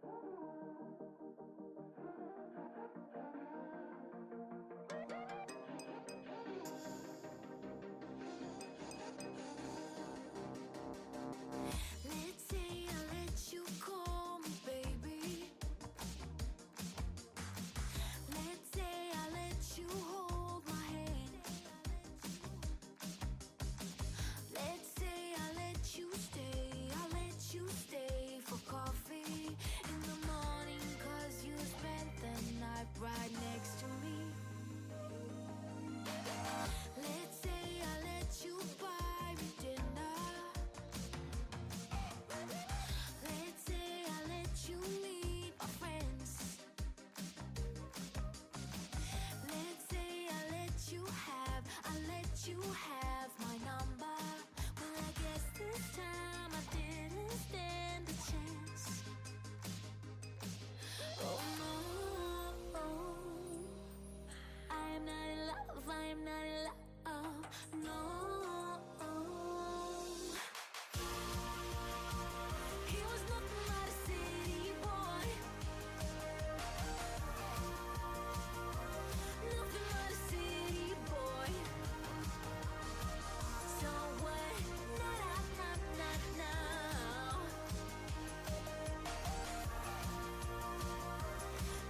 Let's say I let you call me baby. Let's say I let you hold my hand. Let's say I let you stay for coffee in the morning, 'cause you spent the night right next to me. Let's say I let you buy me dinner. Let's say I let you meet my friends. Let's say I let you have my number. Well, I guess this time I didn't stand a chance. Oh no, I am not in love, I am not in love, no. He was nothing but a city boy. Nothing but a city boy. So what? Not now.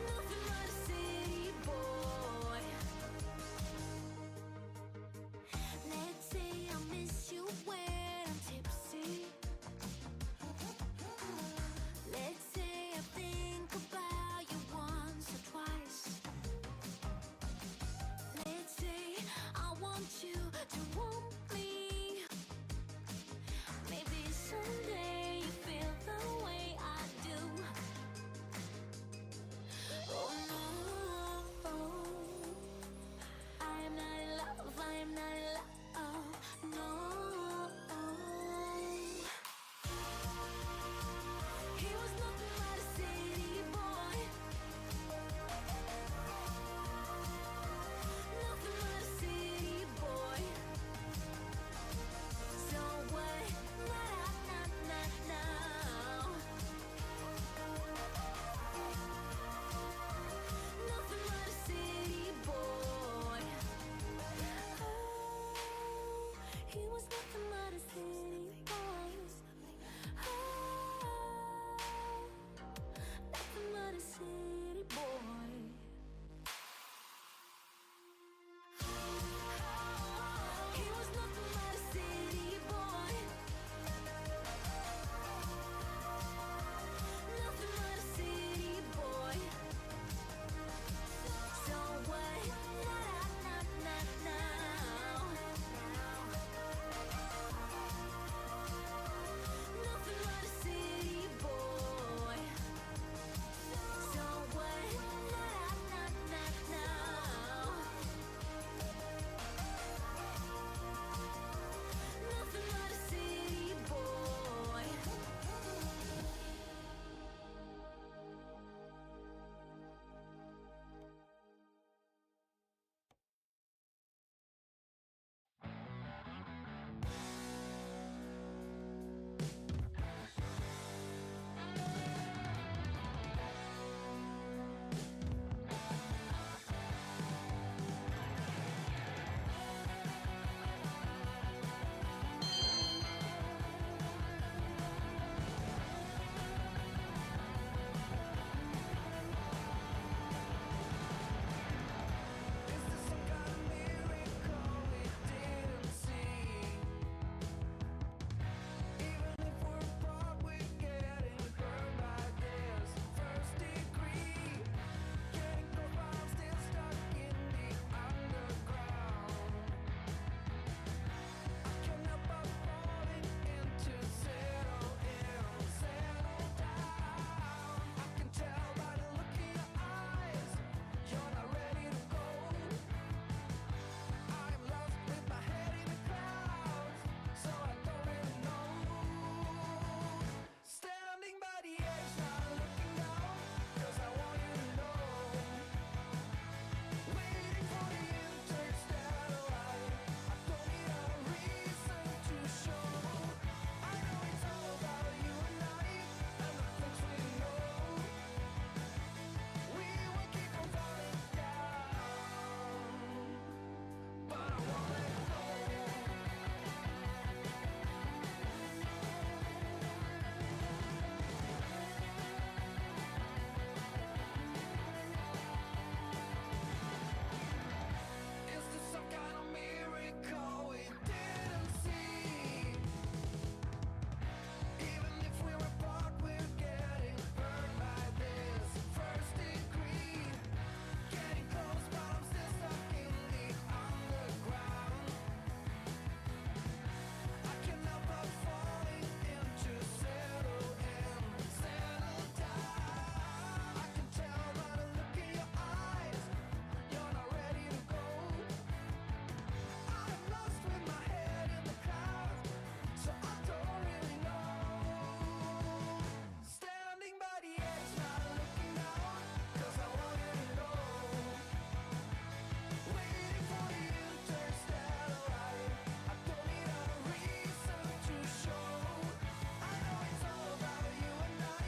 Nothing but a city boy. Let's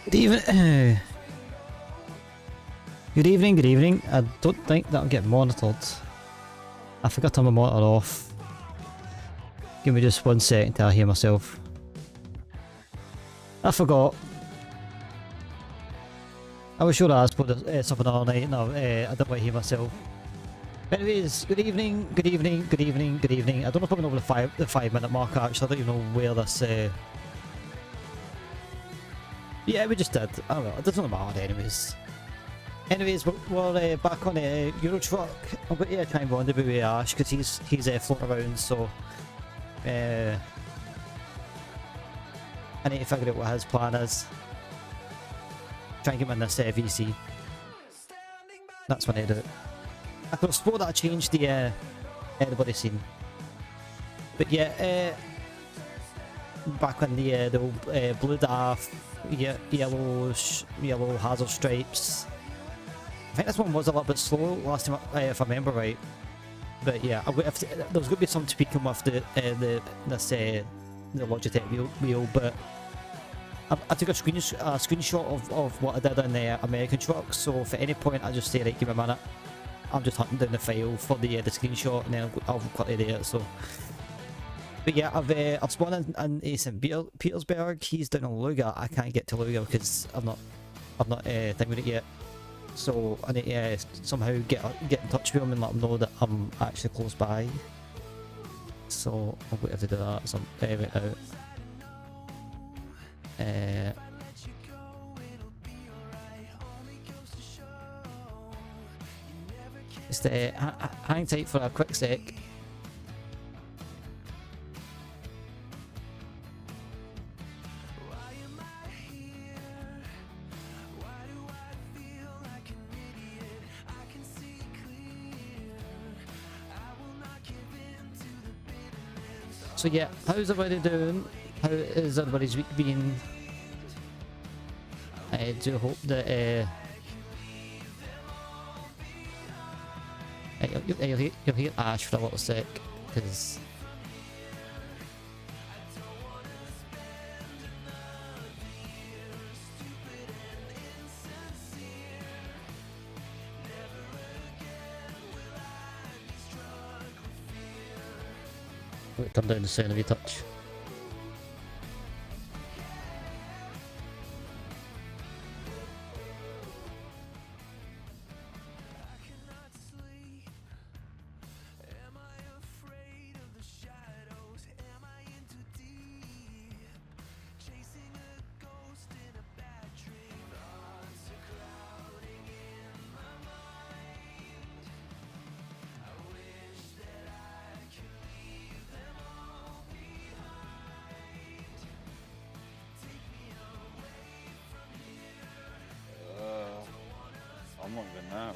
Good evening. Good evening, good evening. I don't think that'll get monitored. I forgot to turn my monitor off. Give me just 1 second till I hear myself. I forgot. I was sure I asked for something all night and I didn't want to hear myself. Anyways, good evening, good evening, good evening, good evening. I don't know if I'm over the 5 minute mark actually. I don't even know where this... Yeah, we just did. I don't know, it doesn't matter anyways. Anyways, we're back on Euro Truck. I'm going to try and rendezvous with Ash because he's floating around, so I need to figure out what his plan is. Try and get him in this VC. That's when I do it. I could have swore that I changed the everybody scene. But yeah, back on the old blue daff, yellow hazard stripes. I think this one was a little bit slow last time, if I remember right. But yeah, there's going to be some tweaking with the Logitech wheel, but I took a screenshot of what I did in the American truck. So if at any point I just say, right, give me a minute, I'm just hunting down the file for the screenshot, and then I'll quickly do it. So, but yeah, I've spawned in St. Petersburg. He's down in Luga. I can't get to Luga because I've not thing with it yet. So I need to somehow get in touch with him and let him know that I'm actually close by. So I'm going to have to do that some right now. Just hang tight for a quick sec. So yeah, how's everybody doing? How is everybody's week been? I do hope that you'll hear Ash for a little sec, because turn down the sound of your touch. I'm not even there. I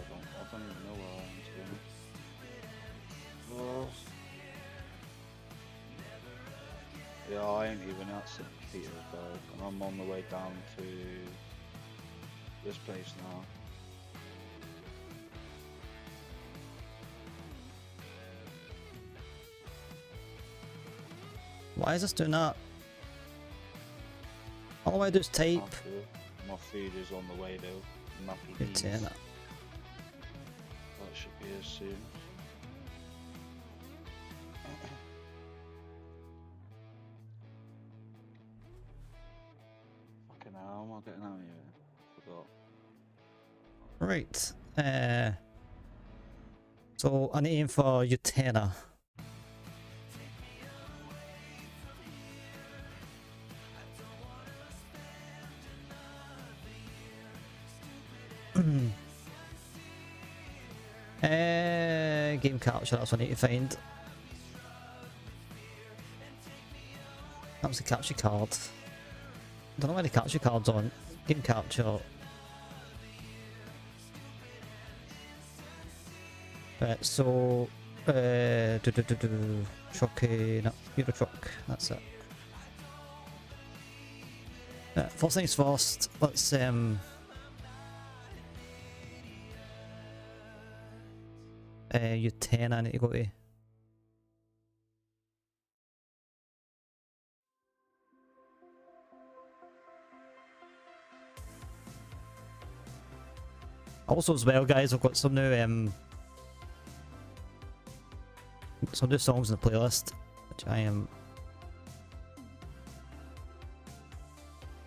don't even know where I am, to be honest. Yeah, I ain't even at St. Petersburg, and I'm on the way down to this place now. Why is this doing that? All I do is type. My food is on the way though. Good to hear that. That should be as soon. Fucking hell, am I getting out of here? Forgot. Right. So I need aim for Utena. Game capture, that's what I need to find. That was the capture card. Don't know where the capture card's on. Game capture. Right, so truck, no, Euro truck, that's it. Right, first things first, let's U10 I need to go to. Also as well, guys, I've got some new songs in the playlist, which I am.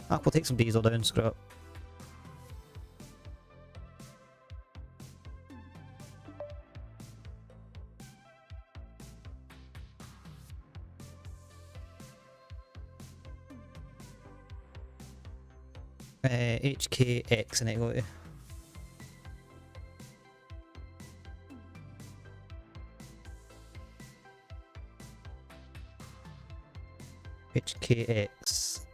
We'll take some diesel down, screw it. HKX and it go to. HKX.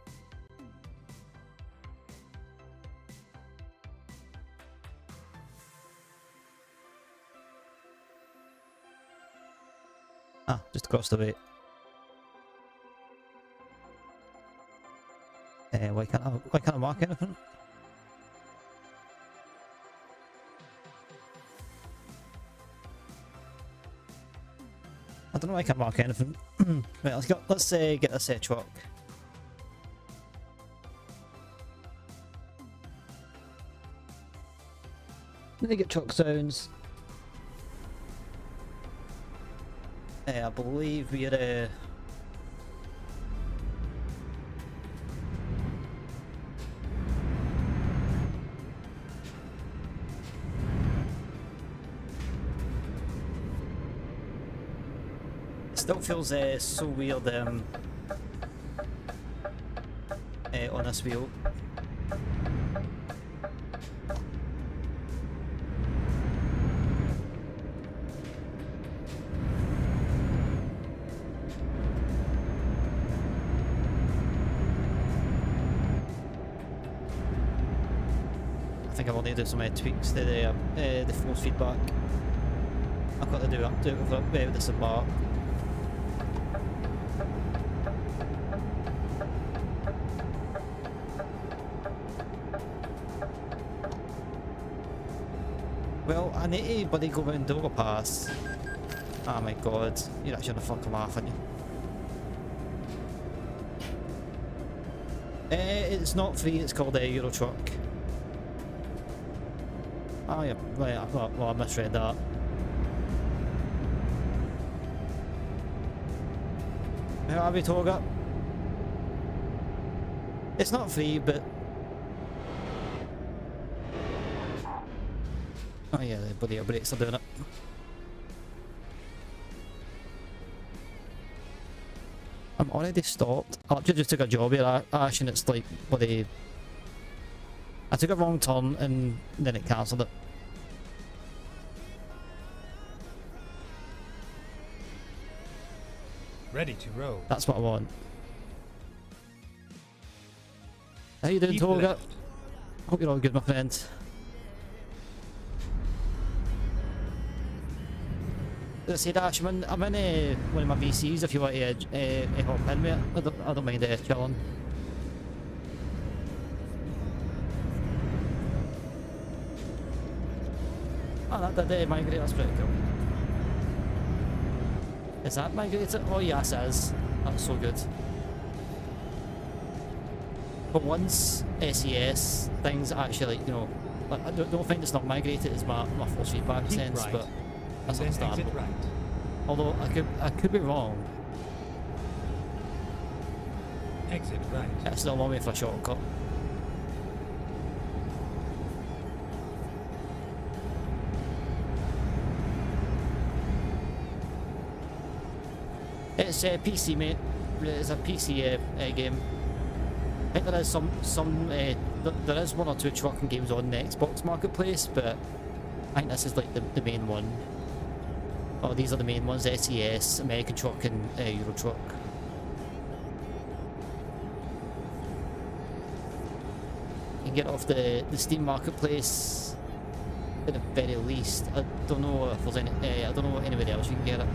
Just across the way. Why can't I mark anything? I don't know why I can't mark anything. Right, let's get this truck. Let me get truck sounds. I believe we're still feels so weird on this wheel. I think I will need to do some tweaks to the force feedback. I've got to do it with this bar. Well, I need to bloody go round overpass. Oh my god, you're actually gonna fuck him off, aren't you? It's not free, it's called a Euro Truck. Oh yeah, right, well I misread that. How are we, Toga? It's not free, but... Oh yeah, the bloody brakes are doing it. I'm already stopped. I actually just took a job here, Ash, and it's like bloody... I took a wrong turn and then it cancelled it. Ready to row. That's what I want. How you doing, Keep Toga? left. Hope you're all good, my friend. As I said, Ash, I'm in one of my VCs if you want to hop in with it. I don't mind chilling. Oh, that did migrate, that's pretty cool. Is that migrated? Oh yes, it is. That's so good. But once SES things actually, like, you know, like, I don't think it's not migrated as my force feedback Keep sense, right, but that's and then understandable. exit right. Although I could be wrong. Exit right. It's still a long way for a shortcut. It's a PC, mate. It's a PC game. I think there is there is one or two trucking games on the Xbox marketplace, but I think this is like the main one. Oh, these are the main ones: SES, American Truck, and Euro Truck. You can get it off the Steam marketplace at the very least. I don't know if there's any. I don't know anywhere else you can get it.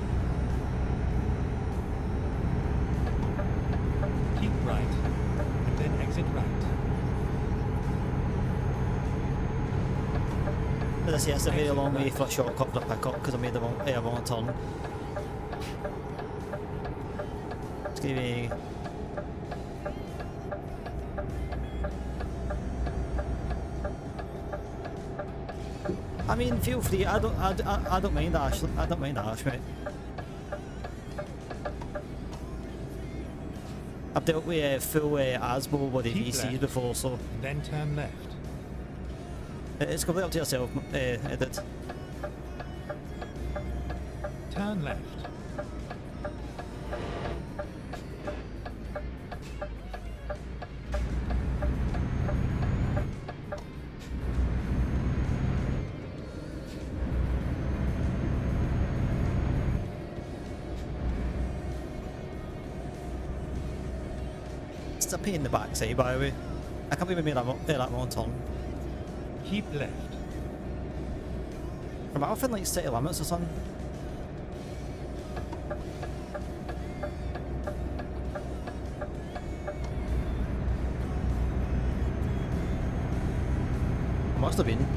Keep right, and then exit right. As I say, it's a very long way for a shortcut to pick up because I made the wrong turn. It's gonna be... I mean, feel free. I don't mind Ash. I don't mind Ash, mate. I've dealt with full ASBO with the Keep VCs left. before, so Then turn left. it's completely up to yourself, Edit. Turn left. It's a pain in the backside, by the way. I can't believe we made that wrong turn. Keep left. From out like city limits or something. Must have been.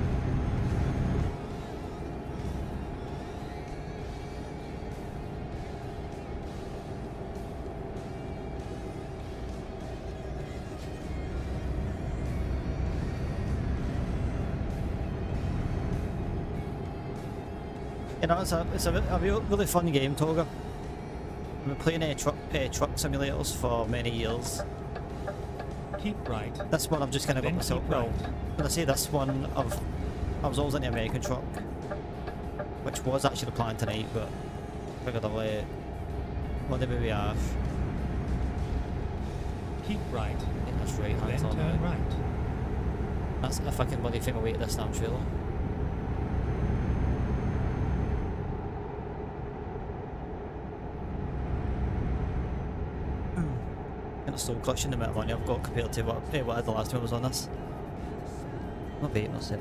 You know, it's a really fun game, Toga. I've been playing truck simulators for many years. Keep right. This one I've just kind of got Then myself. keep Well, right. when I say this one, I was always in the American truck, which was actually planned tonight, but figured I'll what did we have? Keep right. Yeah, that's right hand Then on. turn right. That's if I can bloody find my way to this damn trailer. Kind of still clutching the amount of money I've got compared to what I had the last time I was on this. Not bait, not it.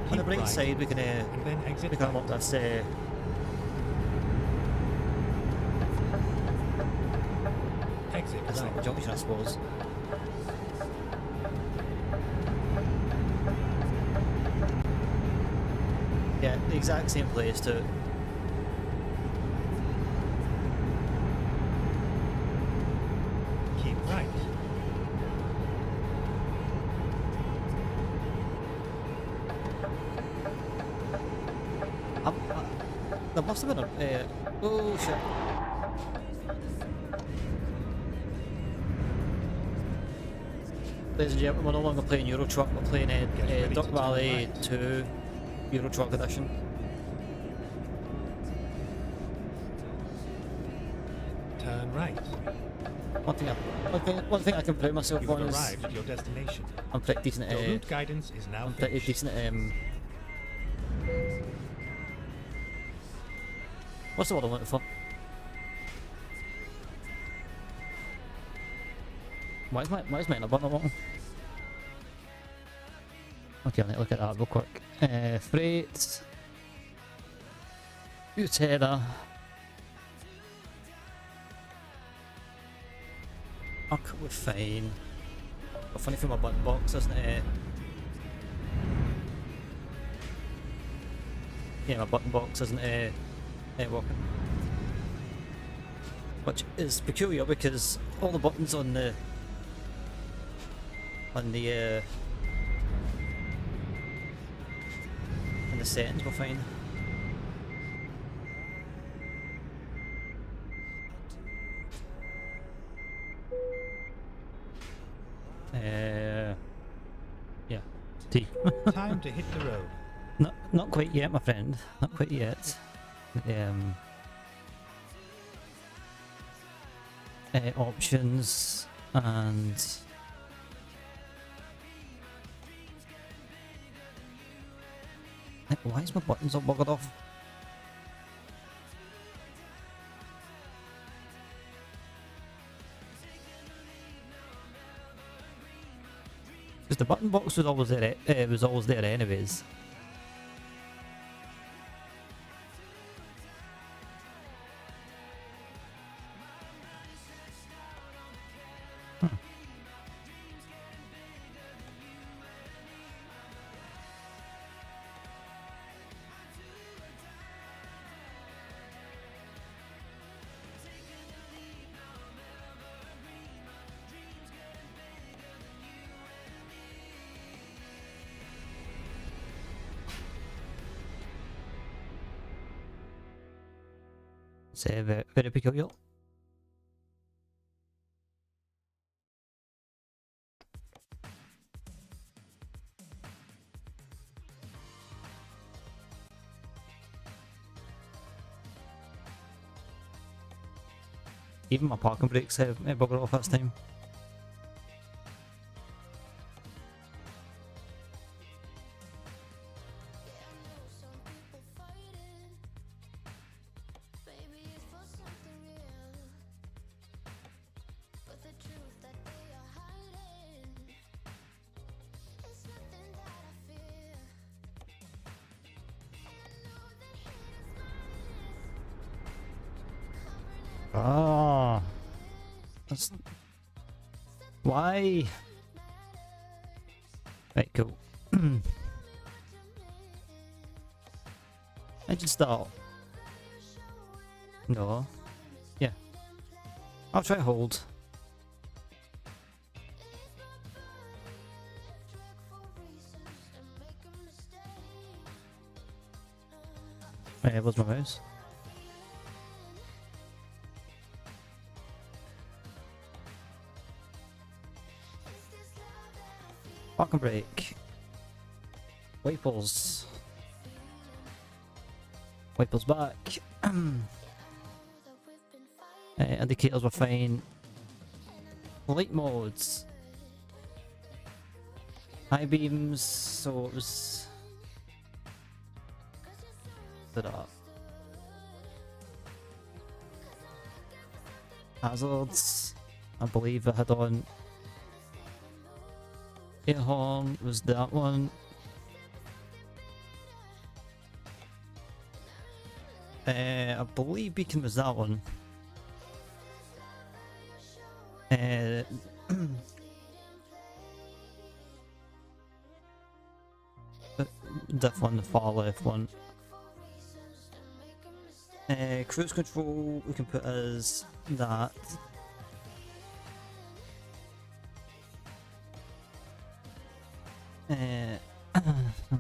On the Keep bright right. side, we can And then exit right. unlock this Exit this right. junction, I suppose. Yeah, the exact same place too. Keep right. There must have been a. Oh shit. Ladies and gentlemen, we're no longer playing Euro Truck, we're playing ready Duck to turn Valley right. 2 Euro Truck Edition. Turn right. One thing I can pride myself You've on is arrived at your destination. I'm pretty decent Your at route guidance is now I'm pretty finished. decent at what's the word I'm looking for? Why is my button wrong? Okay, I'll need to look at that real quick. Freight Utera. Okay, we're fine. But funny for my button box, isn't it? Yeah, my button box isn't working. Which is peculiar because all the buttons on the in the settings were fine. Yeah. T. Time to hit the road. Not quite yet, my friend. Not quite yet. Options and why is my buttons all buggered off? Because the button box was always there. Was always there anyways. It's very, very peculiar. Even my parking brakes buggered off this time. Ah, that's why. Right, cool. Engine start. No. Yeah. I'll try hold. Where's my mouse? Parking brake. Wipers. Wipers back. Indicators were fine. Light modes. High beams, so it was... Did that. Hazards. I believe I had on... Air horn was that one. I believe beacon was that one. That one, the far left one. Cruise control we can put as that.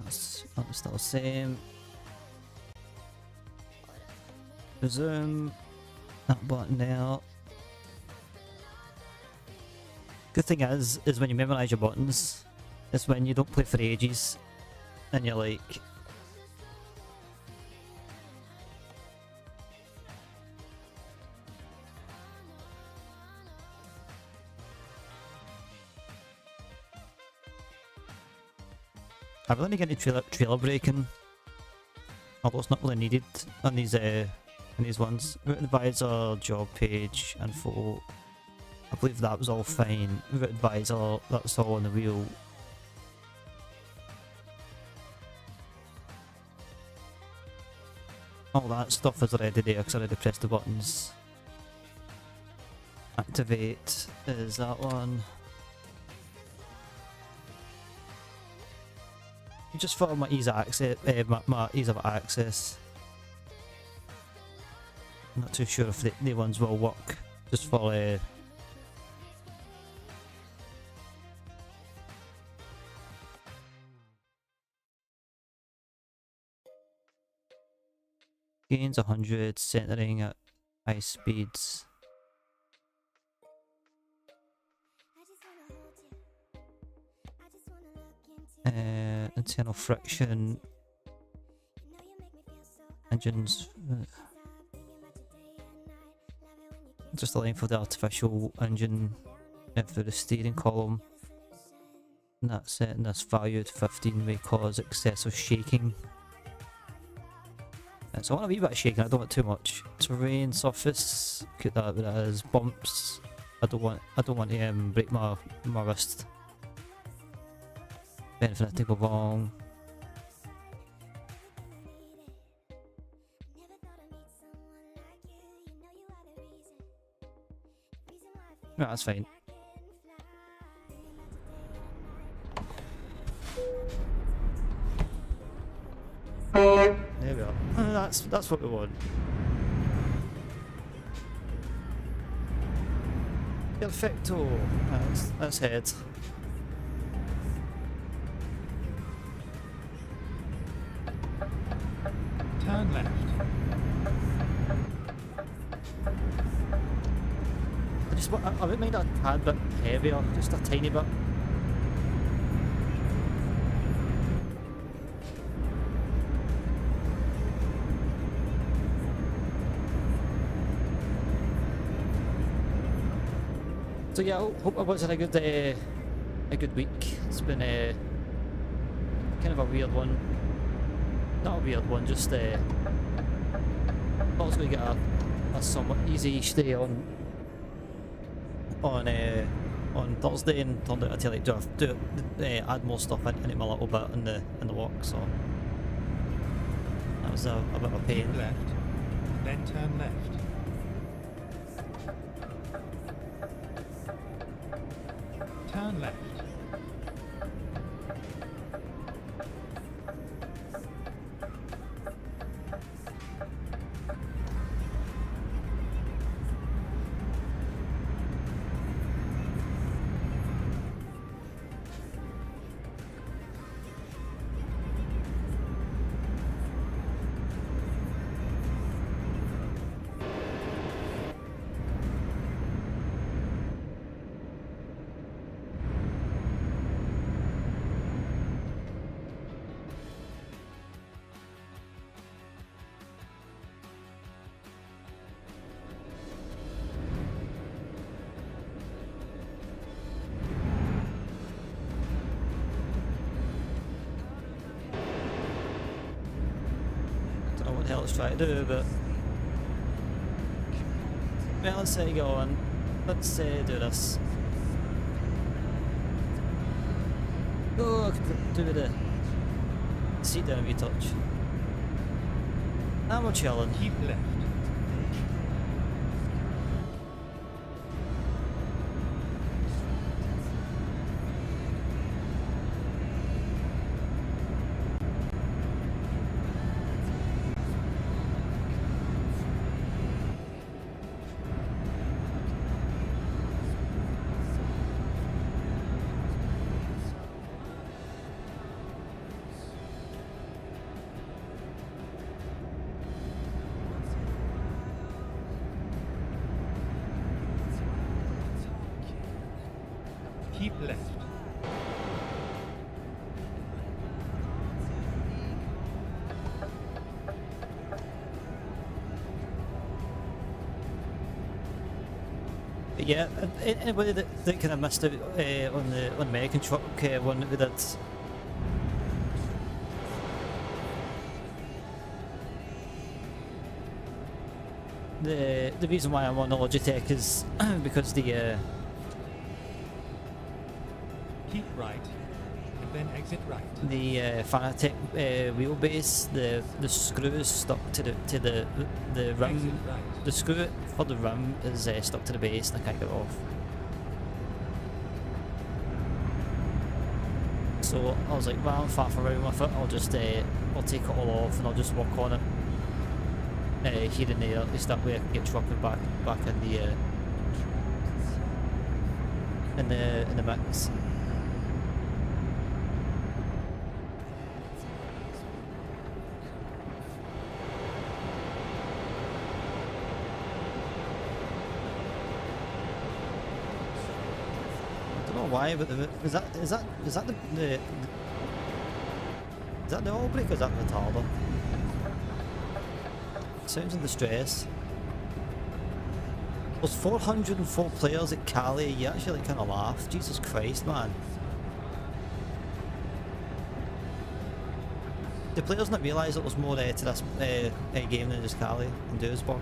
That's still the same. Resume that button there. Good thing is when you memorize your buttons, it's when you don't play for ages and you're like, I really need to get into trailer braking, although it's not really needed on these ones. Route advisor, job page, info. I believe that was all fine. Route advisor, that's all on the wheel. All that stuff is already there because I already pressed the buttons. Activate is that one. Just for my ease of access, my ease of access. I'm not too sure if the ones will work. Just for gains 100, centering at high speeds. Internal friction, engines, just the length of the artificial engine for the steering column, and that's setting this value at 15 may cause excessive shaking. And so I want a wee bit of shaking, I don't want too much. Terrain, surface, put that where it is. Bumps, I don't want to break my wrist. Anything to go wrong. No, that's fine. There we are. That's what we want. Perfecto. That's head. Turn left. I wouldn't mind a tad bit heavier, just a tiny bit. So yeah, I hope I was in a good week. It's been kind of a weird one. Not a weird one, just thought I was going to get a somewhat easy-ish day on Thursday, and turned out to like add more stuff into my little bit in the work. So that was a bit of a pain. Keep left, then turn left. Turn left. Don't know what the hell it's trying to do, but well, let's go on. Let's do this. Oh, I could do the seat down a wee touch. And we're chilling. Keep left. Keep left. But yeah, anybody that kind of missed out on the American truck one that we did. The reason why I'm on the Logitech is because the Keep right, and then exit right. Fanatec wheelbase, the screw is stuck to the rim. Exit right. The screw for the rim is stuck to the base, and I can't get it off. So I was like, well, I'm faff around with it. I'll just I'll take it all off and I'll just work on it here and there. At least that way I can get trucking back in the mix. Why? But is that the oil brake or is that the retarder? Sounds in distress. There's 404 players at Cali. You actually kind of laugh. Jesus Christ, man. The players not realise that there's more to this game than just Cali and Duisburg.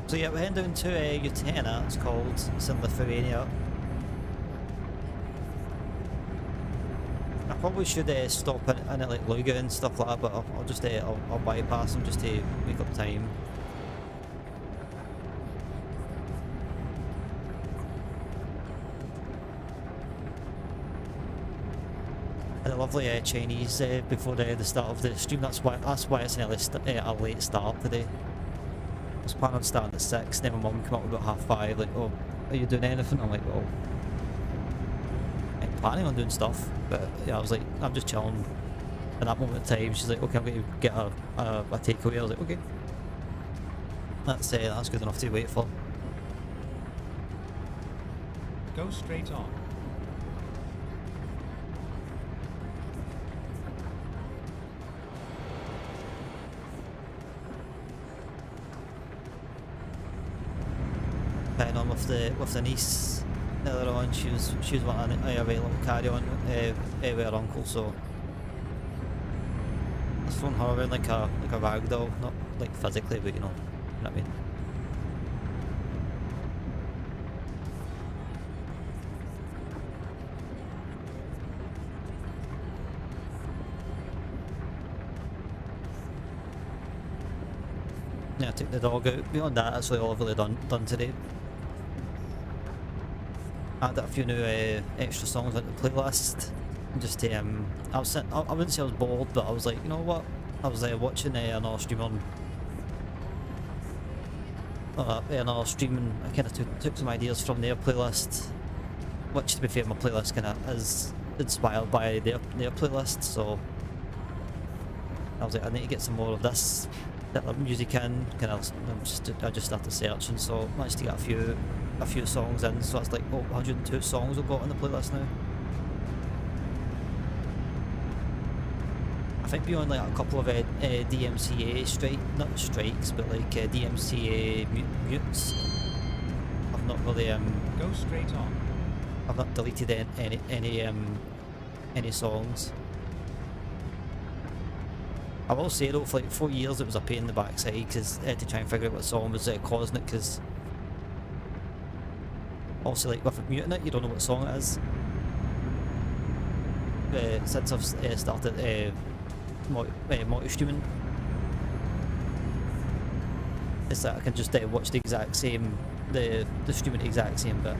So yeah, we're heading down to Utena, it's called. It's in Lithuania. I probably should stop in at like Luga and stuff like that, but I'll just I'll bypass them just to make up time. the lovely Chinese before the start of the stream. That's why it's an a late start today. I was planning on starting at 6, then my mum came up about 5:30, like, oh, are you doing anything? I'm like, well, I'm planning on doing stuff, but yeah, I was like, I'm just chilling. At that moment in time, she's like, okay, I'm going to get a takeaway. I was like, okay. That's good enough to wait for. Go straight on. Putting on with the niece earlier on, she was wanting a little carry on with her uncle, so I was throwing her around like a rag doll, not like physically, but you know what I mean. Yeah, I took the dog out. Beyond that, that's really all I've really done today. Added a few new extra songs into the playlist. Just I wouldn't say I was bored, but I was like, you know what? I was watching another stream on another stream, and I kind of took some ideas from their playlist, which, to be fair, my playlist kind of is inspired by their playlist. So I was like, I need to get some more of this music in. I just started searching, so managed to get a few songs in. So that's like 102 songs I've got on the playlist now. I think beyond like a couple of DMCA not strikes, but like DMCA mutes, I've not really Go straight on. I've not deleted any songs. I will say though, for like 4 years it was a pain in the backside because to try and figure out what song was causing it, because also like with muting it, you don't know what song it is. Since I've started multi-streaming, it's that I can just watch the exact same, the streaming the exact same bit.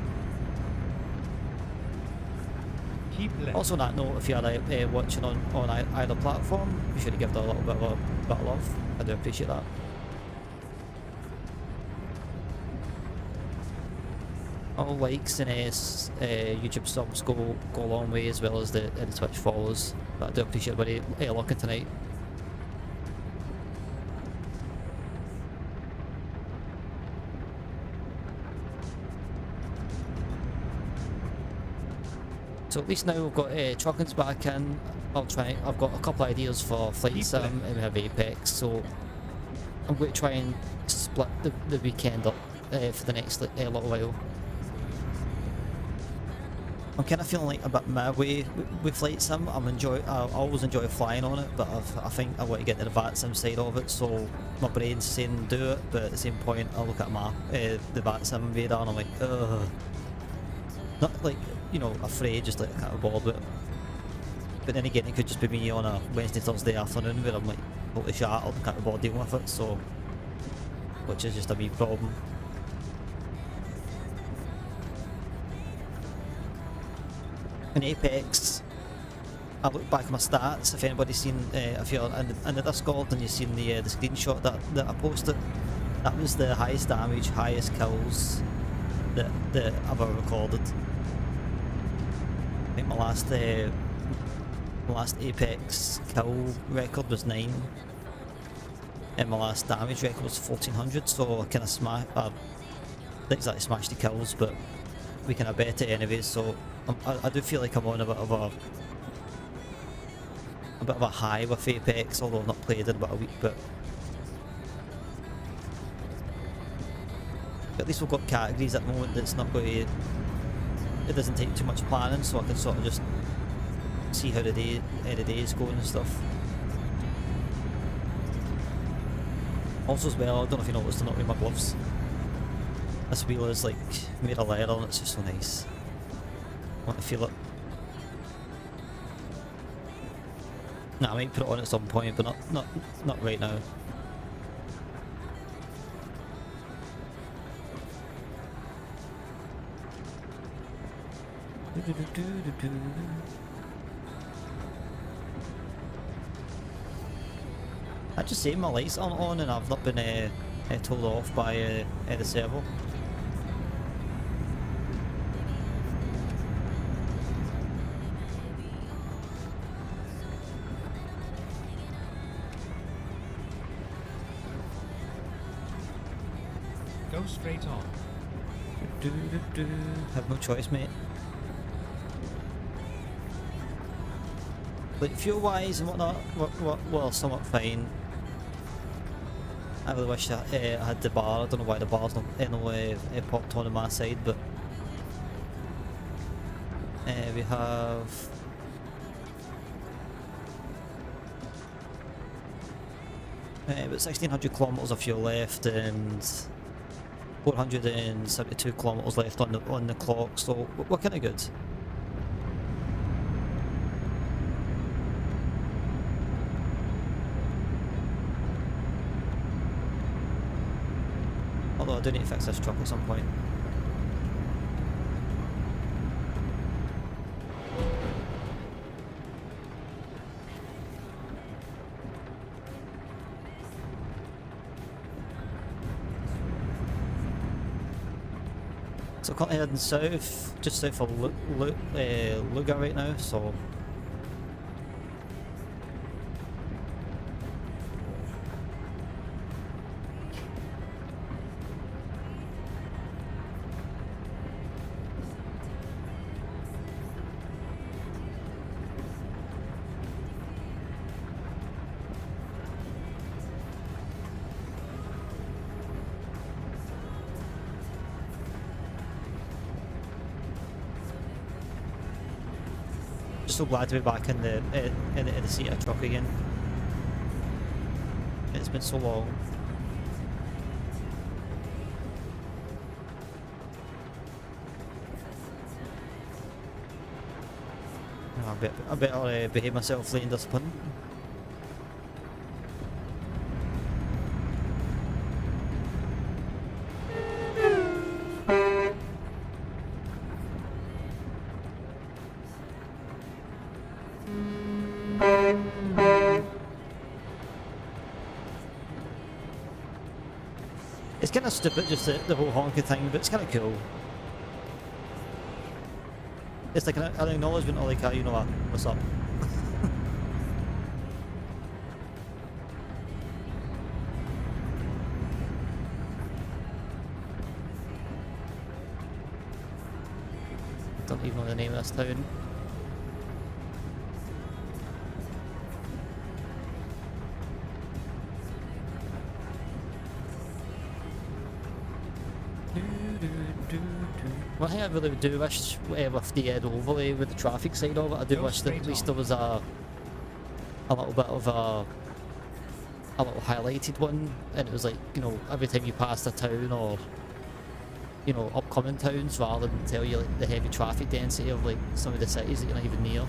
Keep left. Also on that note, if you're watching on either platform, be sure to give it a little bit of love. I do appreciate that. All likes and YouTube subs go a long way, as well as the Twitch follows. But I do appreciate everybody looking tonight. So at least now we've got Trucking's back in. I've got a couple of ideas for Flight Sim, and we have Apex. So I'm going to try and split the weekend up for the next little while. I'm kind of feeling like a bit my way with Flight Sim. I always enjoy flying on it, but I think I want to get to the VAT Sim side of it. So my brain's saying do it, but at the same point I look at the VAT Sim radar and I'm like, ugh. Not like, you know, afraid, just like kind of bored with it. But then again, it could just be me on a Wednesday, Thursday afternoon where I'm like totally shattered and kind of bored dealing with it. So, which is just a wee problem. In Apex, I look back at my stats. If anybody's seen, if you're in the Discord and you've seen the screenshot that I posted, that was the highest damage, highest kills that I've ever recorded. I think my last Apex kill record was 9, and my last damage record was 1400. So I kind of not exactly smashed the kills, but we kind of bet it anyways. So I do feel like I'm on a bit of a high with Apex, although I've not played in about a week. But at least we've got categories at the moment that's not going to. It doesn't take too much planning, so I can sort of just see how the day is going and stuff. Also as well, I don't know if you noticed, I'm not wearing my gloves. This wheel is like made of leather and it's just so nice. I want to feel it. Nah, I might put it on at some point, but not right now. just saying my lights aren't on and I've not been told off by the server. Go straight on. Have no choice, mate. Like fuel wise and whatnot, well, somewhat fine. I really wish I had the bar. I don't know why the bar's not popped on my side, but we have about 1600 kilometers of fuel left and 472 kilometers left on the clock, so we're kind of good. Although I do need to fix this truck at some point. So currently heading south, just south of Luga right now, so so glad to be back in the seat of a truck again. It's been so long. I better behave myself late in discipline. It's kind of stupid, just the whole honking thing, but it's kind of cool. It's like an acknowledgement of like, you know what, what's up? Don't even know the name of this town. One thing I really do wish with the overlay with the traffic side of it, I do wish that at least there was a little bit of a little highlighted one, and it was like, you know, every time you passed a town or, you know, upcoming towns, rather than tell you like the heavy traffic density of like some of the cities that you're not even near.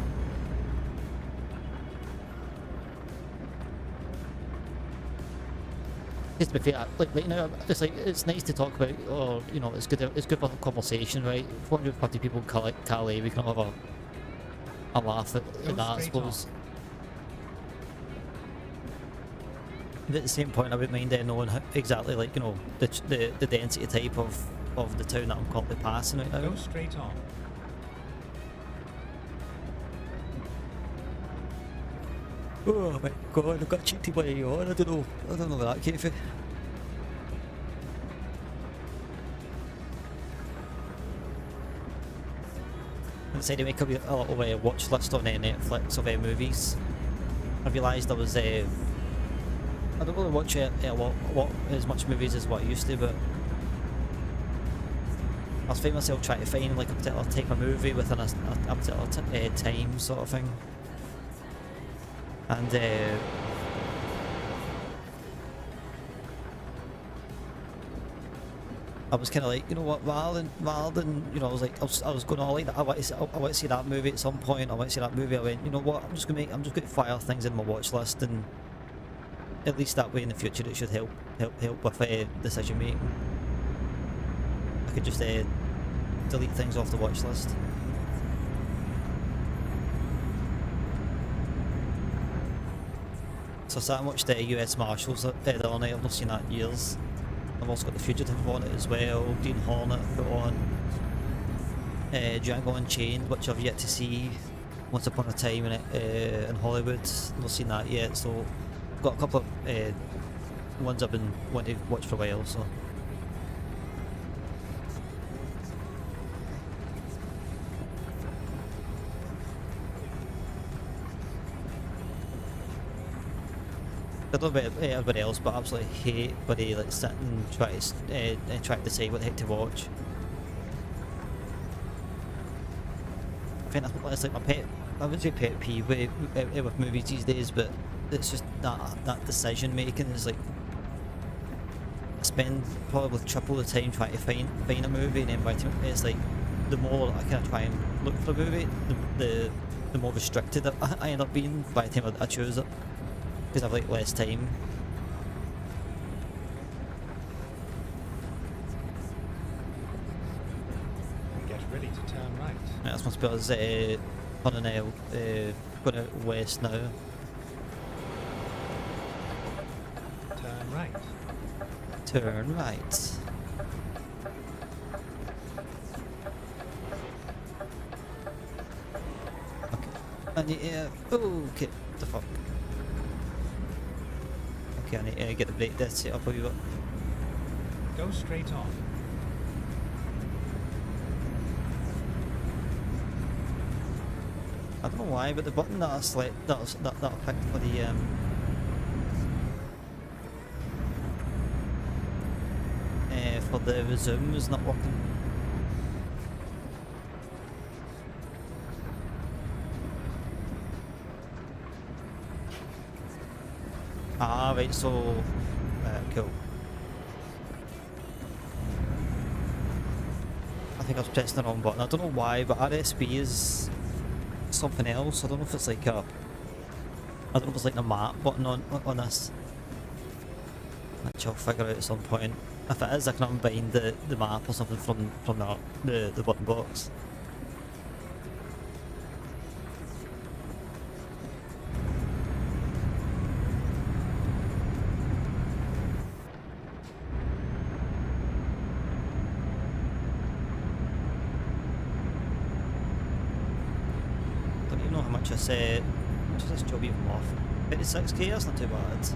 To be fair, like you know, it's like it's nice to talk about, or you know, it's good for a conversation, right? 450 people in Calais, we can have a laugh at that, I suppose. But at the same point, I wouldn't mind knowing exactly, like, you know, the density type of the town that I'm currently passing right now. Go straight on. Oh my god, I've got a cheap by on. I don't know where that came from. I decided to make a little watch list on Netflix of movies. I realised I was I don't really watch a lot as much movies as what I used to, but I was finding myself trying to find like a particular type of movie within a particular time sort of thing. And I was kind of like, you know what, rather than you know, I was like, I was going, oh, like that, I want to see that movie at some point. I want to see that movie. I went, you know what, I'm just going to fire things in my watch list, and at least that way in the future it should help with decision making. I could just delete things off the watch list. So that much the US Marshals there on it, I've not seen that in years. I've also got the Fugitive on it as well, Green Hornet put on, Django Unchained, which I've yet to see. Once Upon a Time in Hollywood, not seen that yet, so I've got a couple of ones I've been wanting to watch for a while, so. I don't know about everybody else, but I absolutely hate when they like sit and try to decide what the heck to watch. I think that's like my pet. I wouldn't say pet peeve with movies these days, but it's just that decision making is like I spend probably triple the time trying to find a movie, and then by the time it's like the more I kind of try and look for a movie, the more restricted I end up being by the time I choose it. Because I've like less time. Get ready to turn right. Yeah, that's must be us going out west now. Turn right. Turn right. Okay. I need okay, the fuck. Okay, I need to get the brake disc set up a wee bit. Go straight on. I don't know why, but the button that I select that I picked for the resume is not working. Ah, right, so cool. I think I was pressing the wrong button. I don't know why, but RSB is something else. I don't know if it's like I don't know if it's like a map button on this. Which I'll figure out at some point. If it is, I can unbind the map or something from the button box. Don't even know how much this job even off. 56k, that's not too bad.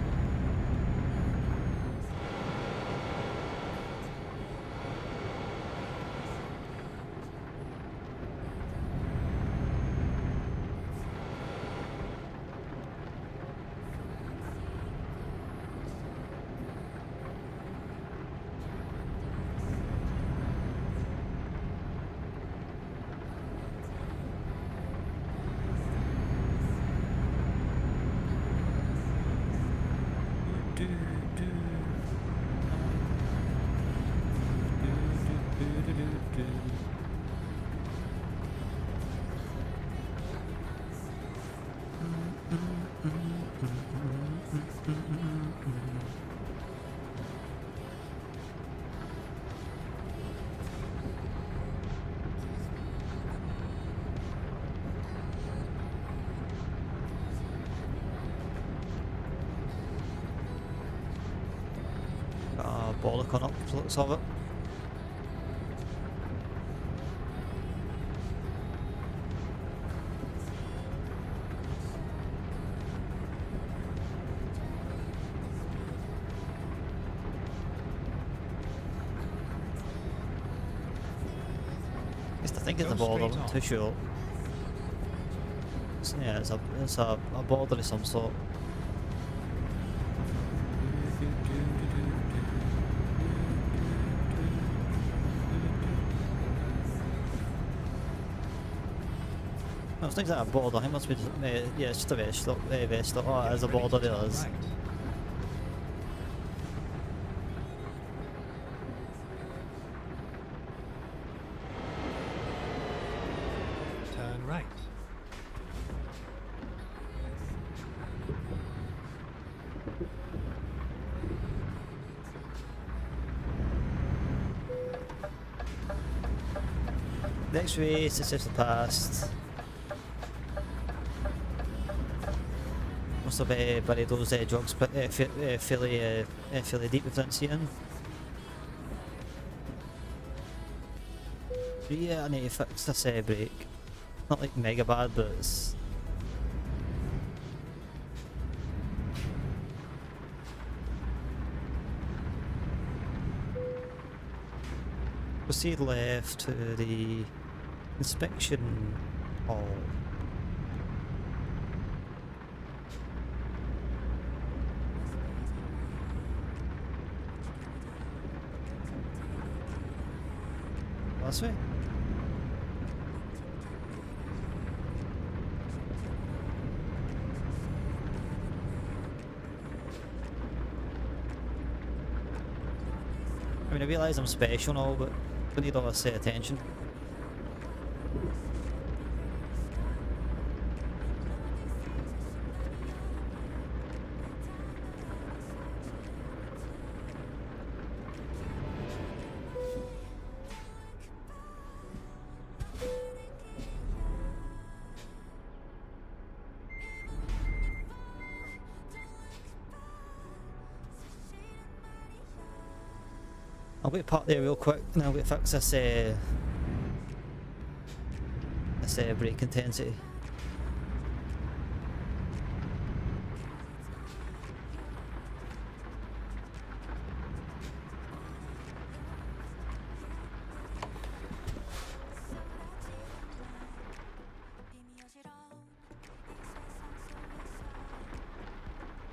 Bollock on up, so let's have it. I think it's the border, I'm not too sure. So yeah, it's a border of some sort. I was thinking that a border, I think it must be yeah, it's just a vest stop. Oh, there's a border there. It is. Turn right. Next race, it's just the past. must have buried those drugs fairly deep within seeing. But yeah, I need to fix this brake. Not like mega bad, but it's... Proceed left to the inspection hall. This way? I mean, I realise I'm special and all, but I need all this attention. I'll wait park there real quick and I'll wait fix this brake intensity.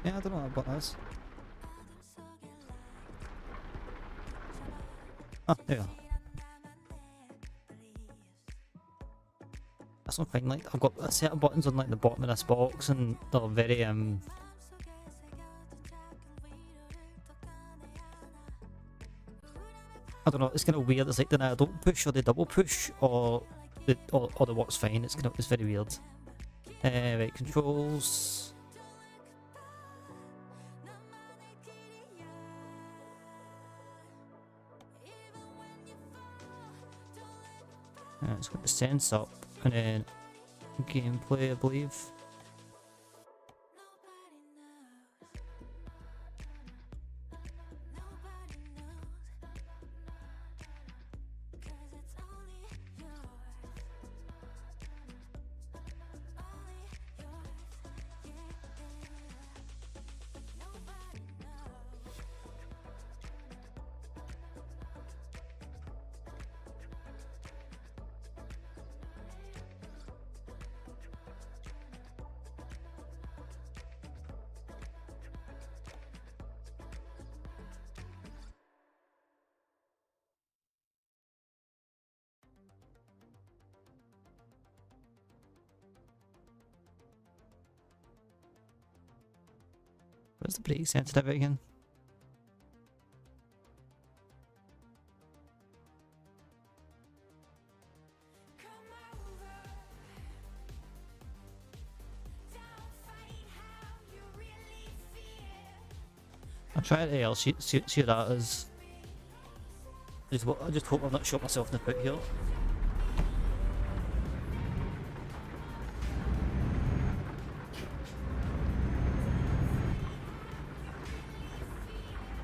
Yeah, I don't know what button is. Oh, there we go. That's not fine, like, I've got a set of buttons on like the bottom of this box and they're very I don't know, it's kind of weird. It's like I don't push or they double push or the works fine. It's very weird. Right, controls. It's got the sense up and then gameplay, I believe. Where's the brake sensitivity again? I'll try it AL, see what that is. I just hope I've not shot myself in the foot here.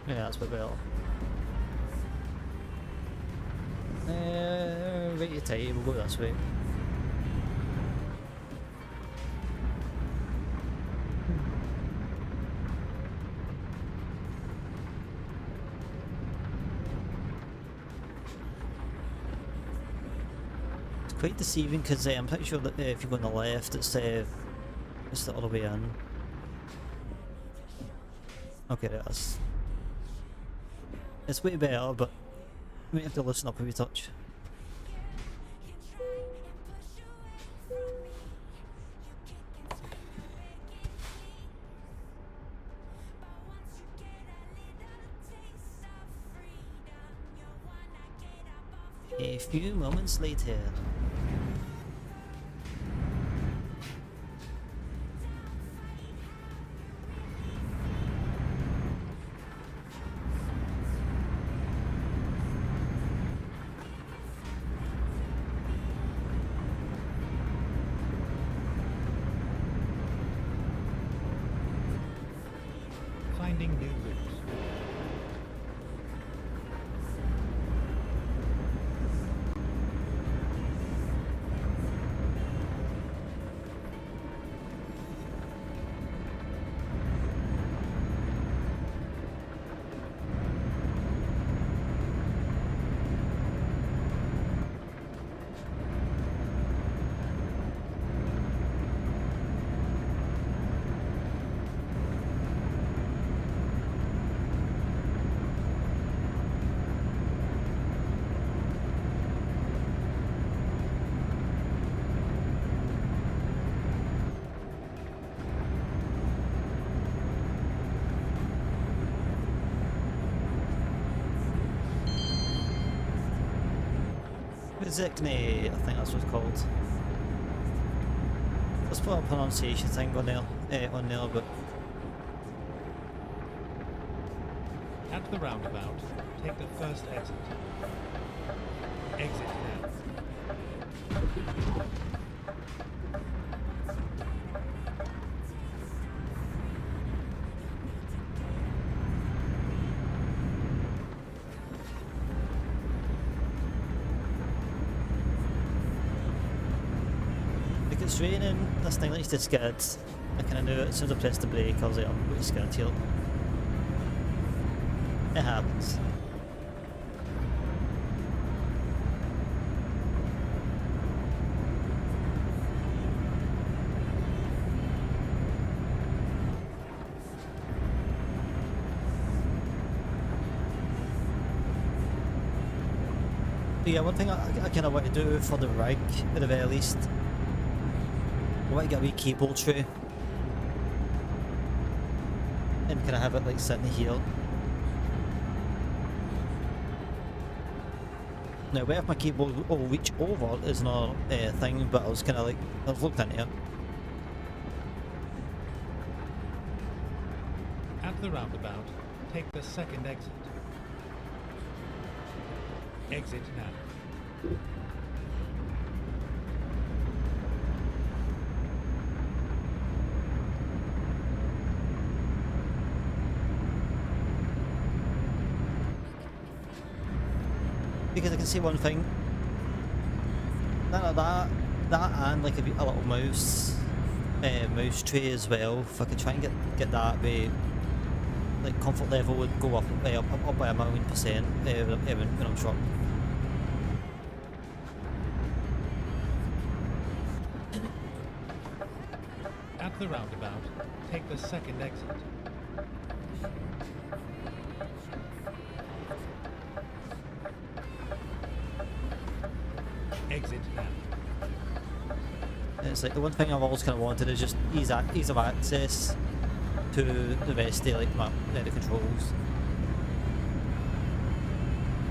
Yeah, that's a bit better. Right your tight, we'll go this way. It's quite deceiving because I'm pretty sure that if you go on the left, it's the other way in. Okay, there it is. It's way better, but we have to listen up if we touch. A few moments later. Checking new routes. Zikne, I think that's what it's called. Let's put a pronunciation thing on there, but At the roundabout, take the first exit. Exit now. if it's raining, this thing likes to skid. I kind of knew it as soon as I pressed the brake. I was like, I'm going to skid here. It happens. But yeah, one thing I kind of want to do for the rig, at the very least, I want to get a wee cable tray and kind of have it like sitting here. Now where my cable will reach over is another thing, but I was kind of like, I've looked into it. At the roundabout, take the second exit. Exit now. Because I can see one thing. That and like a little mouse tray as well. If I could try and get that way, like comfort level would go up by a 1,000,000% when I'm truck. At the roundabout, take the second exit. Exit now. And it's like the one thing I've always kind of wanted is just ease of access to the rest of like the controls.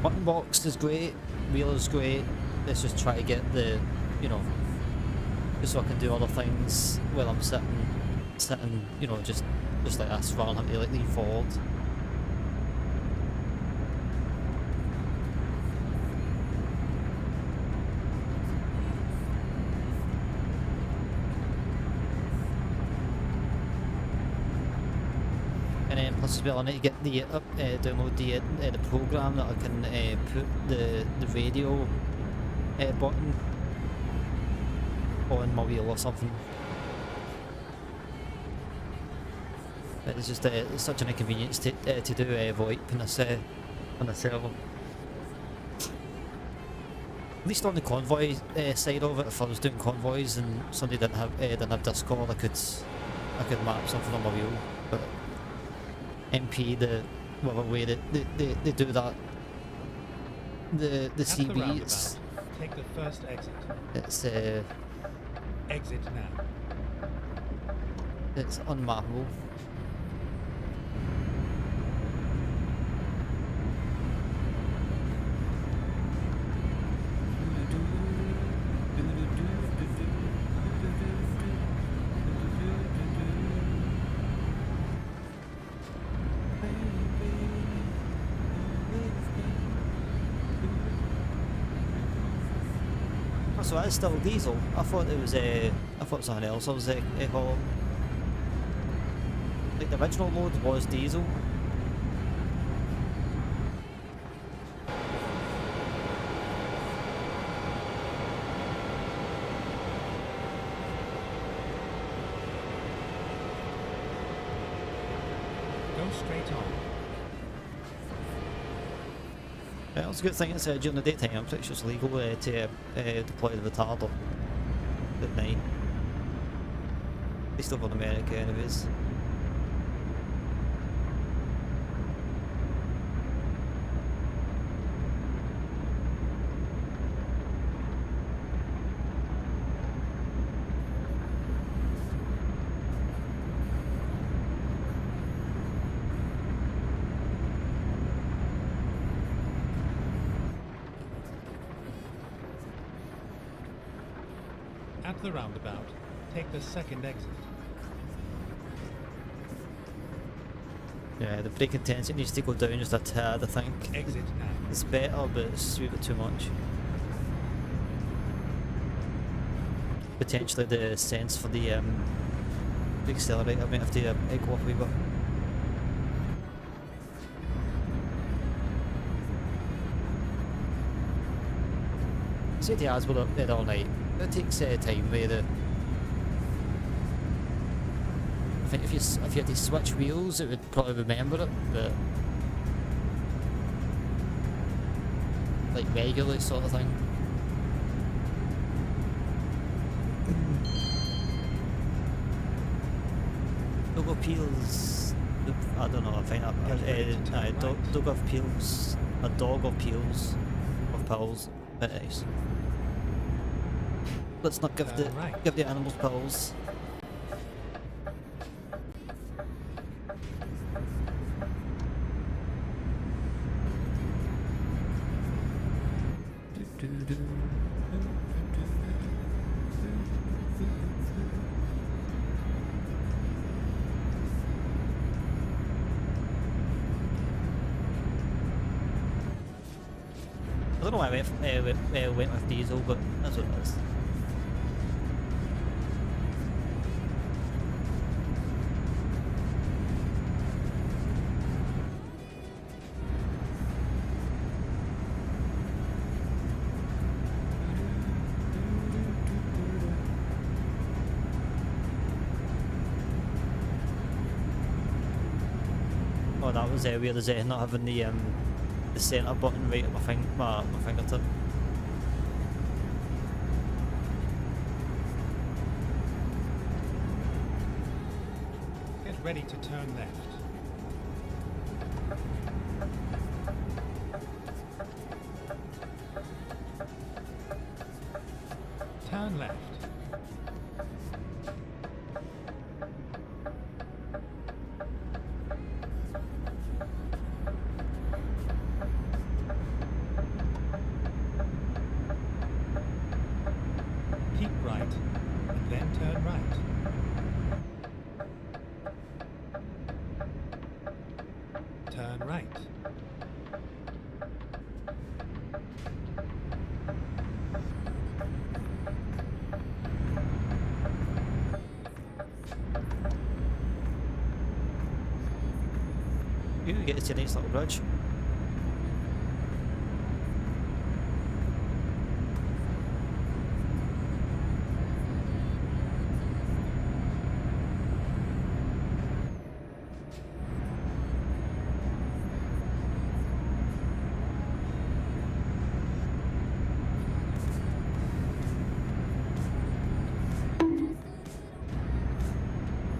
Button box is great, wheel is great. Let's just try to get the, you know, just so I can do other things while I'm sitting, you know, just like this rather than having to like lean forward. And then plus as well I need to get the download the program that I can put the radio button on my wheel or something. But it's just it's such an inconvenience to do VoIP on the server. At least on the convoy side of it, if I was doing convoys and somebody didn't have Discord, I could map something on my wheel. But MP, the whatever way they do that, the CB, it's take the first exit. It's Exit now. it's unmappable. So that's still diesel. I thought it was something else. I was like the original load was diesel. straight on. Yeah, it's a good thing it's during the daytime. I'm pretty sure it's legal to deploy the retarder at night. At least over in America, anyways. At the roundabout, take the second exit. Yeah, the brake intensity needs to go down just a tad, I think. Exit now. It's better, but it's a bit too much. Potentially the sense for the accelerator might have to go up a wee bit. Say the ads were up there all night. It takes time with the. I think if you had to switch wheels, it would probably remember it, but like regularly sort of thing. Dog of Peels. I don't know. I think Dog of Peels. A dog of peels of pills. Very nice. Let's not give the animals pills. I don't know why I went with diesel, but that's what it is. Oh, that was weird as not having the centre button right at my fingertip. Get ready to turn left. Turn left. Keep right, and then turn right. Turn right. You get to a nice little bridge.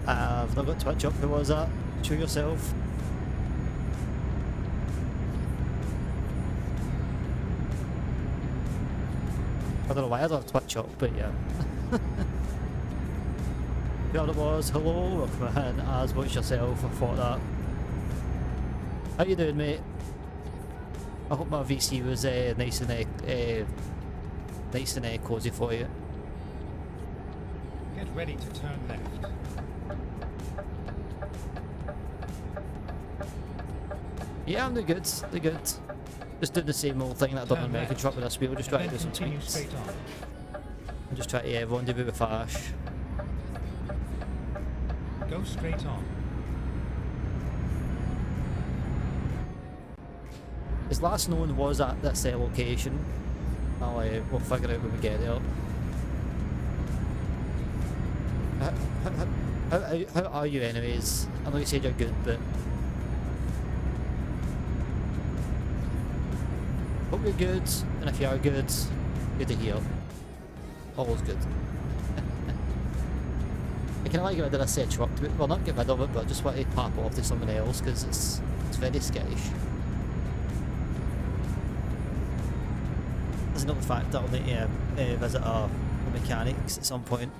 I've not got Twitch up. Who was that? Show yourself. I don't know why I don't have Twitch up, but yeah. Whoever it was, hello, welcome in, as watch yourself, I thought that. How you doing, mate? I hope my VC was nice and cosy for you. Get ready to turn left. Yeah, I'm doing good, they're good. Just doing the same old thing that I've done on American truck with this wheel, just trying to do some Continue tweaks. straight on. I'm just trying to rendezvous with Ash. Go straight on. His last known was at this location. We'll figure out when we get there. How are you anyways? I know you said you're good, but Hope you're good, and if you are good to hear. Always good. I kind of like get rid of this truck, well not get rid of it, but I just want to pop it off to someone else because it's very skittish. There's another fact that I'll need to visit our mechanics at some point.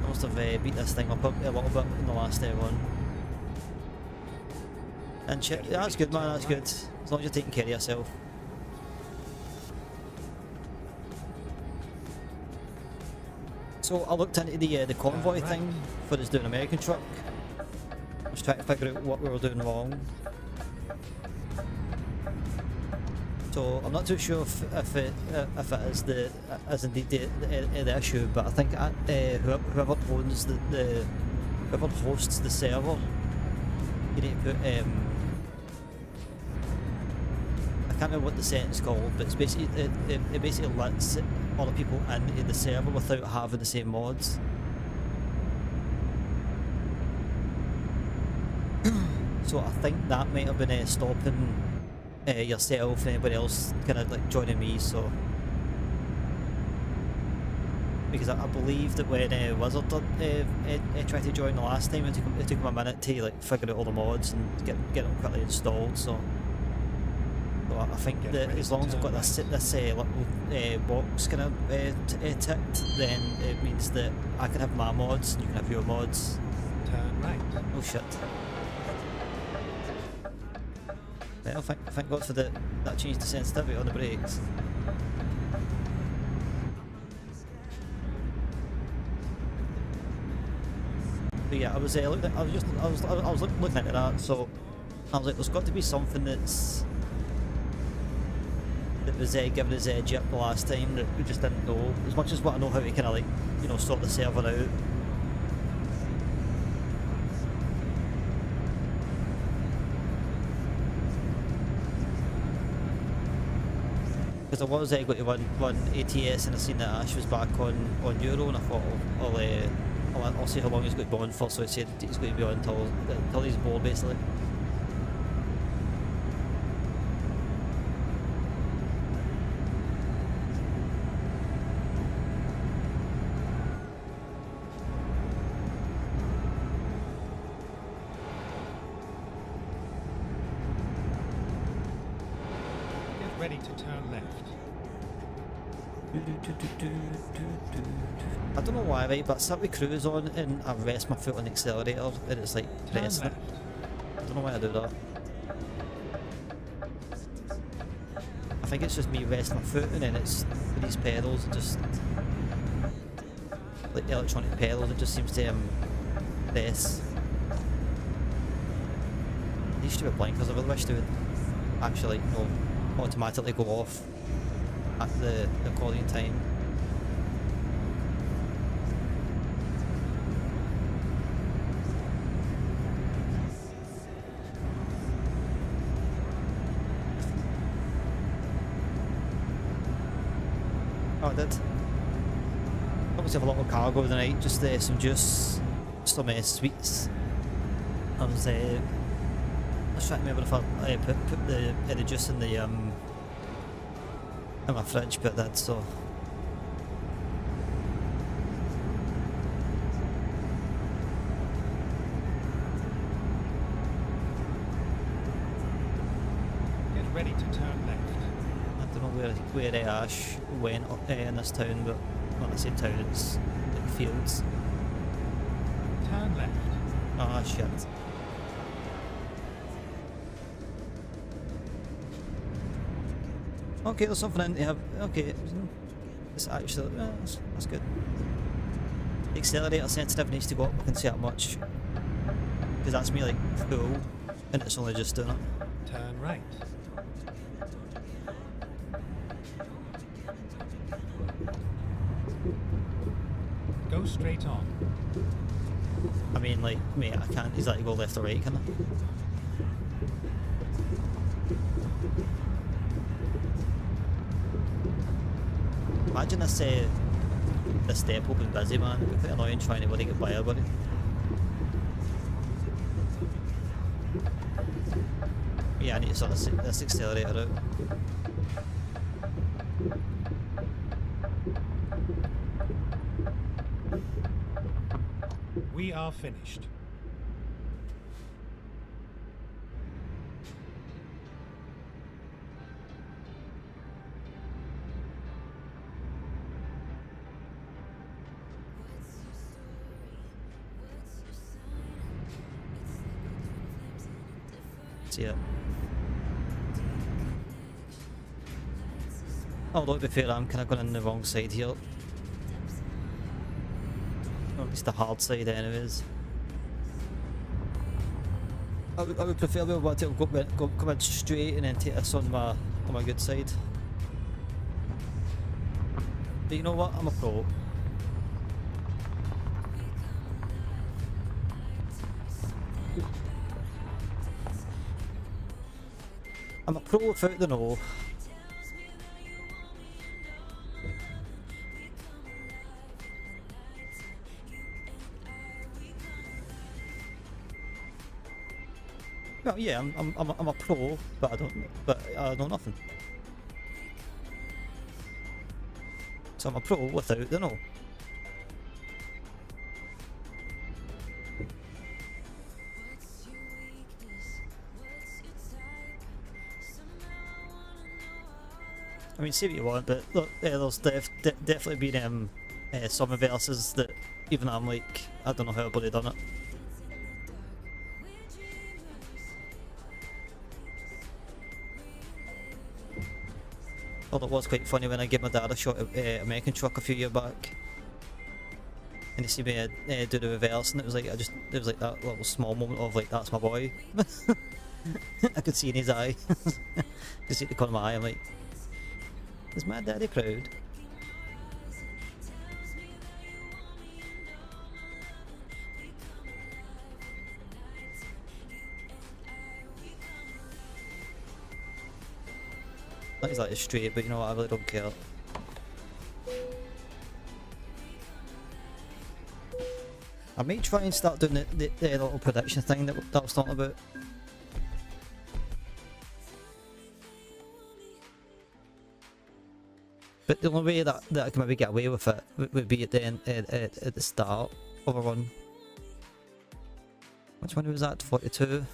I must have beat this thing up a little bit in the last run. And check, that's good man, that's good. As long as you're taking care of yourself. So I looked into the convoy thing for us doing American truck. I was trying to figure out what we were doing wrong. So I'm not too sure if it is indeed the issue, but I think whoever owns whoever hosts the server, you need to put I can't remember what the setting's called, but it's basically it basically lets other people into the server without having the same mods. So I think that might have been stopping yourself and anybody else kind of like joining me. So because I believe that when Wizard tried to join the last time, it took him a minute to like figure out all the mods and get them quickly installed. So I think that as long as I've got this little box kind of ticked, then it means that I can have my mods and you can have your mods. Turn right. Oh shit. Well, thank God for that changed the sensitivity on the brakes. But yeah, I was looking into that. So I was like, there's got to be something that was giving us a jip the last time that we just didn't know. As much as what I know how to kind of like, you know, sort the server out. Because I was going to run ETS and I seen that Ash was back on Euro, and I thought I'll see how long he's going to be on for. So I said he's going to be on until he's bored basically. Ready to turn left. I don't know why, right, but I start with cruise on and I rest my foot on the accelerator and it's like pressing it. I don't know why I do that. I think it's just me resting my foot and then it's with these pedals, it just like electronic pedals, it just seems to press. These stupid blinkers, I really wish they would actually, you know, automatically go off at the accordion time. Oh, I did. Obviously have a lot of cargo tonight, just some juice, some sweets. I was trying to remember if I put the juice in the in my fridge, but that's so. Get ready to turn left. I don't know where Ash went in this town, but when I say town, it's like fields. Turn left. Ah, shit. Okay, there's something in there. Okay, it's actually that's good. The accelerator sensitive needs to go up. I can see how much, because that's me like full, and it's only just doing it. Turn right. Go straight on. I mean, like, mate, I can't exactly go left or right, can I? Imagine this depot being busy, man. It'd be quite annoying trying to get by everybody. Yeah, I need to sort this accelerator out. We are finished. See it. Although to be fair, I'm kind of going on the wrong side here. Or at least the hard side anyways. I would prefer to be able to come in straight and then take this on my good side. But you know what? I'm a pro. I'm a pro without the know. Well, yeah, I'm a pro, but I know nothing. So I'm a pro without the know. I mean, say what you want, but look, there's definitely been some verses that even I'm like, I don't know how I've done it. Although it was quite funny when I gave my dad a shot at American truck a few years back, and he see me do the reverse, and it was like there was like that little small moment of like, that's my boy. I could see in his eye. I could see the corner of my eye. I'm like, is my daddy proud? That is like it's straight, but you know what, I really don't care. I may try and start doing the little prediction thing that I was talking about. But the only way that I can maybe get away with it would be at the end, at the start of a run. Which one was that? 42?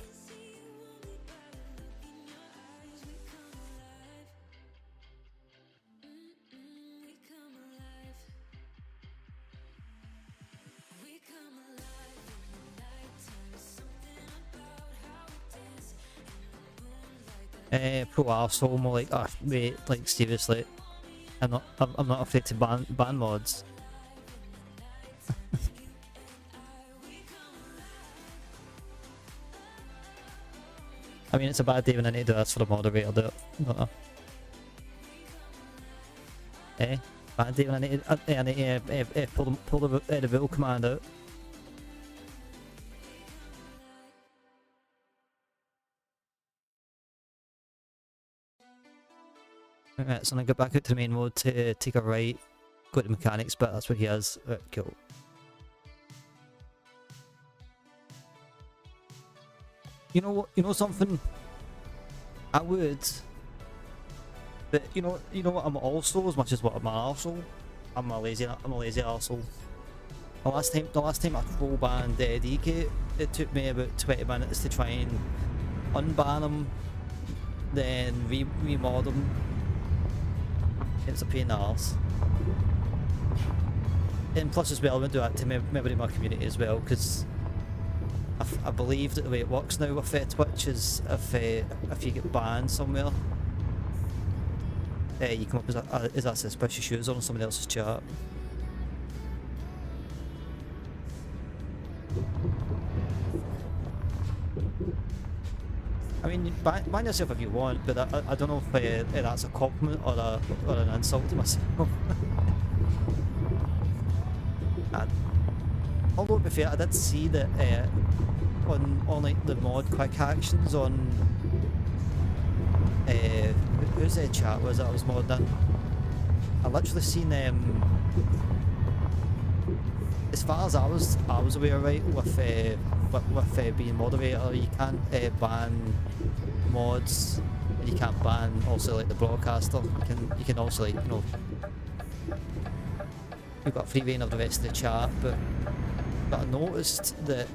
Pro arsehole, more like, ah, mate, like seriously, I'm not afraid to ban mods. I mean, it's a bad day when I need to ask for the moderator, don't I? Bad day when I need to pull the rule command out. Right, so I'm gonna go back out to the main mode to take a right, go to the mechanics, but that's what he has. Right, cool. You know what? You know something? I would, but you know what? I'm also, as much as what I'm an arsehole, I'm a lazy arsehole. The last time I troll banned DK, it took me about 20 minutes to try and unban him, then remod him. It's a pain in the arse. And plus as well, I would do that to everybody in my community as well, because I believe that the way it works now with Twitch is if you get banned somewhere, you come up as a suspicious user on someone else's chat. I mean, ban yourself if you want, but I don't know if that's a compliment or an insult to myself. Although to be fair, I did see that on like the mod quick actions on whose chat was it? I was modding. I literally seen as far as I was aware, right, with being moderator, you can't ban mods, and you can't ban also like the broadcaster. You can also like, you know, you've got free reign of the rest of the chat, but I noticed that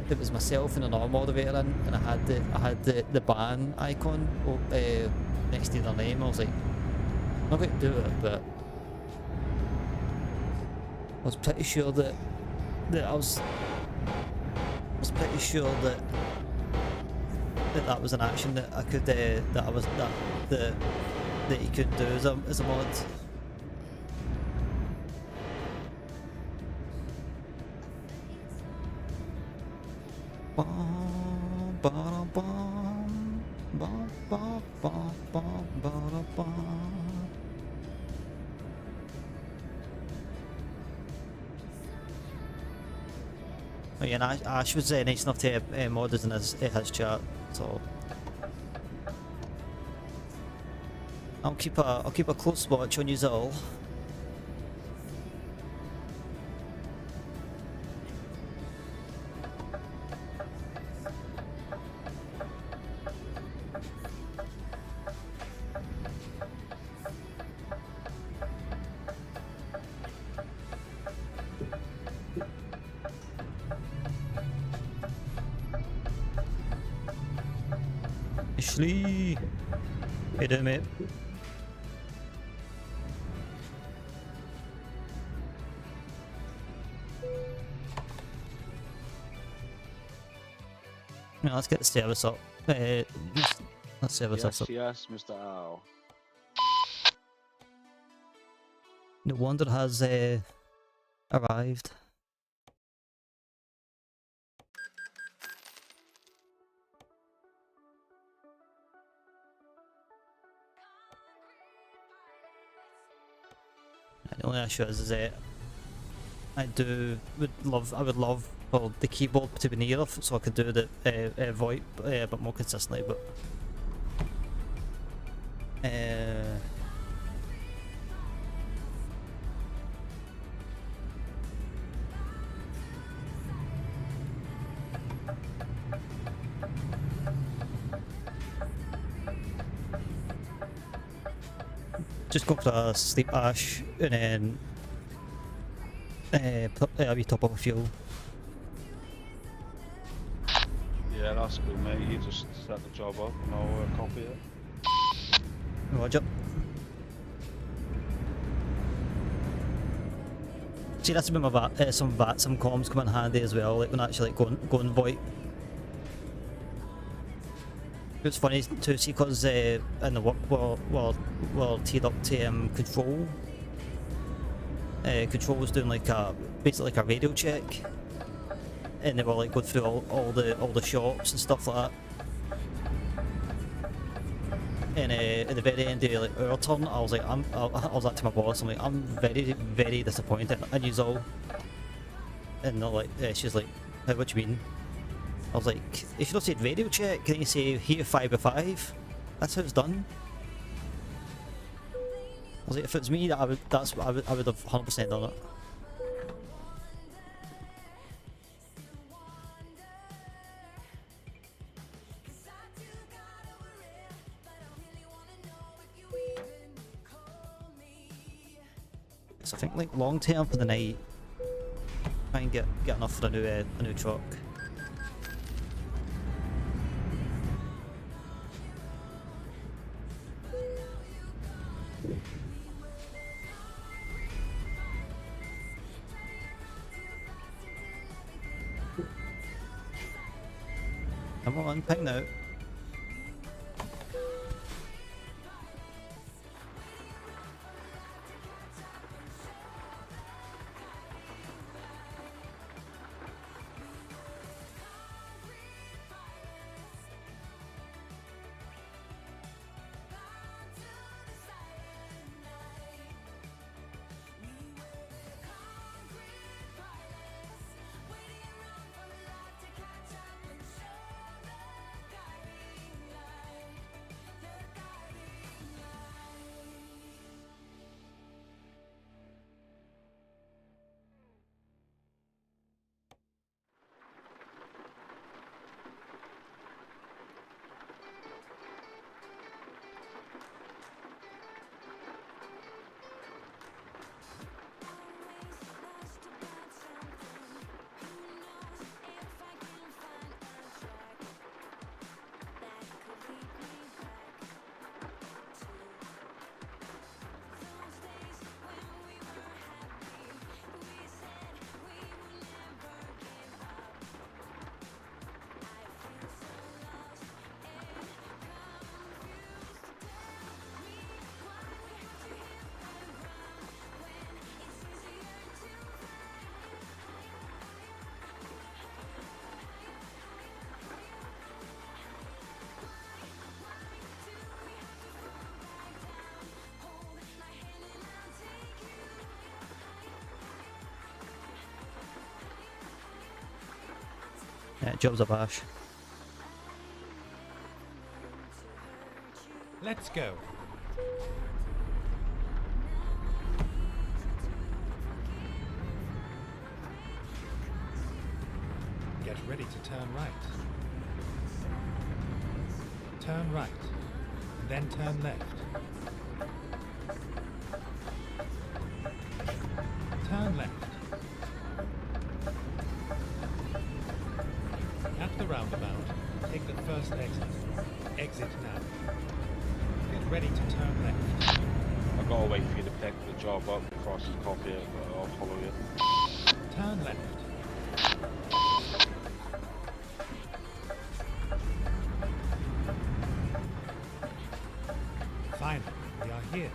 it was myself and another moderator in, and I had the ban icon next to their name. I was like, I'm not going to do it, but I was pretty sure that I was pretty sure that was an action that I could that you could do as a mod. Oh yeah, and Ash was nice enough to mod us in his chat, so I'll keep a close watch on you all. Ashley, how you doing, mate? Yeah, let's get the service up. Let's service Yes, up. yes, Mr. Owl. No wonder has arrived. The only issue is I would love for the keyboard to be nearer so I could do the VoIP a bit more consistently, but just go for a sleep ash and then put a wee top up of fuel. Yeah, that's cool, mate. You just set the job up and I'll copy it. Roger. See, that's been my some comms come in handy as well, like when actually like going VoIP. It's funny to see because in the work we're teed up to control. Control was doing like basically like a radio check, and they were like going through all the shops and stuff like that. And at the very end of like our turn, I was like to my boss, I'm like, I'm very disappointed in you all. And they're like, she's like, what do you mean? I was like, if you don't say radio check, can you say here 5x5? That's how it's done. I was like, if it's me, I would have 100% done it. So I think like long term for the night, try and get enough for a new truck. Come on, ping now. Yeah, job's a bash. Let's go. Get ready to turn right. Turn right, then turn left. Turn left. At the roundabout, take the first exit. Exit now. Get ready to turn left. I've got to wait for you to pick the job up before I can copy it, but I'll follow you. Turn left. Finally, we are here.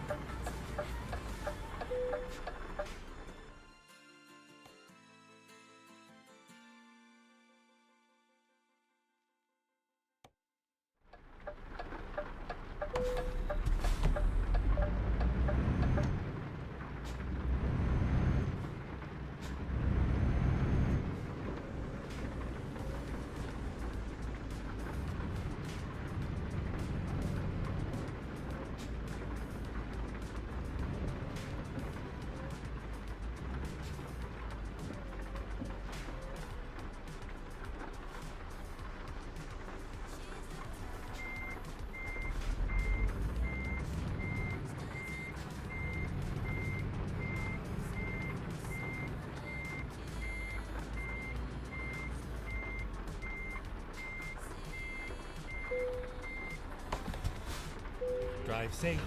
Drive safe.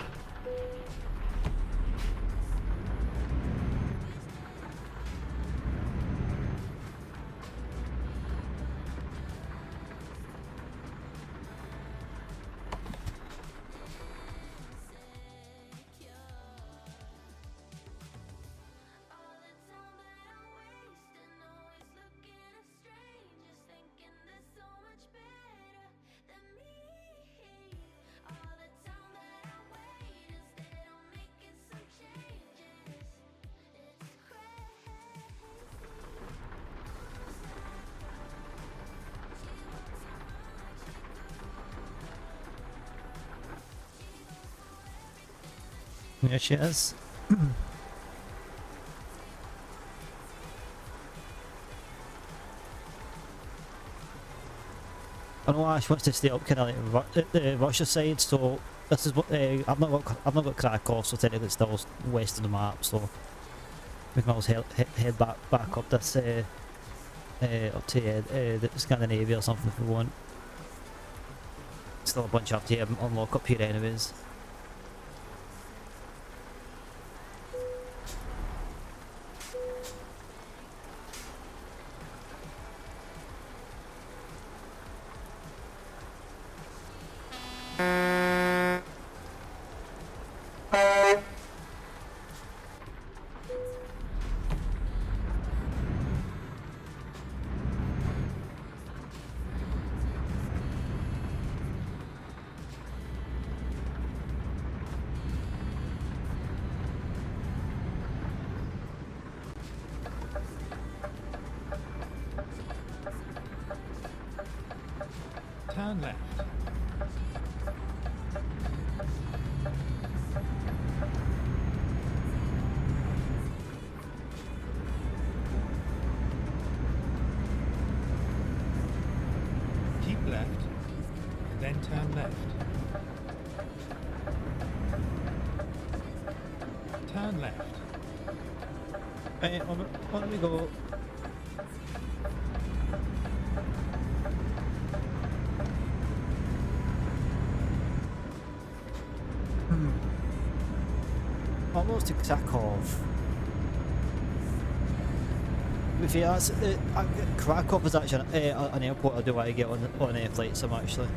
There she is. I know Ash wants to stay up kind of like the Russia side, so this is what I've not got Krakow, so technically it's still west of the map, so we can always head back up this up to the Scandinavia or something if we want. Still a bunch up to unlock up here anyways. Turn left. Keep left, and then turn left. Turn left. Right, on we go. Almost to Krakow. With you, that's, Krakow is actually an airport I do want to get on flight sim actually.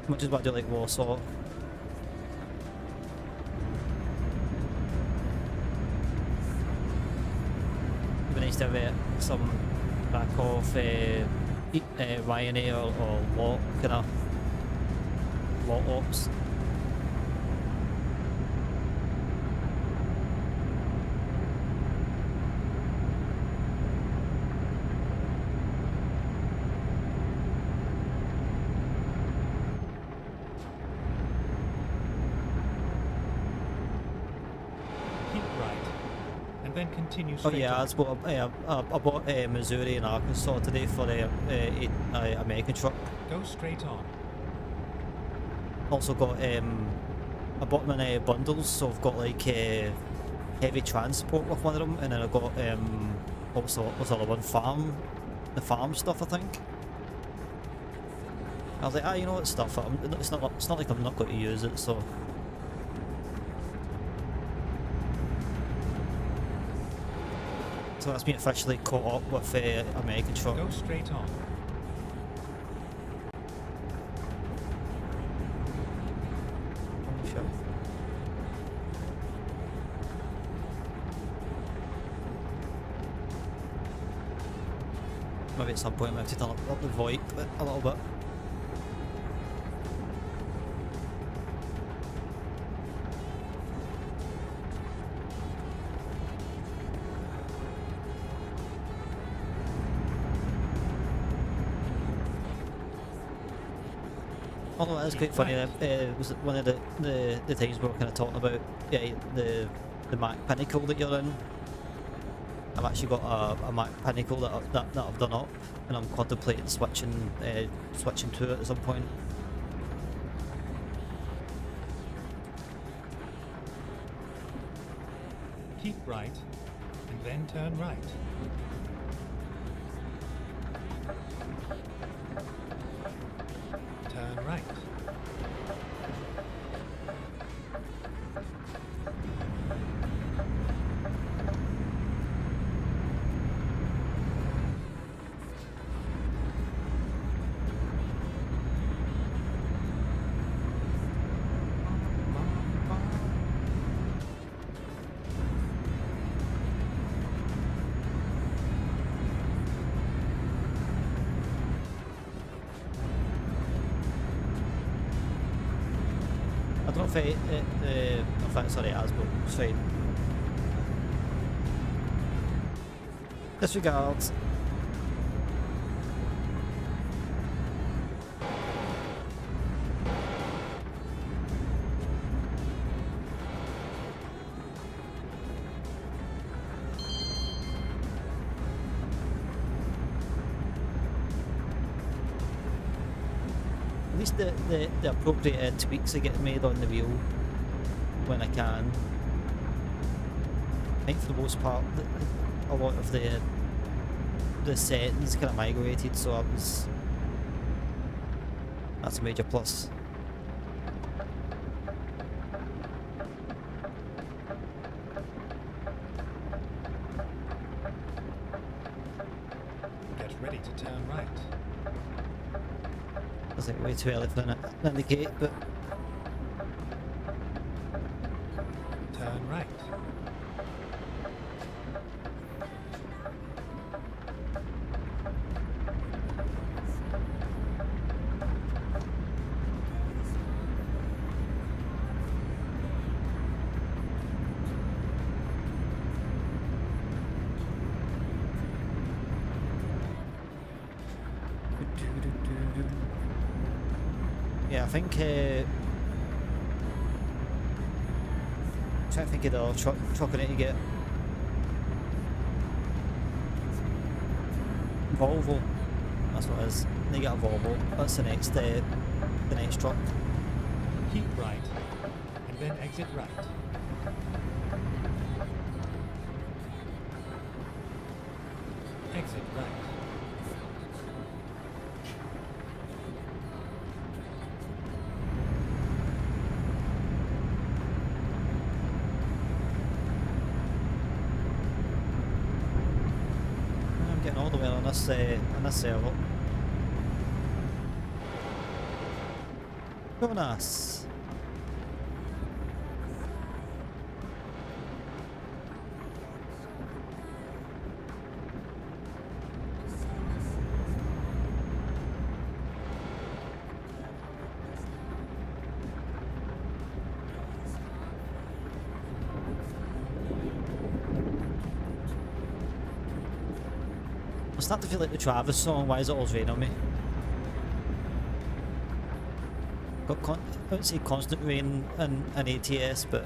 Much as what I do like Warsaw. It'd be nice to have some Krakow, Ryanair or LOT kind of LOT ops. and then continue Oh straight yeah, on. I bought Missouri and Arkansas today for the American truck. Go straight on. Also got I bought them in bundles, so I've got like heavy transport with one of them, and then I got what's the other one? The farm stuff, I think. I was like, you know what, stuff. It's not like I'm not going to use it, so. So that's me officially caught up with American truck. Go straight on. Sure. Maybe at some point I have to turn up the VoIP a little bit. Although it is quite funny, was one of the times we were kind of talking about the Mac Pinnacle that you're in. I've actually got a Mac Pinnacle that I've done up, and I'm contemplating switching to it at some point. Keep right, and then turn right. Turn right. I don't know if that's sorry, as but it's fine. Disregards. At least the appropriate tweaks are getting made on the wheel when I can. I think for the most part, a lot of the settings kind of migrated, so that's a major plus. Get ready to turn right. I think way too early for an indicate, but Turn right. yeah, I think trying to think of the other truck I need to get. Volvo. That's what it is. I need to get a Volvo. That's the next truck. Keep right, and then exit right. Exit right. I'm getting all the way on this server. Go nice. I'm starting to feel like the Travis song, Why Is It Always Rain On Me? I don't say constant rain in ATS, but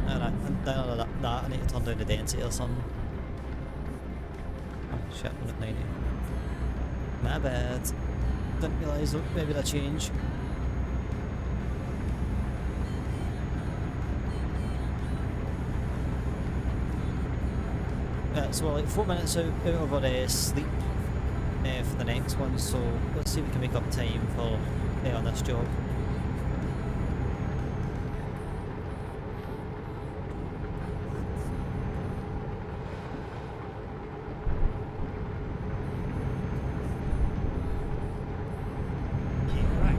I don't know, No, that I need to turn down the density or something. Oh shit, I'm at 90. My bad. Didn't realise maybe that change. So we're like 4 minutes out of our sleep for the next one, so let's see if we can make up time for on this job. Keep right.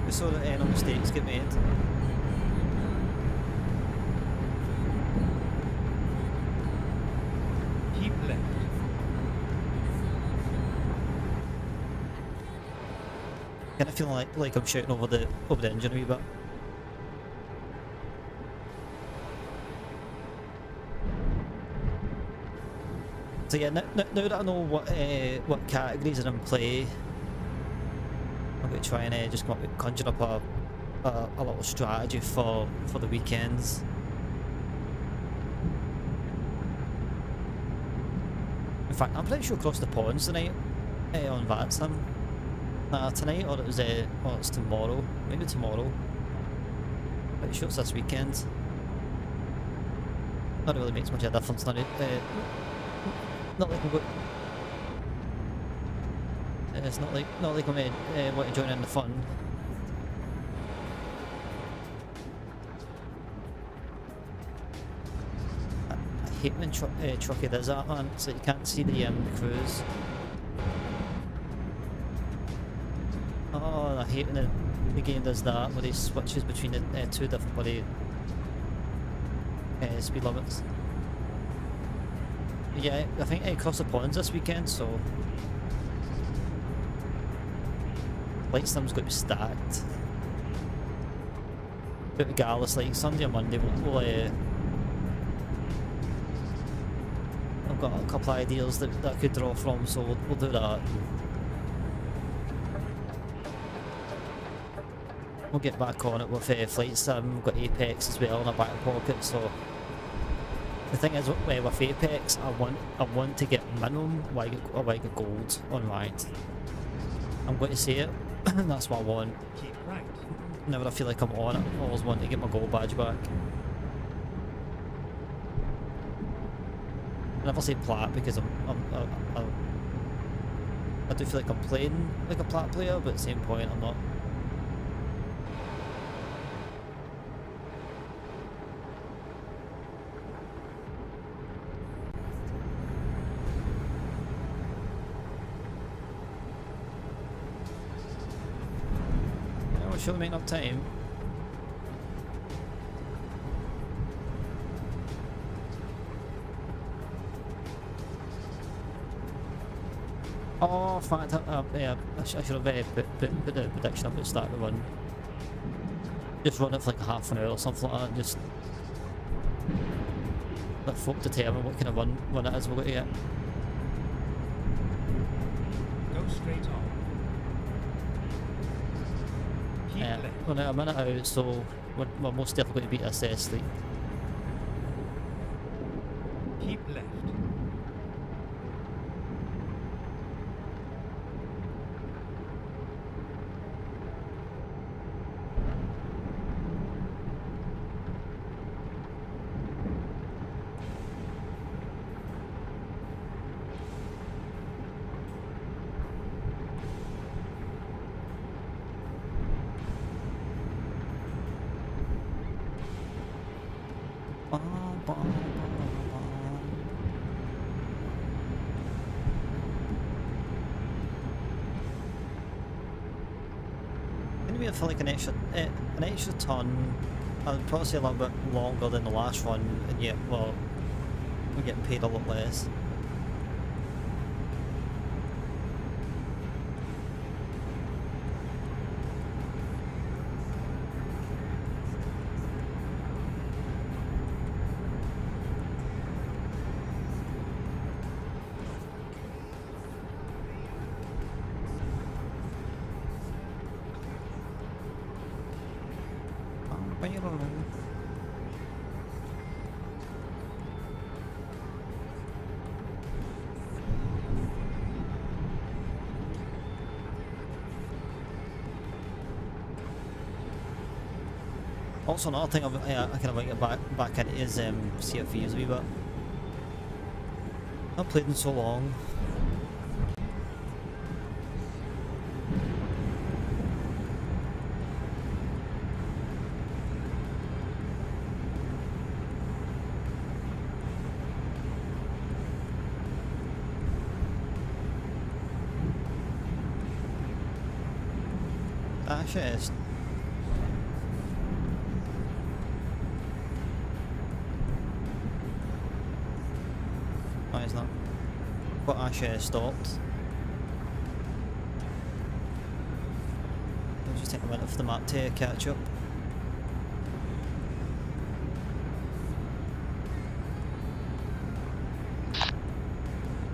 So that no mistakes get made. Keep left. Kind of feeling like I'm shouting over the engine a wee bit. So yeah, now that I know what categories are in play, I'm going to try and just come up with, conjure up a little strategy for the weekends. In fact, I'm pretty sure across the ponds tonight on Vatsim. Tonight, or it's tomorrow. Maybe tomorrow. Pretty sure it's this weekend. Not really makes much of a difference now. Not like I'm going. It's not like I'm want to join in the fun. I hate when Truckee does that, man, so you can't see the crews. Oh, I hate when the game does that, where he switches between the two different bloody speed limits. But yeah, I think across the ponds this weekend, so Lightstim's got to be stacked. But regardless, like Sunday or Monday, we'll I've got a couple of ideas that I could draw from, so we'll do that. We'll get back on it with Flight Sim. We've got Apex as well in our back pocket, so the thing is with Apex, I want to get minimum like gold on ranked. I'm going to say it. That's what I want. Keep right. Whenever I feel like I'm on it, I always want to get my gold badge back. I never say plat because I do feel like I'm playing like a plat player, but at the same point I'm not. Sure make enough time. Oh, in fact, yeah, I should have put the prediction up at the start of the run. Just run it for like half an hour or something like that, and just let folk determine what kind of run it is we're going to get. Go straight on. Yeah, we're now a minute out, so we're most definitely going to beat this sleep. Keep left. Maybe for like an extra ton. I'd probably say a little bit longer than the last run, and yet, well, we're getting paid a lot less. Also, another thing I kind of want to get back into is CFVs a wee bit. I've played them so long. Actually, it's no, it's not. But actually stopped. I'll just take a minute for the map to catch up.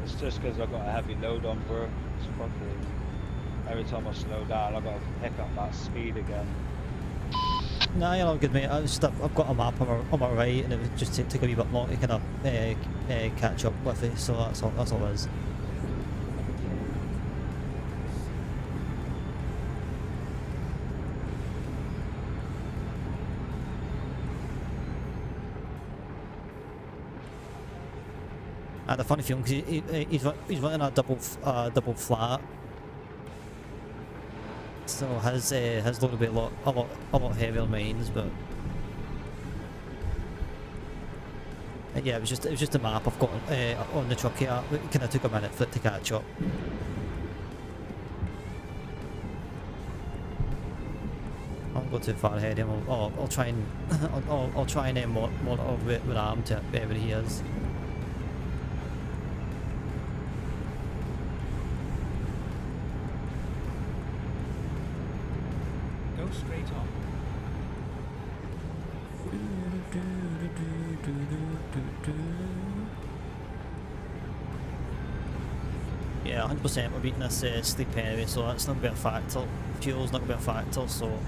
It's just because I've got a heavy load on, bro. It's fucking... Every time I slow down, I've got to pick up that speed again. Nah, you're not good, mate. I've got a map on my right, and it would just take a wee bit long to kind of catch up with it. So that's all it is. I had a funny feeling because he's running a double flat. So his load will be a lot heavier than mine's, but yeah, it was just a map I've got on the truck here. It kind of took a minute for it to catch up. I won't go too far ahead of him. I'll try and I'll try and monitor with arm to wherever he is. Straight on. Yeah, 100% we're beating this sleep anyway, so that's not going to be a factor. Fuel's not going to be a factor, so...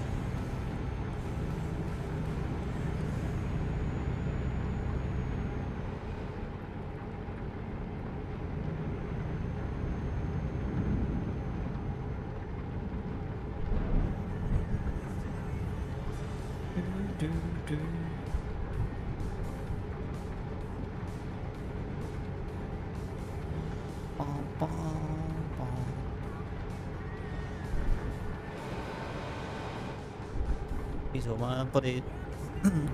He's over, man, buddy.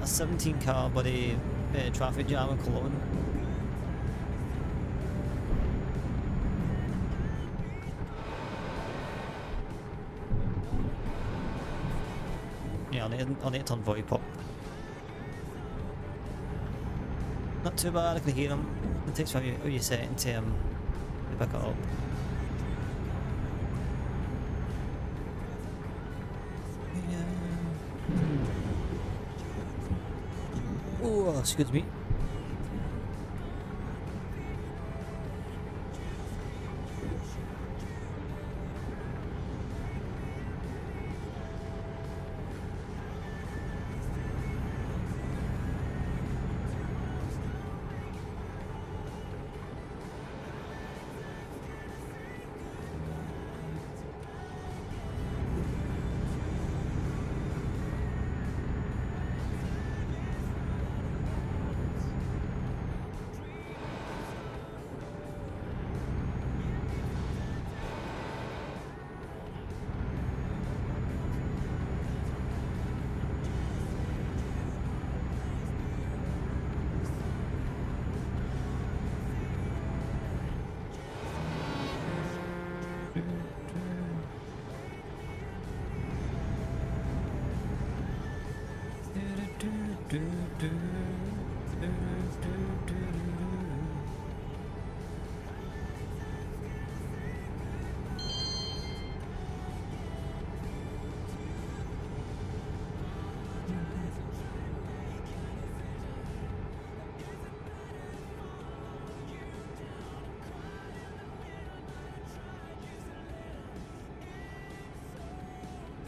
A 17 car, buddy. Traffic jam in Cologne. Yeah, I'll need to turn VoIP up. Not too bad, I can hear him. It takes time you set it to pick it up. Oh, excuse me.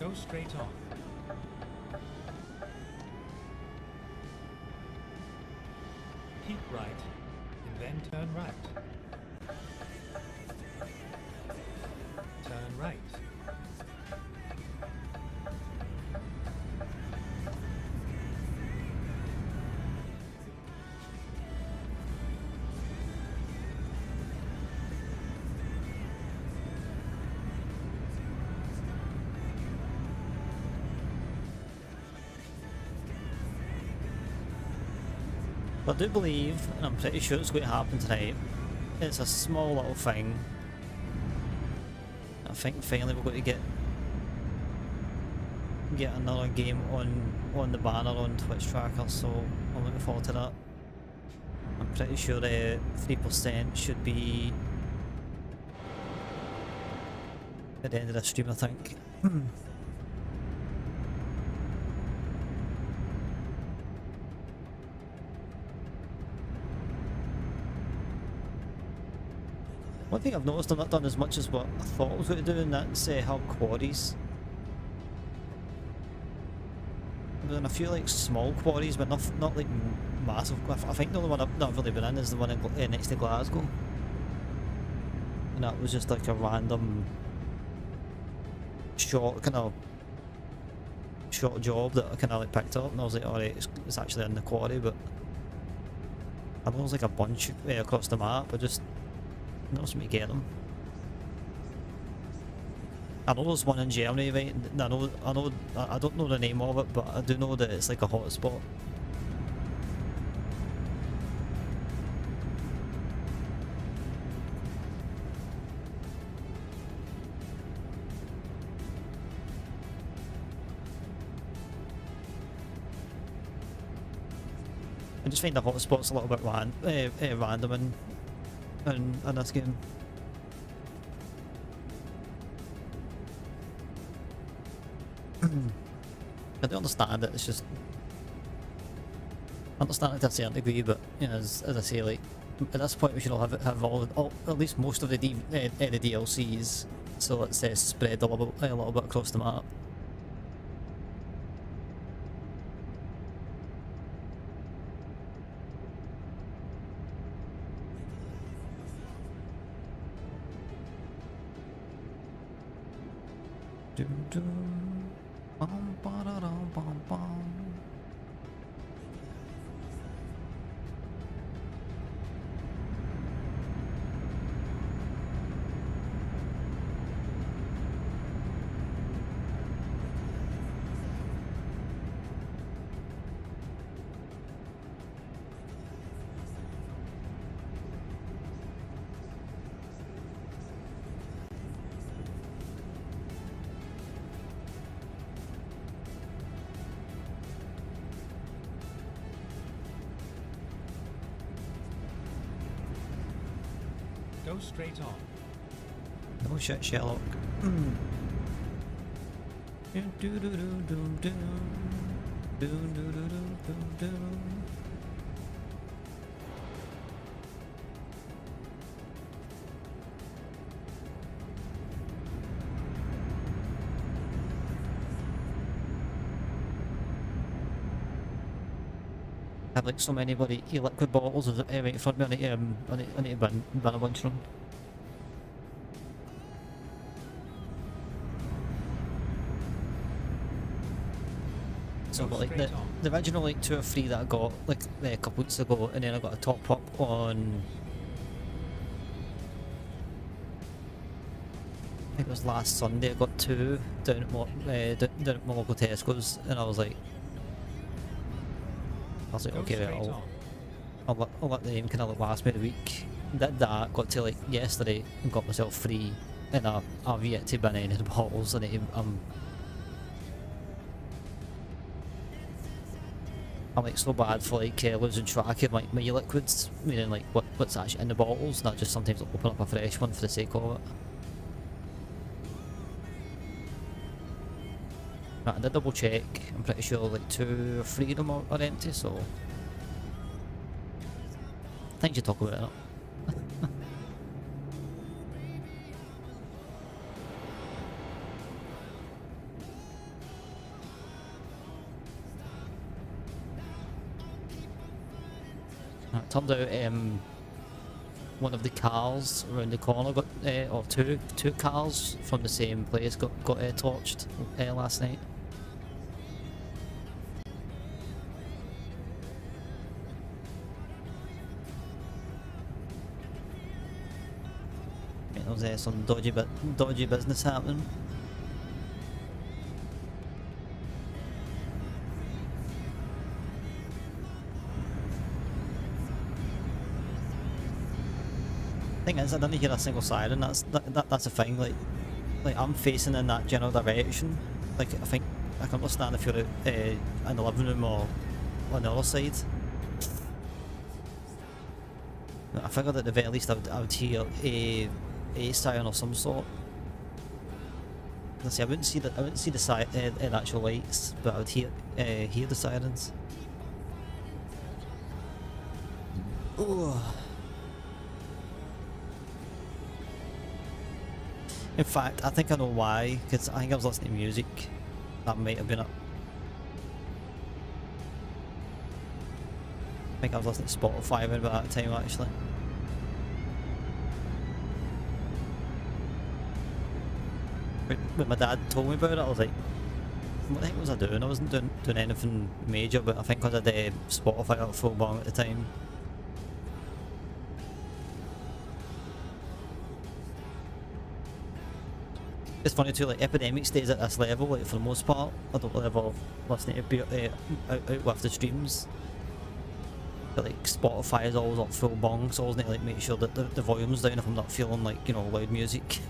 Go straight on. right, and then turn right. Turn right. I do believe, and I'm pretty sure it's going to happen tonight, it's a small little thing. I think finally we're going to get another game on the banner on Twitch Tracker, so I'm looking forward to that. I'm pretty sure the 3% should be at the end of the stream, I think. One thing I've noticed, I've not done as much as what I thought I was going to do, and that's have quarries. I've done a few like small quarries, but not like massive. I think the only one I've not really been in is the one in, next to Glasgow, and that was just like a random short job that I kind of like picked up, and I was like, alright, it's actually in the quarry, but I know there's like a bunch across the map. I just noticed me get them. I know there's one in Germany, right? I don't know the name of it, but I do know that it's like a hot spot. I just find the hot spots a little bit random in this game. I do understand it, it's just... I understand it to a certain degree, but, you know, as I say, like, at this point we should all have all at least most of the DLCs, so it's spread a little bit across the map. Go straight on. No shit, Sherlock. I have like so many bloody liquid bottles right in front of me. I need to ban a bunch of them. So I've got like the original like 2 or 3 that I got like a couple weeks ago, and then I got a top up on, I think it was last Sunday. I got 2 down at my local Tesco's, and I was like, okay, I'll let them kind of like last me the week. Did that, got to like yesterday and got myself 3, and I've yet to ban any of the bottles, and I'm like so bad for like losing track of like my liquids, meaning like what's actually in the bottles, not just sometimes I'll open up a fresh one for the sake of it. Right, I did double check, I'm pretty sure like 2 or 3 of them are empty, so I think you talk about it. turned out one of the cars around the corner got, or two cars from the same place got torched last night. There was some dodgy business happening. Thing is, I didn't hear a single siren. That's the thing. Like I'm facing in that general direction. Like I think I can understand if you're out in the living room or on the other side. I figured at the very least I would hear a siren of some sort. Let's see, I wouldn't see the actual lights, but I would hear the sirens. Ooh. In fact, I think I know why, because I think I was listening to music. That might have been it. I think I was listening to Spotify around about that time actually. When my dad told me about it, I was like, what the heck was I doing? I wasn't doing anything major, but I think I had Spotify up full bang at the time. It's funny too, like Epidemic stays at this level, like for the most part. I don't really ever listen to out with the streams. But like Spotify is always up full bang, so I always need to like make sure that the volume's down if I'm not feeling like, you know, loud music.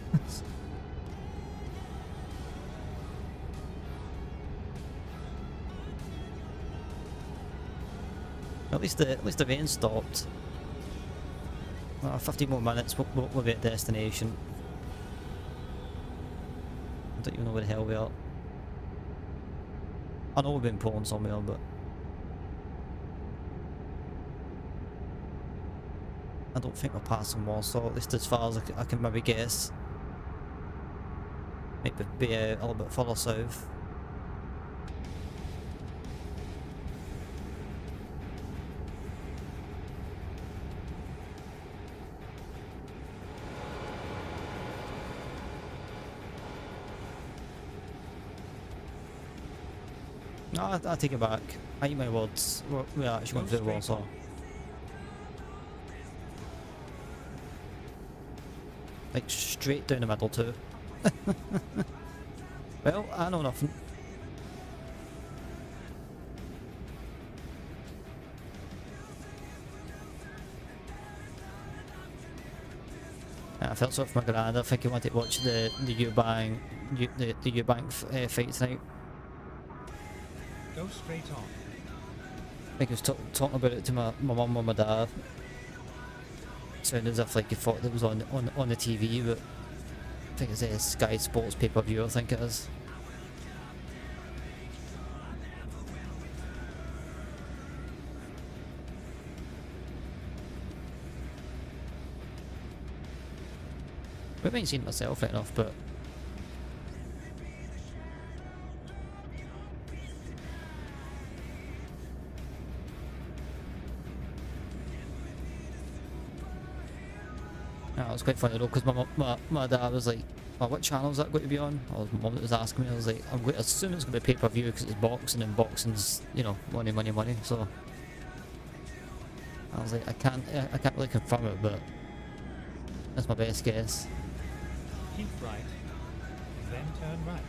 At least the rain stopped. 15 more minutes, we'll be at destination. I don't even know where the hell we are. I know we've been pulling somewhere, but I don't think we're passing Warsaw, at least as far as I can maybe guess. Maybe be a little bit further south. No, I take it back. I eat my words. We're actually going through Warsaw. Like straight down the middle too. Well, I know nothing. I felt sorry for my grand. I think he wanted to watch the Eubank fight tonight. Go straight on. I think he was talking about it to my mum and my dad. Sounded as if like he thought it was on the TV, but I think it's a Sky Sports pay-per-view, I think it is. I haven't seen it myself right enough, but it was quite funny though, because my dad was like, oh, what channel is that going to be on? Or my mum was asking me. I was like, I'm going to assume it's going to be pay-per-view because it's boxing, and boxing's, you know, money. So I was like, I can't really confirm it, but that's my best guess. Keep right, then turn right.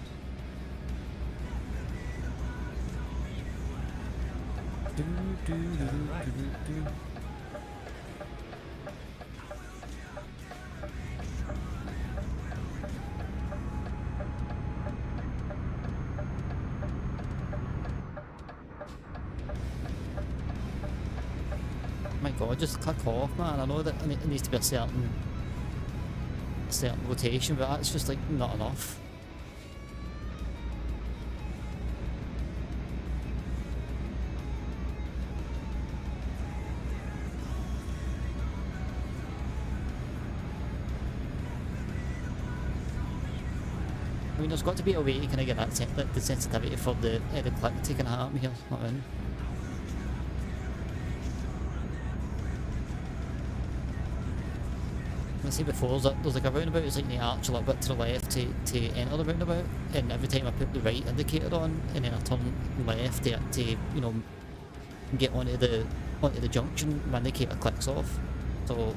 Turn right. My god, just click off, man. I know that it needs to be a certain rotation, but that's just like not enough. I mean, there's got to be a way to kind of get that the sensitivity for the click taking a happen here. Not in. I see before, there's like a roundabout, it's like the arch a little bit to the left to enter the roundabout, and every time I put the right indicator on, and then I turn left to you know, get onto the junction, my indicator clicks off. So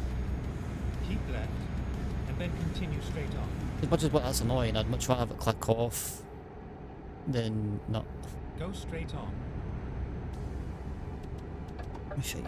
Keep left and then continue straight on. as much as what that's annoying, I'd much rather have it click off than not. Go straight on. Oh, shit.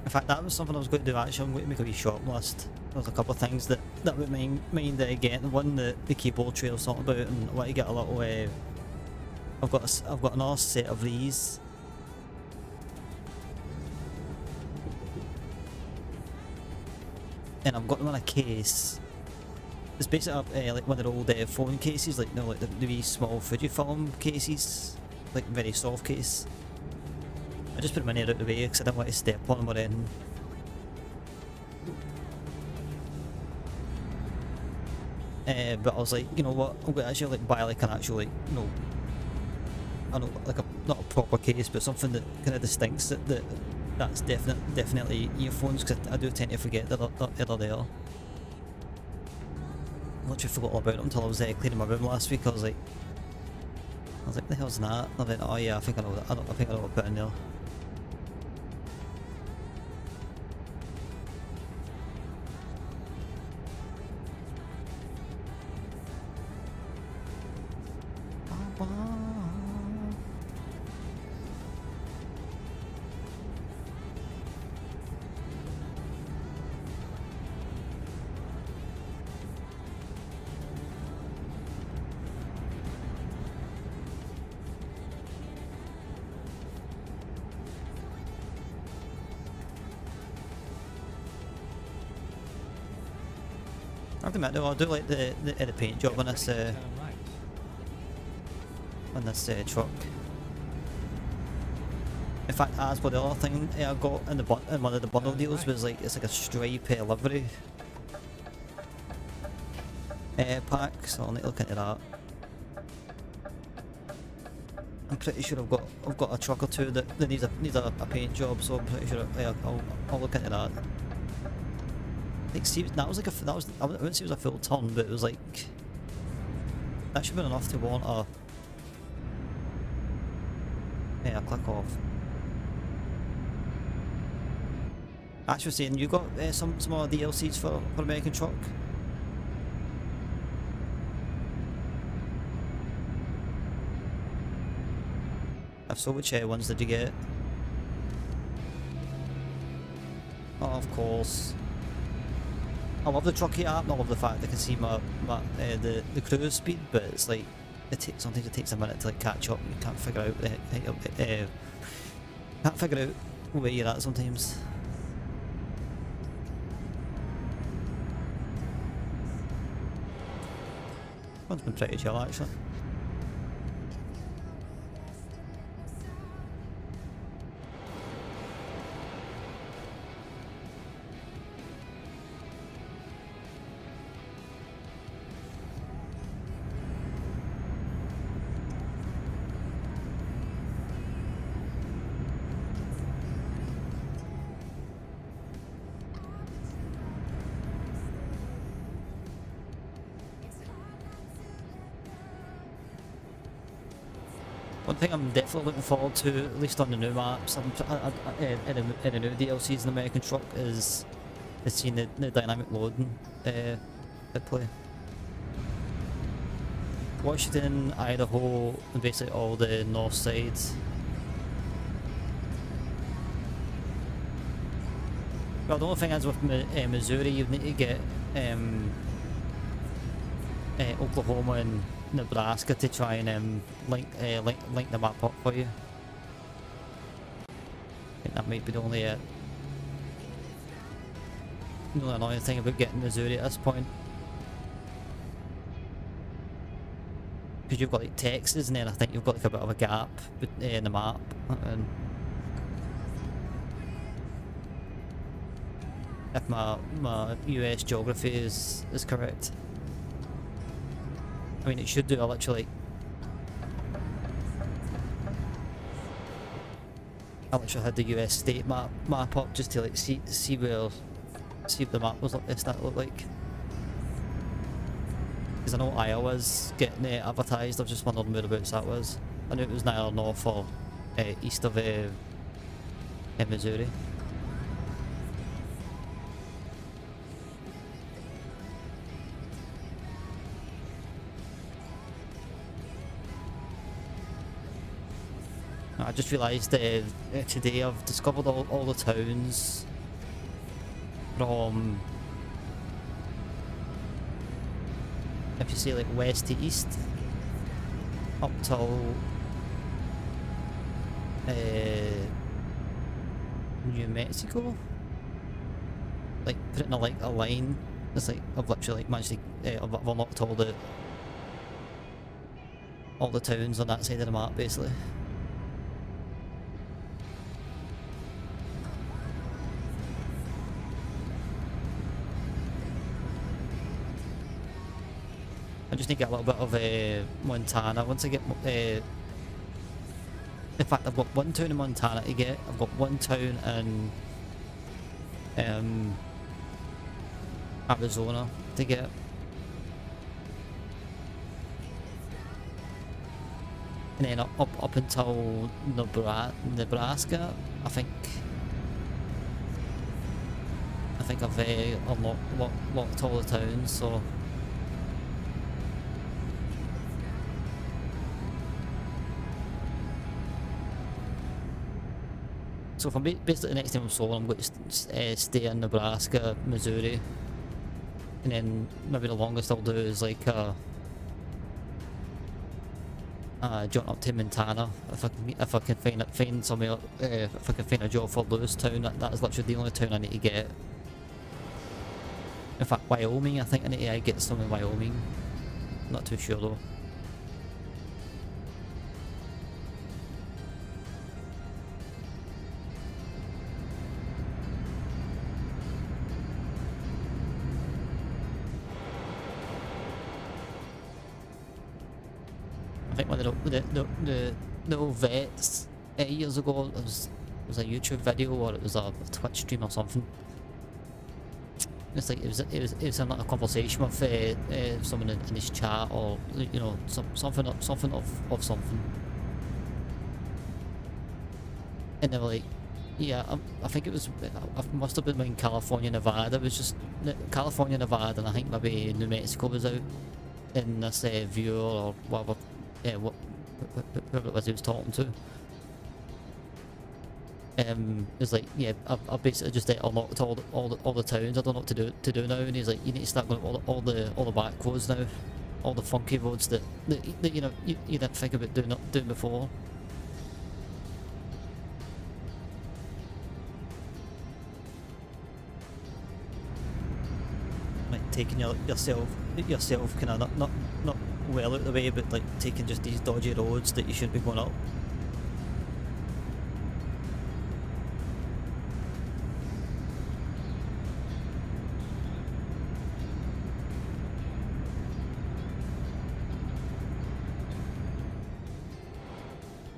In fact, that was something I was going to do actually. I'm going to make a wee short list. There's a couple of things that would mind getting. One, the keyboard tray I was talking about, and I want to get a little. I've got another set of these. And I've got them in a case. It's basically like one of the old phone cases, like like the wee small Fujifilm cases, like very soft case. I just put my near out the way because I didn't want to step on them or anything. But I was like, you know what, I'm going to actually like buy like an actual like, you know, I know like not a proper case, but something that kind of distincts that's definitely earphones, because I do tend to forget that they're there. I literally forgot all about them until I was cleaning my room last week. I was like, what the hell's that? I went, oh yeah, I think I know that. I think I know what to put in there. I have to admit though, I do like the paint job on this Turn right. truck. In fact, that's what the other thing I got in one of the bundle deals was like, it's like a stripe livery pack, so I'll need to look into that. I'm pretty sure I've got a truck or two that needs a paint job, so I'm pretty sure I'll look into that. Like, see, I wouldn't say it was a full ton, but it was like, that should have been enough to warrant a click off. Actually, saying you got some more DLCs for American Truck. If so, which ones did you get? Oh, of course. I love the trucky app, and I love the fact that I can see the cruise speed, but it's like sometimes it takes a minute to like catch up. You can't figure out where you're at sometimes. One's been pretty chill actually. One thing I'm definitely looking forward to, at least on the new maps, in the new DLCs in American Truck, is seeing the dynamic loading at play. Washington, Idaho, and basically all the north sides. Well, the only thing is with Missouri, you need to get Oklahoma and Nebraska to try and link the map up for you. I think that might be the only annoying thing about getting Missouri at this point. Because you've got like Texas, and then I think you've got like a bit of a gap in the map. And if my US geography is correct, I mean it should do. I literally had the US state map up just to like see what the map was starting to look like. Because I know Iowa's getting advertised. I was just wondering whereabouts that was. I knew it was neither north or east of Missouri. I just realised today I've discovered all the towns from, if you say like west to east, up till New Mexico. Like putting a line. It's like I've literally managed to I've unlocked all the towns on that side of the map basically. I just need to get a little bit of Montana. Once I get, in fact, I've got one town in Montana to get. I've got one town in Arizona to get. And then up until Nebraska, I think I've unlocked all the towns. So. So if I'm basically the next time I'm solo, I'm going to stay in Nebraska, Missouri, and then maybe the longest I'll do is like jump up to Montana if I can find somewhere, if I can find a job for Lewistown. That is literally the only town I need to get. In fact, Wyoming, I think I need to get some in Wyoming. Not too sure though. I think one of the old vets years ago, it was a YouTube video or it was a Twitch stream or something. It's like it was in like a conversation with someone in his chat, or you know, something of something, and they were like, yeah, I think it must have been in California, Nevada. It was just California, Nevada, and I think maybe New Mexico was out in this viewer or whatever. Yeah, whoever it was he was talking to. It's like, yeah, I basically just unlocked all the towns. I don't know what to do now. And he's like, you need to start going all the back roads now, all the funky roads that you know you didn't think about doing before. Like taking yourself kind of not well out of the way, but like taking just these dodgy roads that you shouldn't be going up.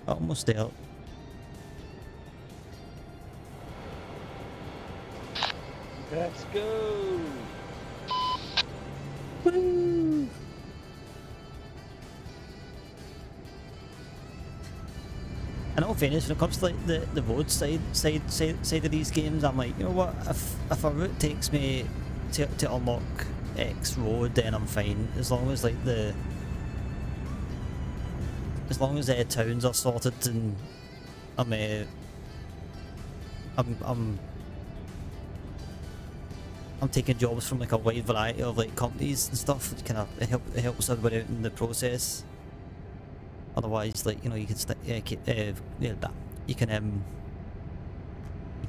Almost there. Let's go! Woo! In all fairness, when it comes to like the road side of these games, I'm like, you know what? If a route takes me to unlock X road, then I'm fine. As long as like the towns are sorted and I'm I'm taking jobs from like a wide variety of like companies and stuff. It kind of it helps everybody out in the process. Otherwise, like, you know, you can you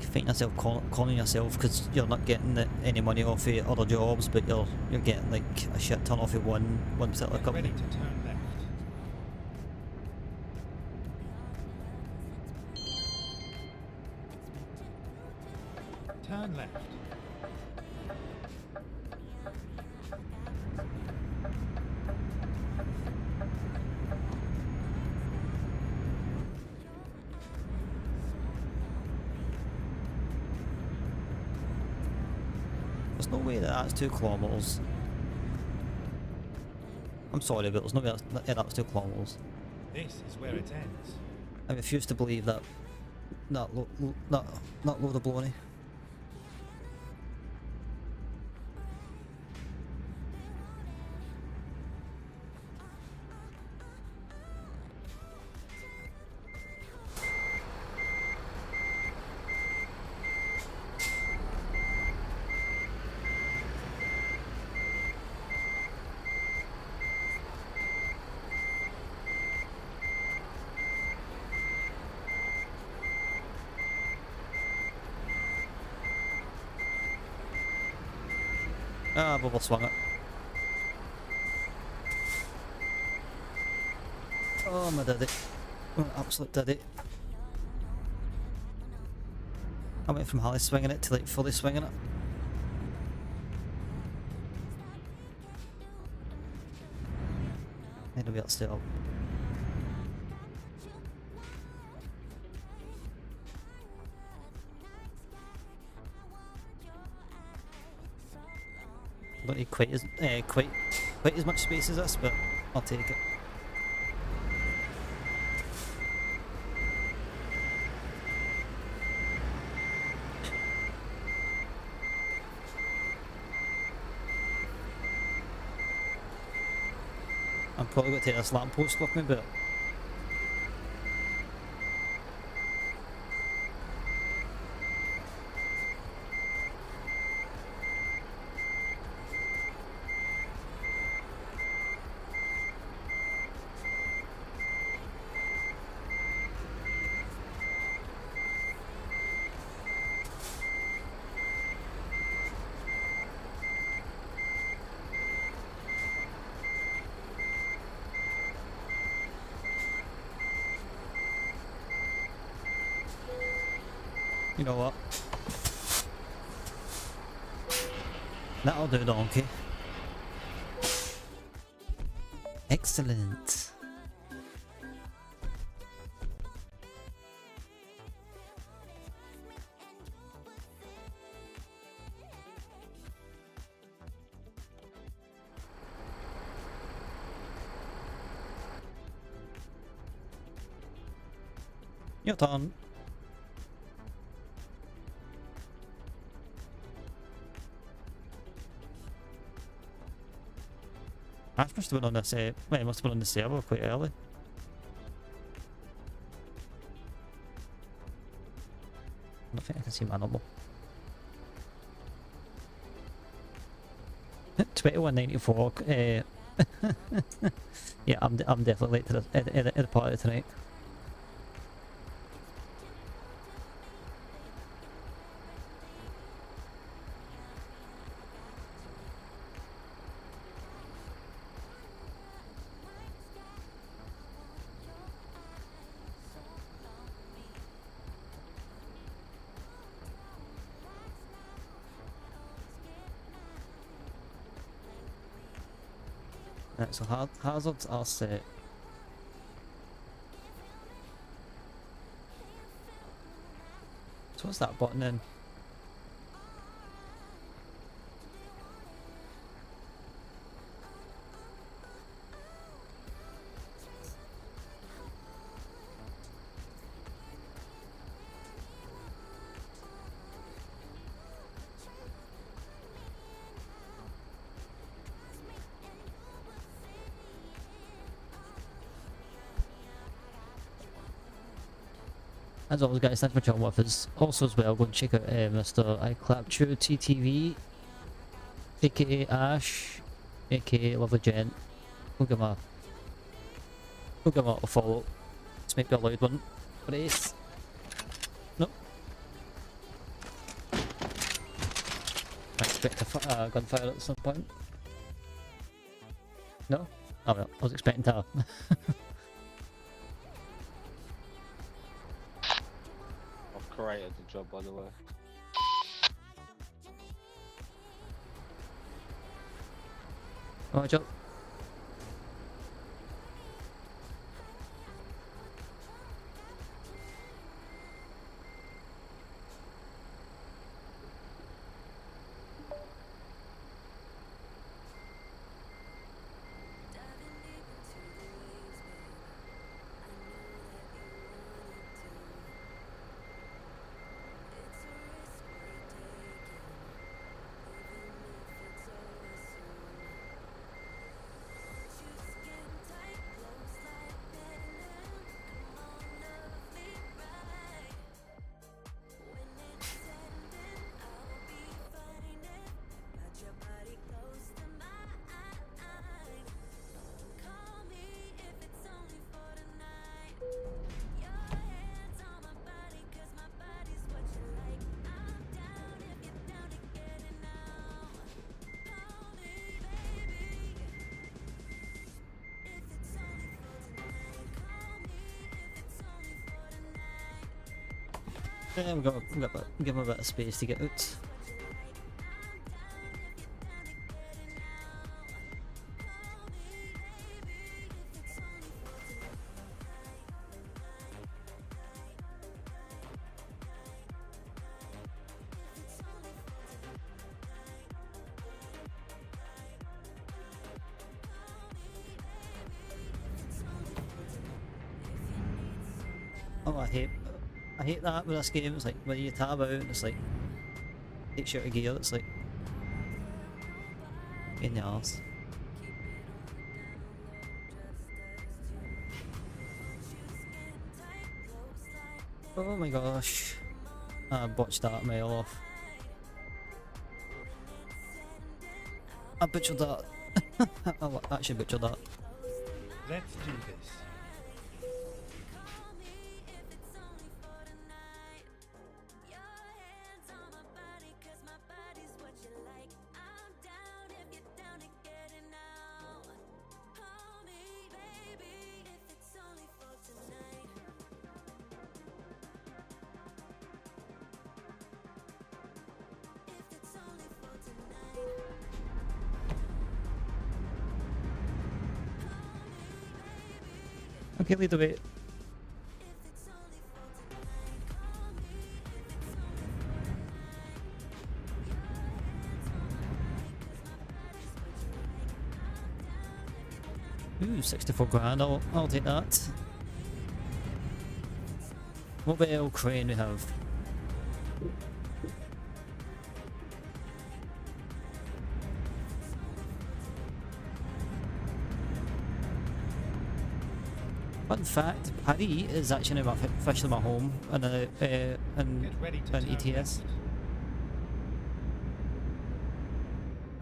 can find yourself calling yourself because you're not getting any money off of other jobs, but you're getting like a shit ton off of one particular Get company. ready to turn left. Turn left. There's no way that that's 2 kilometers. I'm sorry, but there's no way that's 2 kilometers. This is where it ends. I refuse to believe that load of baloney. Ah, bubble swung it. Oh, my daddy. Oh, absolute daddy. I went from hardly swinging it to like fully swinging it. Need to be able to stay up. Don't need quite as much space as this, but I'll take it. I'm probably going to take this lamppost with me, but you know what? That'll do, donkey. Excellent. Your turn. I must have been on this, wait, I must have been on the server quite early. I don't think I can see my number. 2194, yeah, I'm definitely late to the party tonight. Right, so hazards are set. So what's that button in? As always, guys, thanks for chatting with us. Also, as well, go and check out Mr. I Clap True TTV aka Ash, aka Lovely Gent. We'll give him a follow. This might be a loud one. Brace. Nope. I expect a gunfire at some point. No? Oh well, I was expecting to. I've created the job, by the way. Oh, jump. Yeah, we've got give him a bit of space to get out. Oh, I hate that with this game. It's like when you tab out and it's like takes you out of gear. It's like in the arse. Oh my gosh, I botched that mile off. I butchered that. I actually butchered that. Let's do this. Okay, lead the way. Ooh, 64 grand, I'll take that. What about old crane we have? Fun fact, Paris is actually officially my home in Get ready to an turn ETS. left.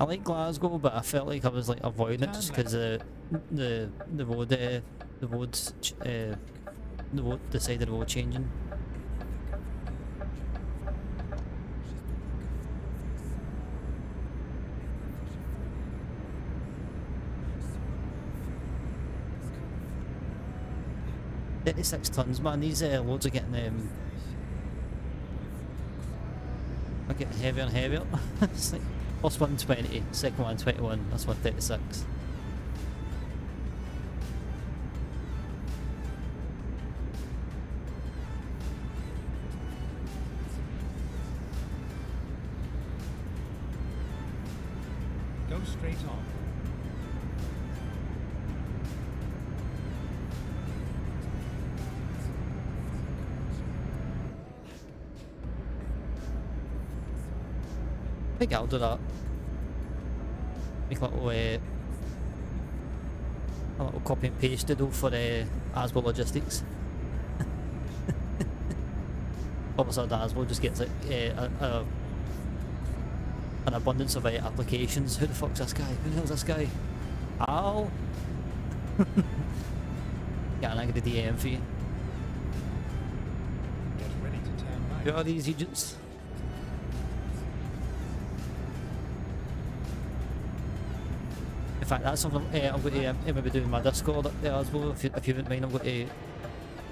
I like Glasgow, but I felt like I was like avoiding it just because the side of the road changing. $36 tons, man. These loads are getting are getting heavier and heavier. It's like first one 20, second one 21, that's one 36. Go straight on. I think I'll do that. Make a little copy and paste doodle for Asbo Logistics. Obviously, Asbo just gets like an abundance of applications. Who the fuck's this guy? Who the hell's this guy? Al? Yeah, I'm gonna DM for you. Get ready to turn right. Who are these agents? In fact, that's something I'm going to maybe do in my Discord up there as well. If you wouldn't mind,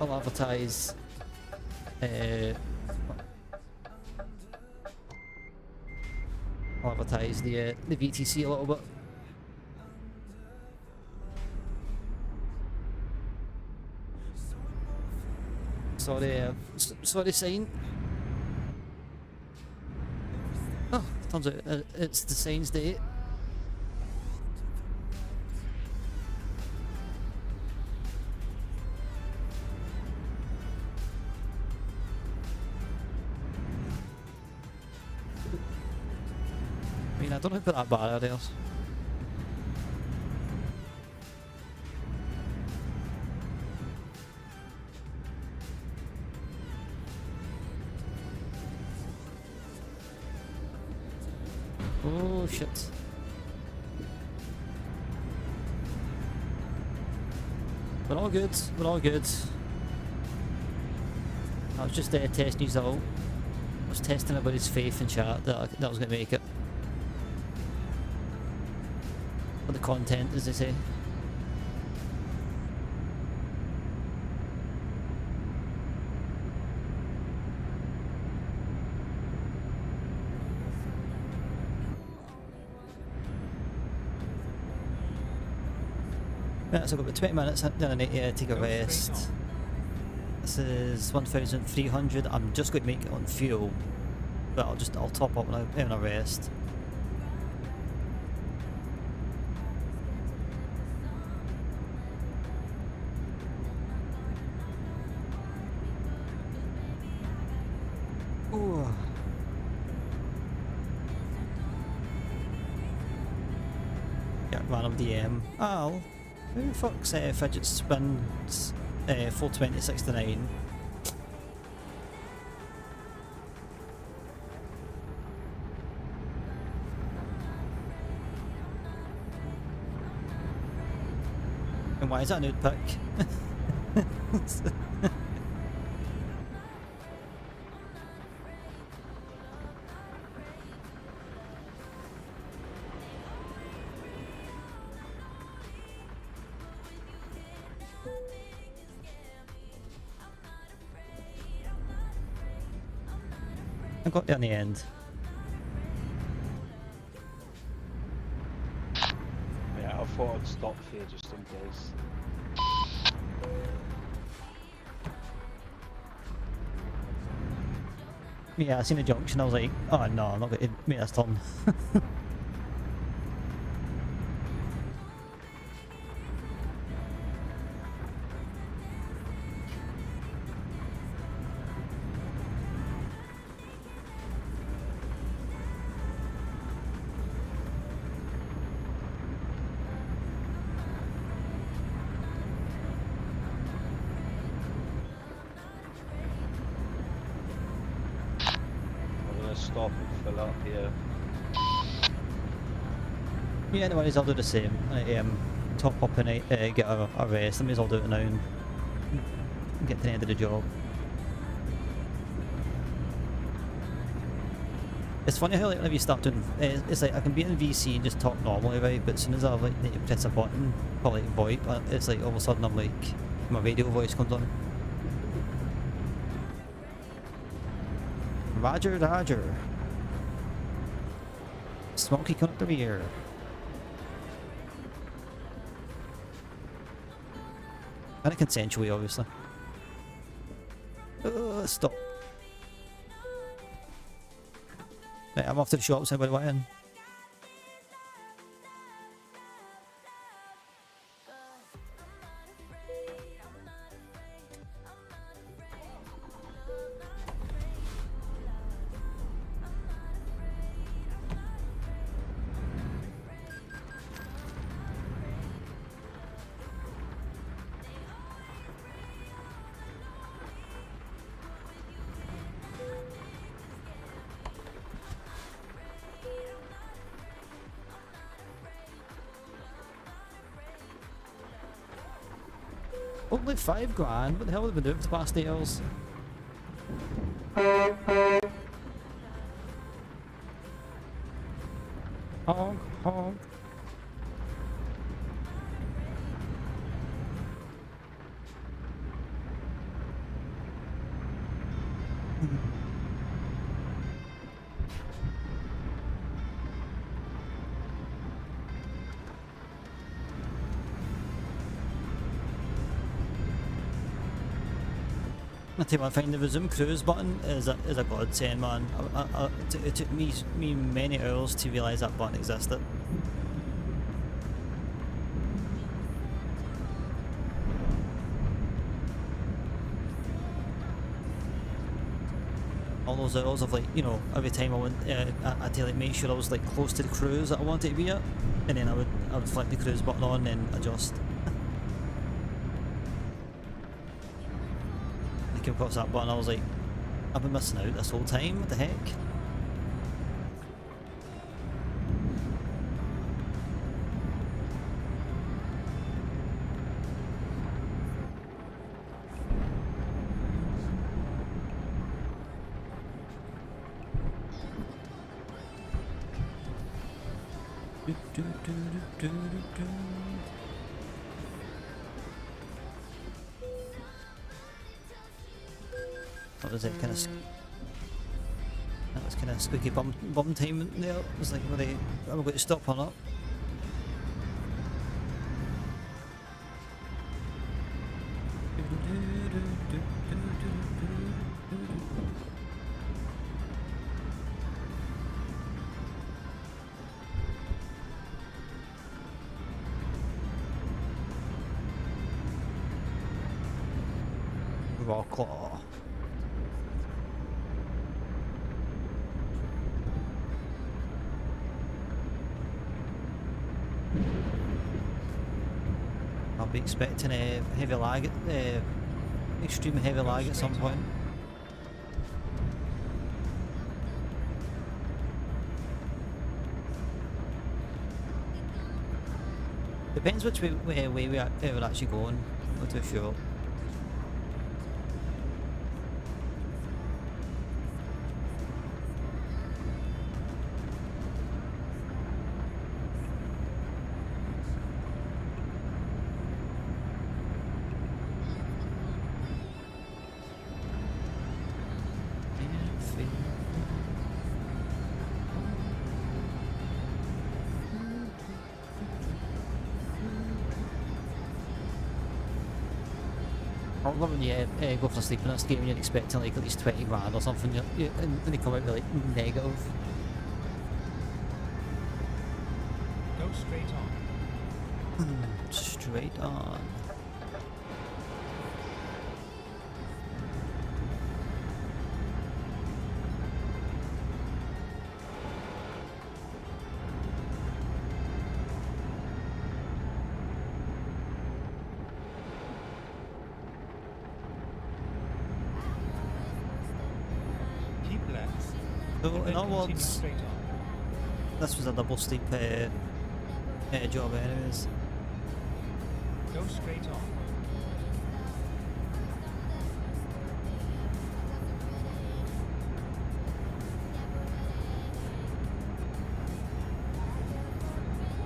I'll advertise. I'll advertise the VTC a little bit. Sorry, sign. Oh, turns out it's the signs day. I mean, I don't know who put that barrier there. Oh shit. We're all good, we're all good. I was just testing his out. I was testing about his faith in chat that I was going to make it. For the content, as they say. Right, so I've got about 20 minutes, then I need to take a rest. This is 1,300. I'm just going to make it on fuel, but I'll top up when I rest. Ooh. Yeah, random DM. Al, who the fuck's fidget spins 42069? And why is that a nude pic? I got there in the end. Yeah, I thought I'd stop here just in case. Yeah, I seen the junction, I was like, oh no, I'm not going to make this turn. Stop and fill up here. Yeah, anyways, I'll do the same. Top up and get a rest. I may as well do it now and get to the end of the job. It's funny how like whenever you start doing, it's like I can be in VC and just talk normally, right? But as soon as I like need to press a button for like VoIP, it's like all of a sudden I'm like my radio voice comes on. Roger, Roger. Smoky coming up the rear. Kind of consensually, obviously. Stop. Right, I'm off to the shops. Anybody want in? Only 5 grand? What the hell have we been doing for the past 8 hours? Honk, honk. I tell you what, finding the resume cruise button is a godsend, man. It took me many hours to realise that button existed. All those hours of, like, you know, every time I went, I'd like make sure I was like close to the cruise that I wanted to be at, and then I would flick the cruise button on and adjust. I came across that button, I was like, I've been missing out this whole time, what the heck? What was it, kind of? That was kind of squeaky bum time there. It was like, am I going to stop or not? Raw claw. I'll be expecting a heavy lag, extreme heavy lag at some point. Depends which way we're actually going, not too sure. I love when you go for sleep in this game and you're expecting like at least 20 grand or something, and they come out with like negative. Go straight on. Straight on. Keep left. So and in then other continue words, straight on. this was a double sleep job anyways. Go straight on.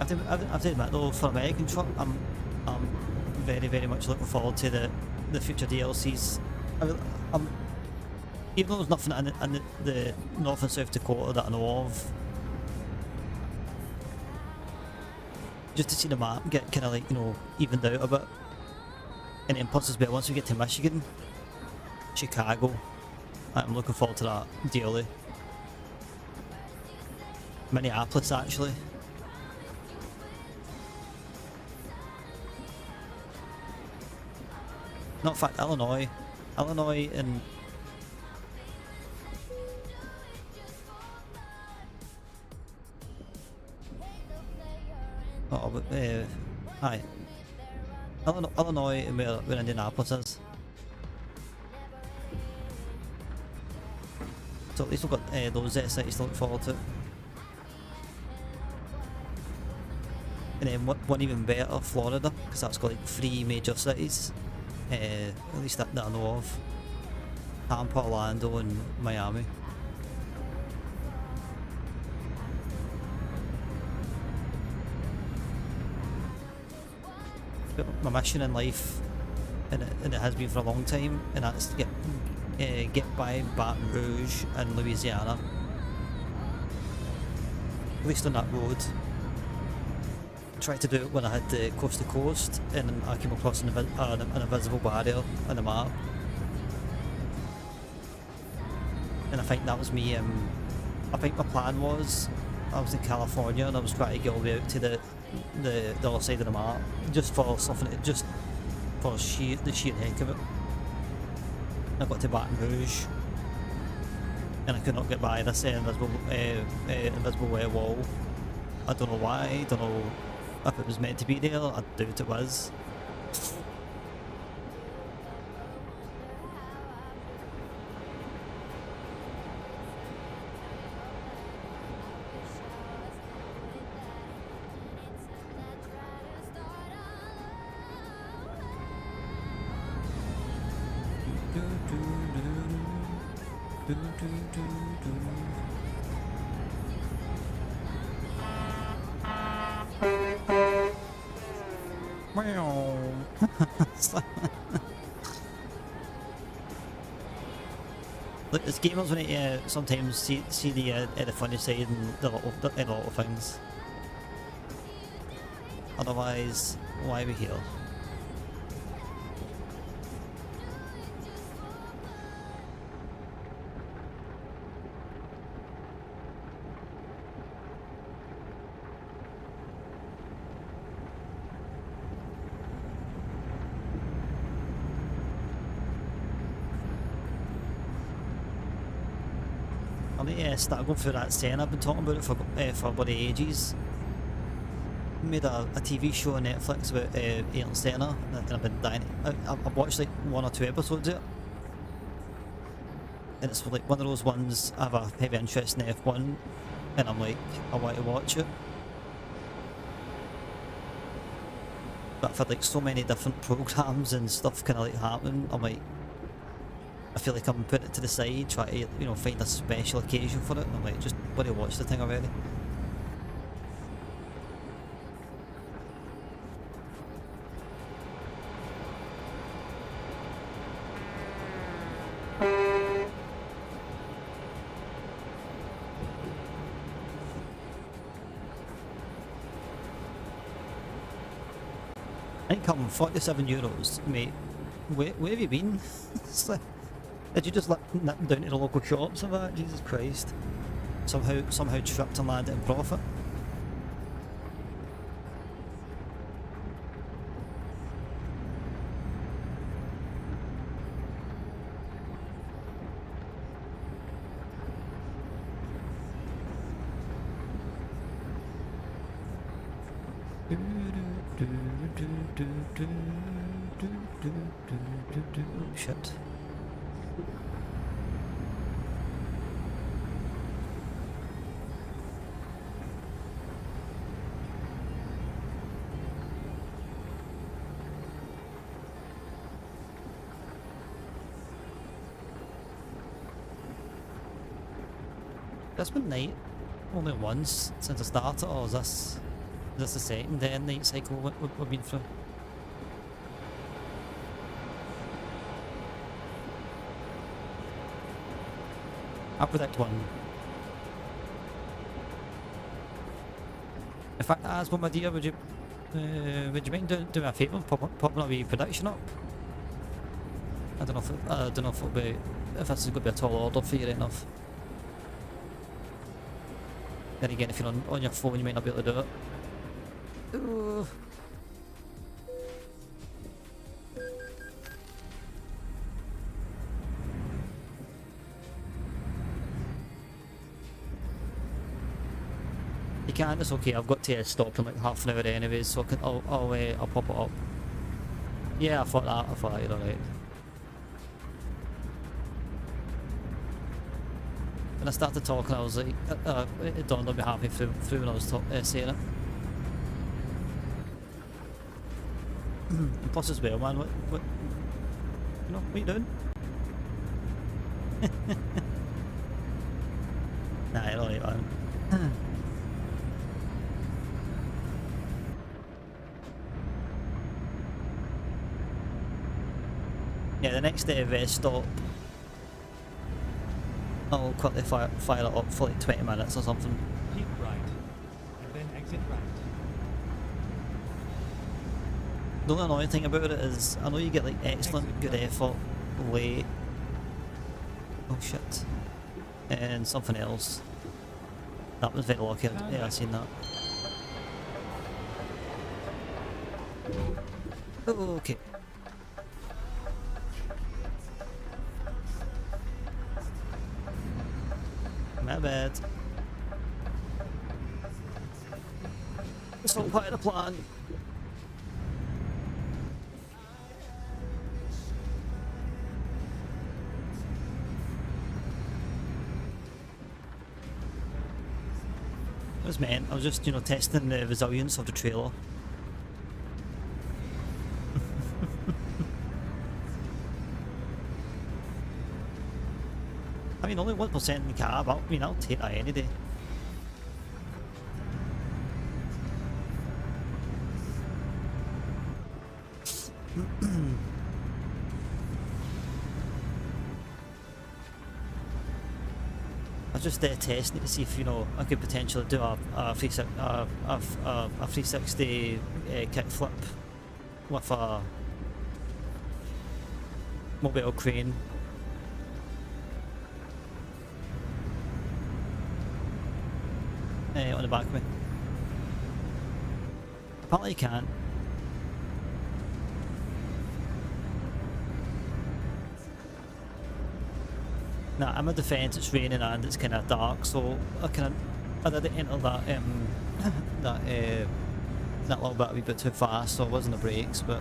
I have to admit though, for American truck, I'm very much looking forward to the future DLCs. Even though there's nothing in the North and South Dakota that I know of, just to see the map get kind of like, you know, evened out a bit. And then plus as well, once we get to Michigan, Chicago, I'm looking forward to that dearly. Minneapolis actually. No, in fact, Illinois and hi. Illinois and where Indianapolis is. So at least we've got those cities to look forward to. And then one even better, Florida, because that's got like 3 major cities. At least that I know of. Tampa, Orlando, and Miami. But my mission in life, and it has been for a long time, and that's to get by Baton Rouge and Louisiana. At least on that road. Tried to do it when I had the coast to coast, and I came across an invisible barrier on the map. And I think that was me. I think my plan was I was in California and I was trying to get all the way out to the other side of the map, just for something, just for the sheer heck of it. I got to Baton Rouge, and I could not get by this invisible wall. I don't know why. I don't know if it was meant to be there. I doubt it was. Look, as gamers, we need to sometimes see the funny side in a lot of things. Otherwise, why are we here? I need to start going through that scene. I've been talking about it for bloody ages. Made a TV show on Netflix about Ayrton Senna, and I've been dying. I've watched like 1 or 2 episodes of it, and it's like one of those ones I have a heavy interest in F1, and I'm like, I want to watch it. But I've had like so many different programs and stuff kind of like happening. I'm like, I feel like I'm putting it to the side, trying to, you know, find a special occasion for it, and I'm like, just bloody watch the thing already. I think I'm €47, mate. Where have you been? Did you just nip down to the local shops and that? Jesus Christ. Somehow tripped and landed in profit. Shit. That's been night only once since I started, or is this the second day and night cycle we've been through? I predict one. In fact, Asbo, my dear, would you mind doing me a favour and popping a wee prediction up? I don't know if if this is going to be a tall order for you enough. Then again, if you're on your phone, you might not be able to do it. Ooh. You can, it's okay. I've got to stop in like half an hour anyways, so I'll pop it up. Yeah, I thought you're alright. When I started talking, I was like, it dawned on me halfway through when I was saying it. And plus as well, man, No, what are you doing? Nah, you're alright, man. Yeah, the next stop, I'll quickly fire it up for like 20 minutes or something. Keep right, and then exit right. The only annoying thing about it is, I know you get like excellent, good effort, late. Oh shit. And something else. That was very lucky, yeah, I seen that. Oh, okay. My bad. It's all part of the plan. It was meant. I was just, you know, testing the resilience of the trailer. I mean, only 1% in the car, but I mean, I'll take that any day. I was just testing it to see if, you know, I could potentially do a 360 kickflip with a mobile crane. On the back of me. Apparently you can. Now, I'm a defence, it's raining and it's kind of dark, so I did enter that that little bit a wee bit too fast, so I wasn't the brakes, but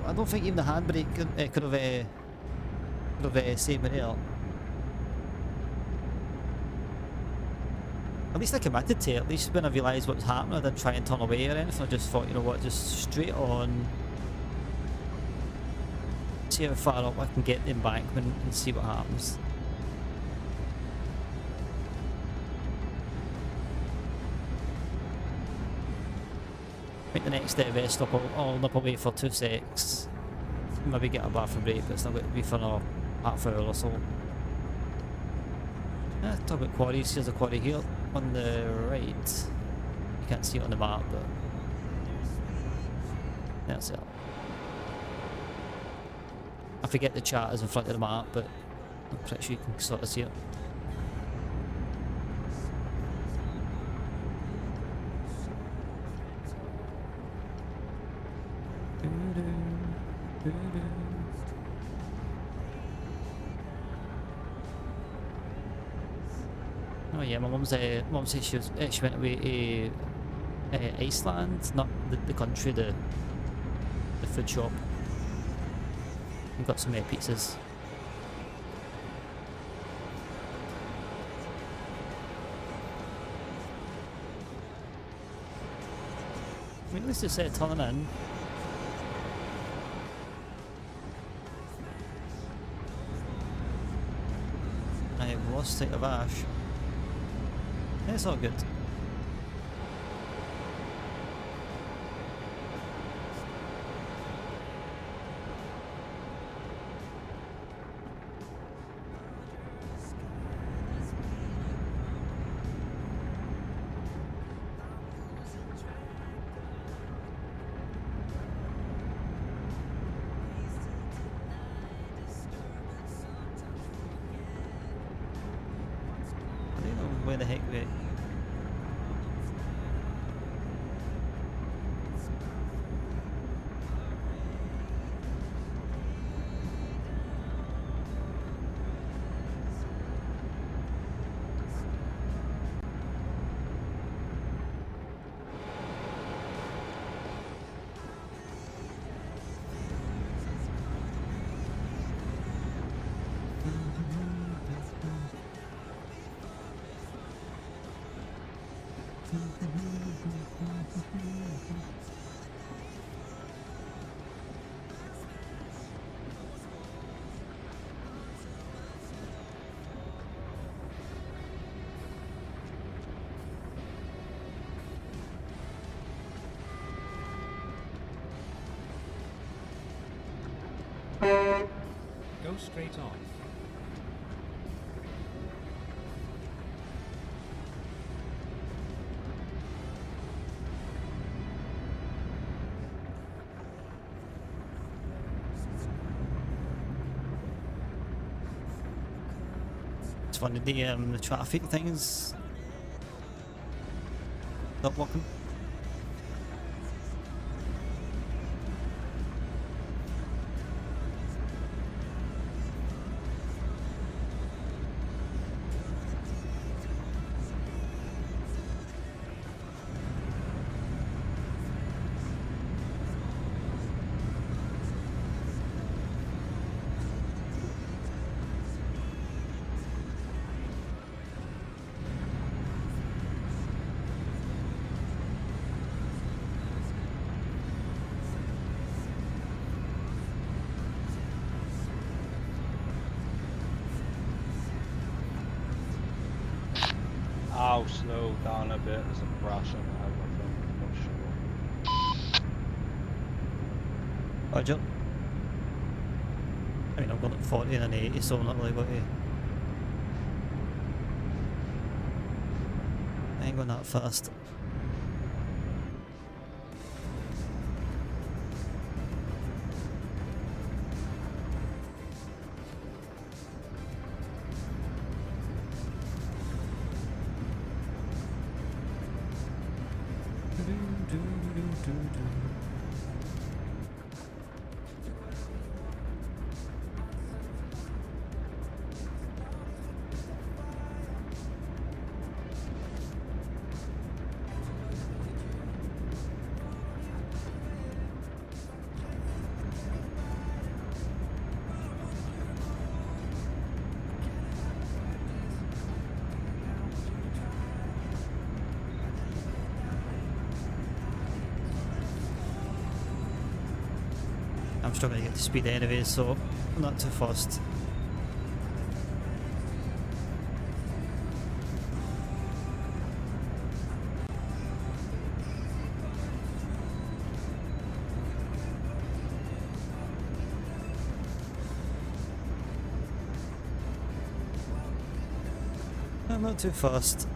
I don't think even the handbrake could have saved me there. At least I committed to it. At least when I realised what was happening, I didn't try and turn away or anything. I just thought, you know what, just straight on. See how far up I can get the embankment and see what happens. I think the next rest stop I'll nip away for 2 secs. Maybe get a bathroom break, but it's not going to be for another half hour or so. Talk about quarries. Here's a quarry here on the right. You can't see it on the map, but that's it. I forget the chart is in front of the map, but I'm pretty sure you can sort of see it. Oh yeah, my mum said she went away to Iceland, not the country, the food shop. We got some pizzas. I mean, at least it's turning in. I have lost sight of Ash. It's all good. I don't know where the heck we. Go straight on. It's funny, the traffic things not working. I'll slow down a bit. There's a crash on the highway, I think. I'm not sure. Roger. I mean, I've got like 40 and an 80, so I'm not really going to... I ain't going that fast. I'm struggling to get to speed anyway, so I'm not too fast. I'm not too fast.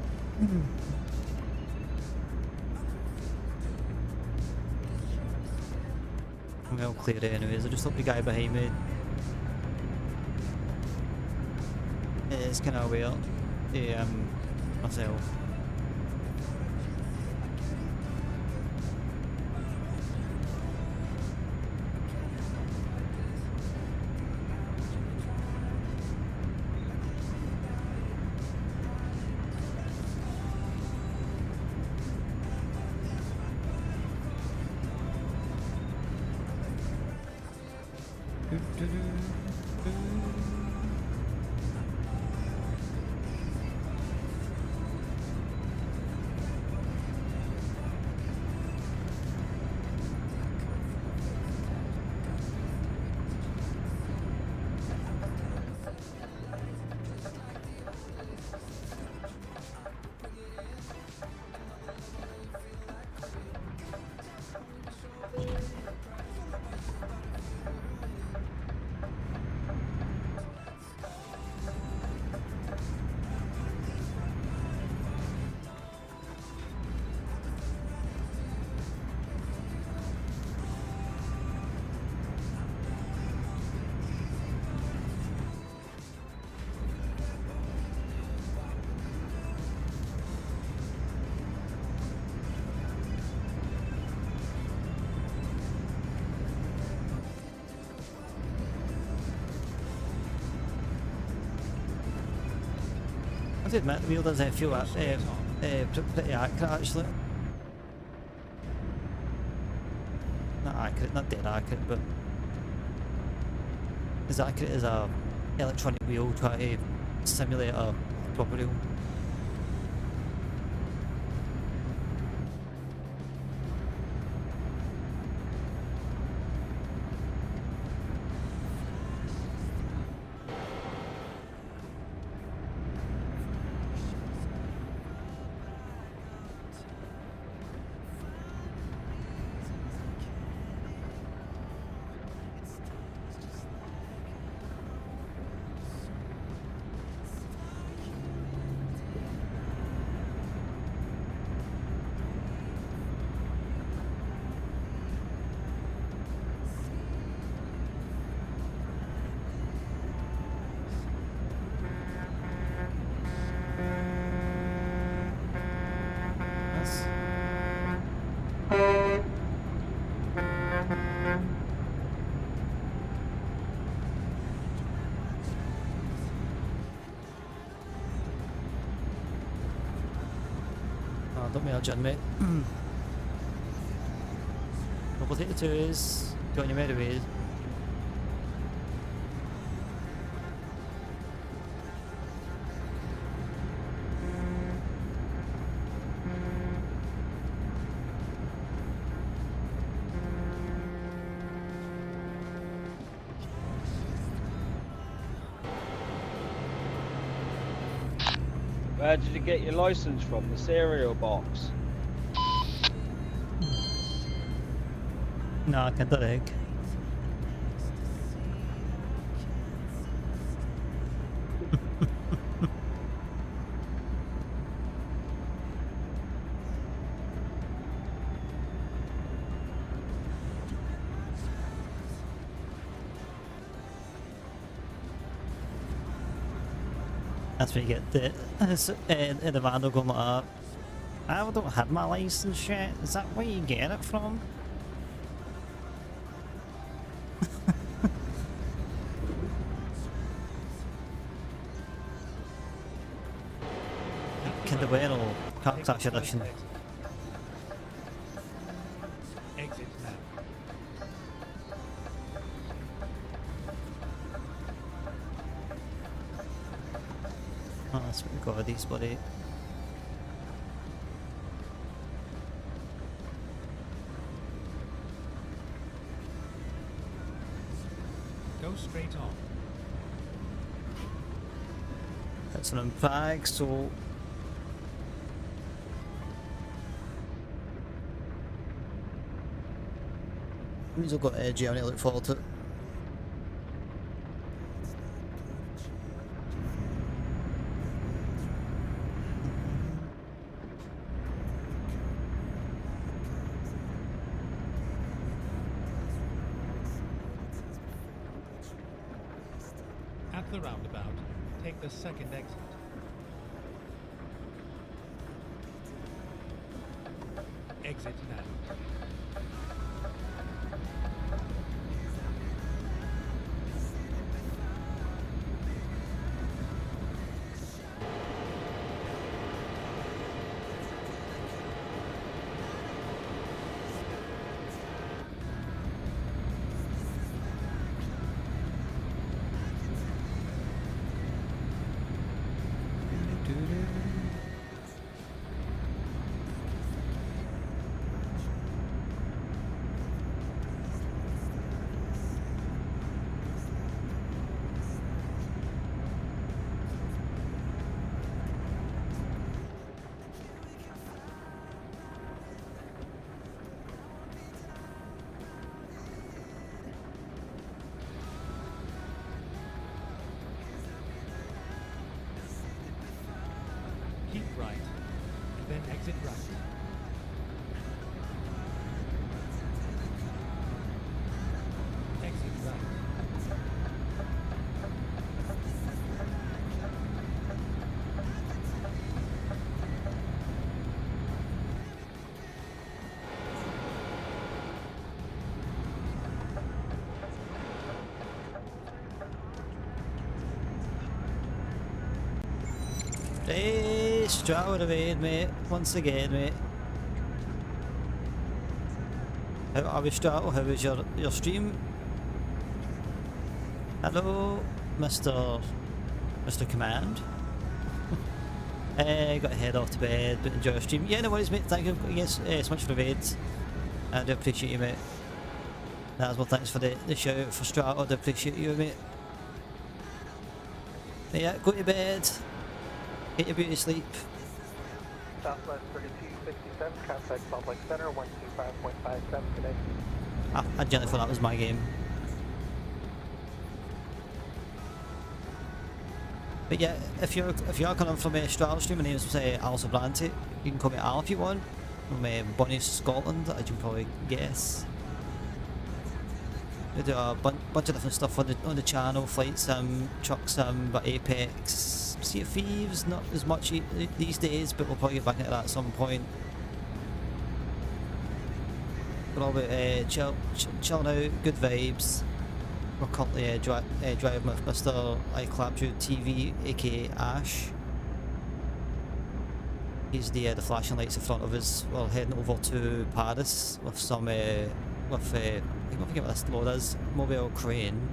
I'm gonna clear it anyways. I just hope the guy behind me is kind of aware. Myself. I did admit the wheel does feel pretty accurate actually. Not accurate, not dead accurate, but as accurate as a electronic wheel trying to simulate a proper wheel. cars. Oh, don't be urgent, mate. We'll take the twos. Go on your merry way. Where did you get your license from? The cereal box? No, I can't egg. That's where you get the the van going like that. I don't have my license yet. Is that where you get it from? Kinderware or car crash edition. Exit now. Oh, that's what we got with these, buddy. Go straight on. That's an impact, so means I've got edgy, I need to look forward to it. At the roundabout, take the second exit. Exit now. Keep right, and then exit right. Exit right. Hey, Straw would have made, mate. Once again, mate. How are we, Straw? How was your stream? Hello, Mr. Command. Got to head off to bed, but enjoy your stream. Yeah, no worries, mate. Thank you again so much for the raid. I do appreciate you, mate. As well, thanks for the shout out for Straw. I do appreciate you, mate. But yeah, go to bed. Get your beauty sleep. Southwest 3267, contact Salt Lake Center, 125.57 today. I generally thought that was my game. But yeah, if you're coming from a Straddle stream, my name is Alice Branty. You can call me Al if you want. From Bonnie, Scotland, as you can probably guess. We do a bunch of different stuff on the channel, Flight Sim, Truck Sim, but Apex, Sea of Thieves, not as much these days, but we'll probably get back into that at some point. we're all about chilling out, good vibes. We're currently driving with Mr. I Clapped You TV, aka Ash. He's the flashing lights in front of us. We're heading over to Paris with some I don't forget what this load is. Mobile crane.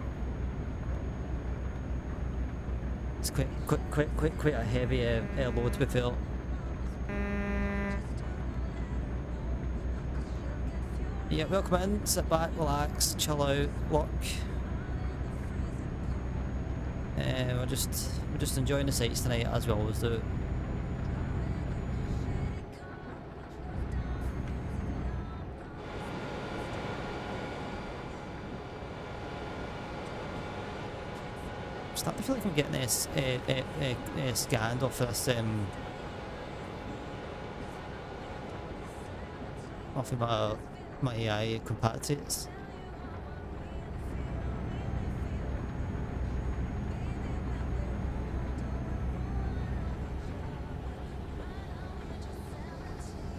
It's quite a heavy load to be fair. Yeah, welcome in, sit back, relax, chill out, look. We're just enjoying the sights tonight as we always do. I'm starting to feel like I'm getting this scanned off this off of my AI compatriots.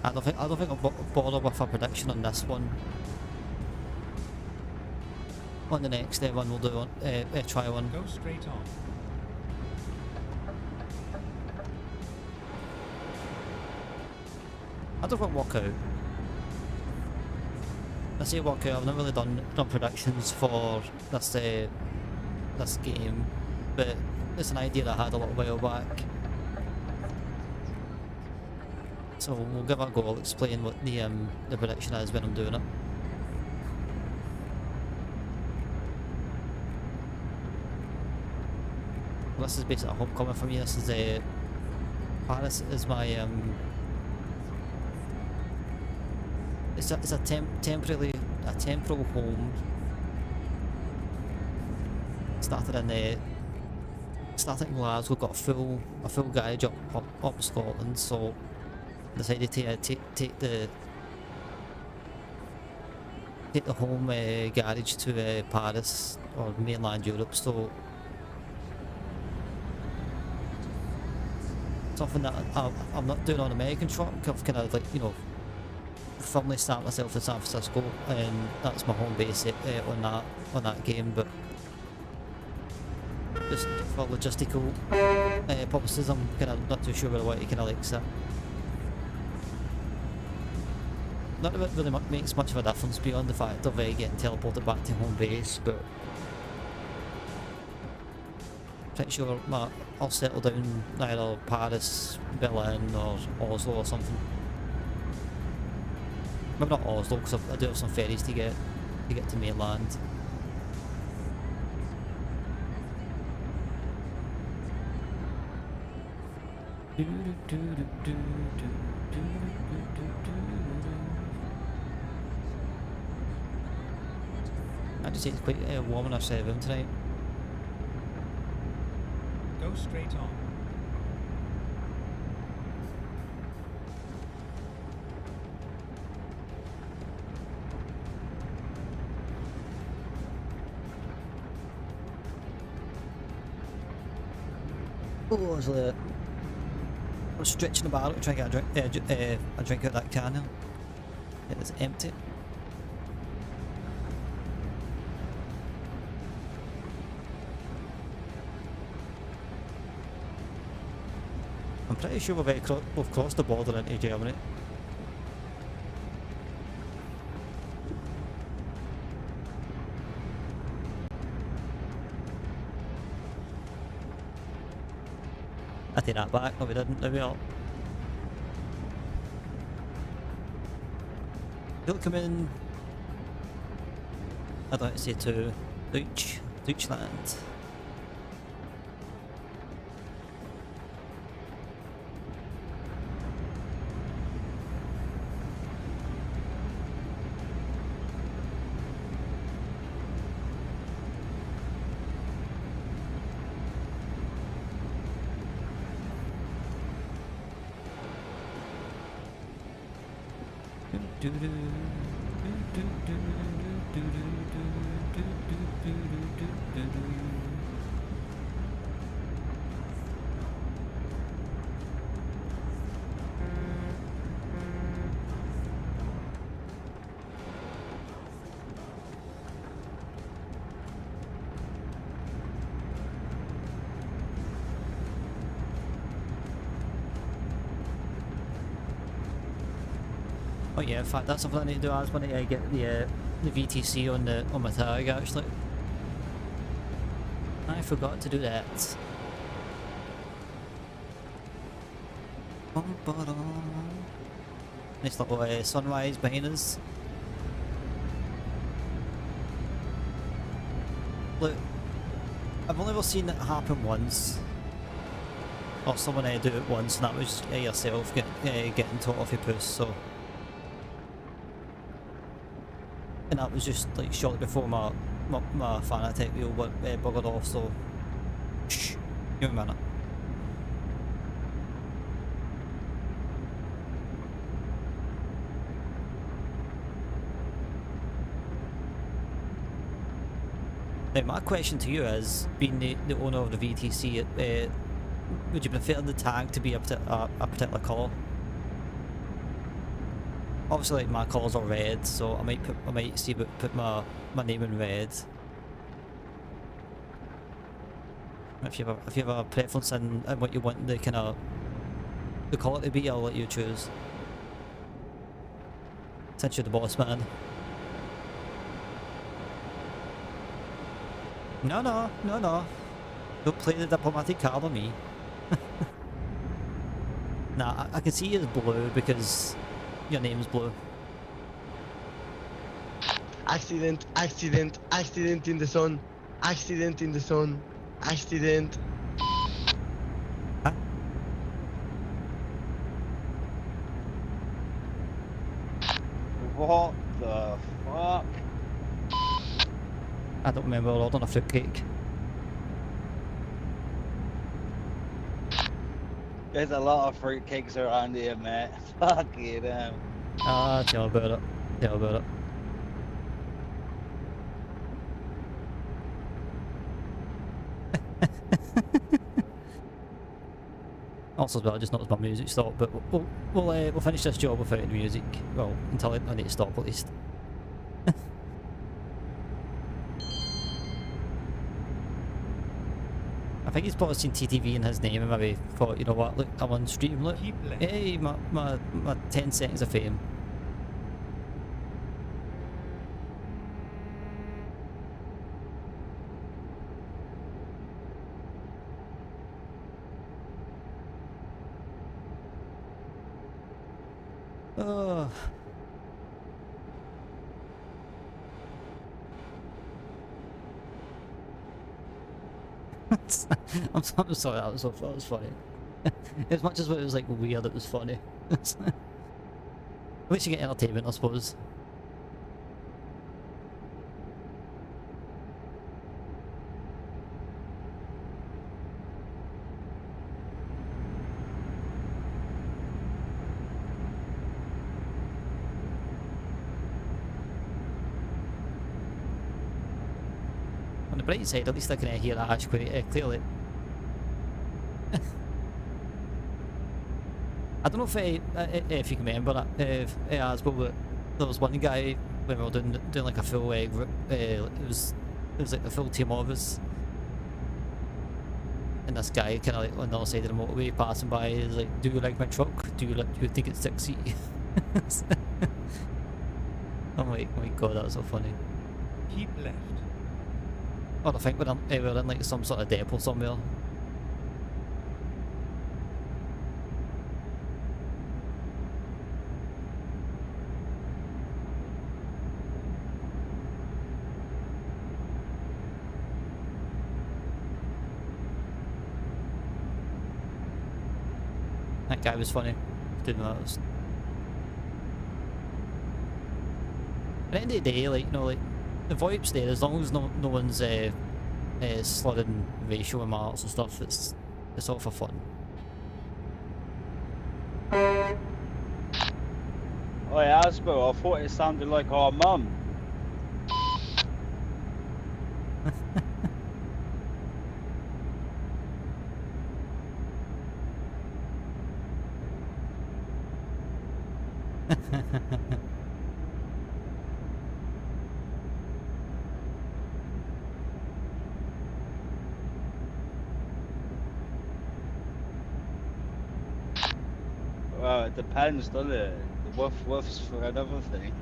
I don't think I'll bother with a prediction on this one. On the next one we'll do on try one. Go straight on. I don't want walkout. I say walkout. I've not really done predictions for this this game, but it's an idea that I had a little while back. So we'll give it a go. I'll explain what the prediction is when I'm doing it. Well, this is basically a homecoming for me. This is Paris is my it's a temporal home. Started in Glasgow, got a full garage up in Scotland, so decided to take the home garage to Paris or mainland Europe. So something that I'm not doing on American truck. I've kind of firmly stamped myself in San Francisco, and that's my home base on that game. But just for logistical purposes, I'm kind of not too sure where I want to kind of sit. Not that it really makes much of a difference beyond the fact of getting teleported back to home base, but pretty sure I'll settle down either Paris, Berlin or Oslo or something. Maybe not Oslo, because I do have some ferries to get to mainland. I just say it's quite warm in our room tonight. Go straight on. Oh, I was stretching the bar to try and get a drink out of that can now. It is empty. I'm pretty sure we've crossed the border into Germany. I take that back. No, we didn't. There we are. Willkommen. I'd like to say to Deutschland. Oh yeah, in fact that's something I need to do. I just want to get the VTC on my tag actually. I forgot to do that. Nice little sunrise behind us. Look, I've only ever seen it happen once. Or someone do it once, and that was yourself getting taught off your puss, so. And that was just like shortly before my Fanatec wheel buggered off, so. Shh, give me a minute. Now my question to you is, being the owner of the VTC, would you prefer the tag to be a particular colour? Obviously, like my colours are red, so I might see but put my name in red. If you have a preference in what you want the colour to be, I'll let you choose. Since you're the boss man. No. Don't play the diplomatic card on me. Nah, I can see you as blue because your name's blue. Accident in the sun. Accident in the sun. Accident. Huh? What the fuck? I don't remember ordering a fruitcake. There's a lot of fruitcakes around here, mate. Fuck you, damn. Ah, tell about it. Tell about it. Also, as well, I just noticed my music stopped, but we'll finish this job without any music. Well, until I need to stop at least. I think he's probably seen TTV in his name and maybe thought, you know what, look, I'm on stream, look. Hey, my 10 seconds of fame. Oh. I'm sorry, that was funny. As much as it was like weird, it was funny. At least you get entertainment, I suppose. On the bright side, at least I can hear Ash quite clearly. I don't know if you can remember that, as well, but there was one guy when we were doing like a full it was like a full team of us, and this guy kind of like on the other side of the motorway passing by is like, "Do you like my truck? Do you think it's sexy?" I'm like, oh my god, that was so funny. Keep left. Oh, I think we're in like some sort of depot somewhere. That guy was funny. Didn't notice. At the end of the day, like, you know, like, the VoIP's there, as long as no one's slurring racial remarks and stuff, it's all for fun. Oh yeah, Asbo, I thought it sounded like our mum. Well, it depends, doesn't it? Woof woofs for another thing.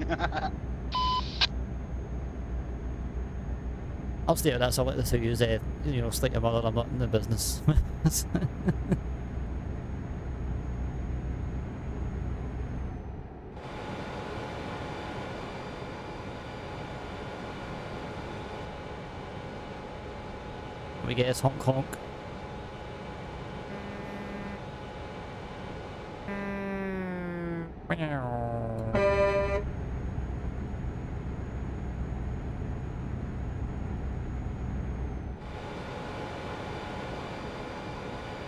I'll stay at this. I'll let the two use you know, slate your mother. I'm not in the business. We get his honk honk.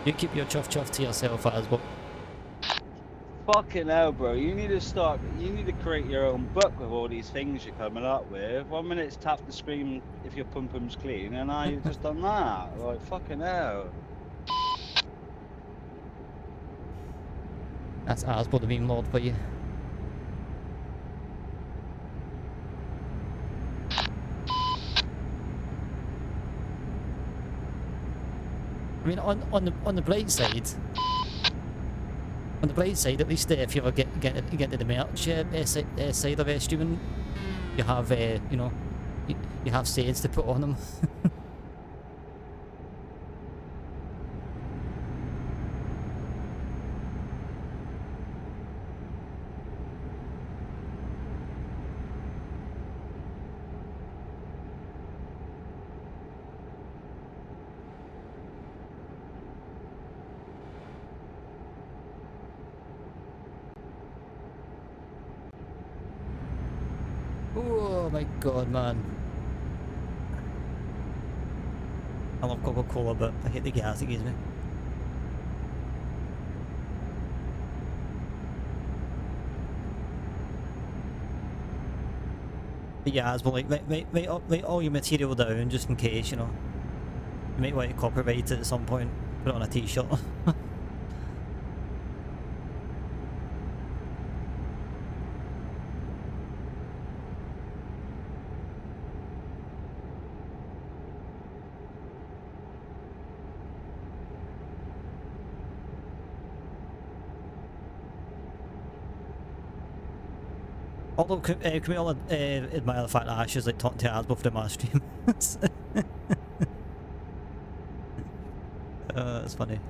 You keep your chuff chuff to yourself, as well. Fucking hell, bro. You need to create your own book with all these things you're coming up with. 1 minute it's tap the screen if your pum pum's clean, and now you've just done that. Like, fucking hell. That's Asbo the meme lord for you. I mean, on the bright side, at least if you ever get to the merch side of streaming, you have you know, you have shades to put on them. Oh my god, man. I love Coca-Cola, but I hate the gas it gives me. But yeah, as well, like, write all your material down just in case, you know. You might want to copyright it at some point, put it on a t-shirt. Although, can we all admire the fact that Ash is like talking to Asbo for my stream? That's funny.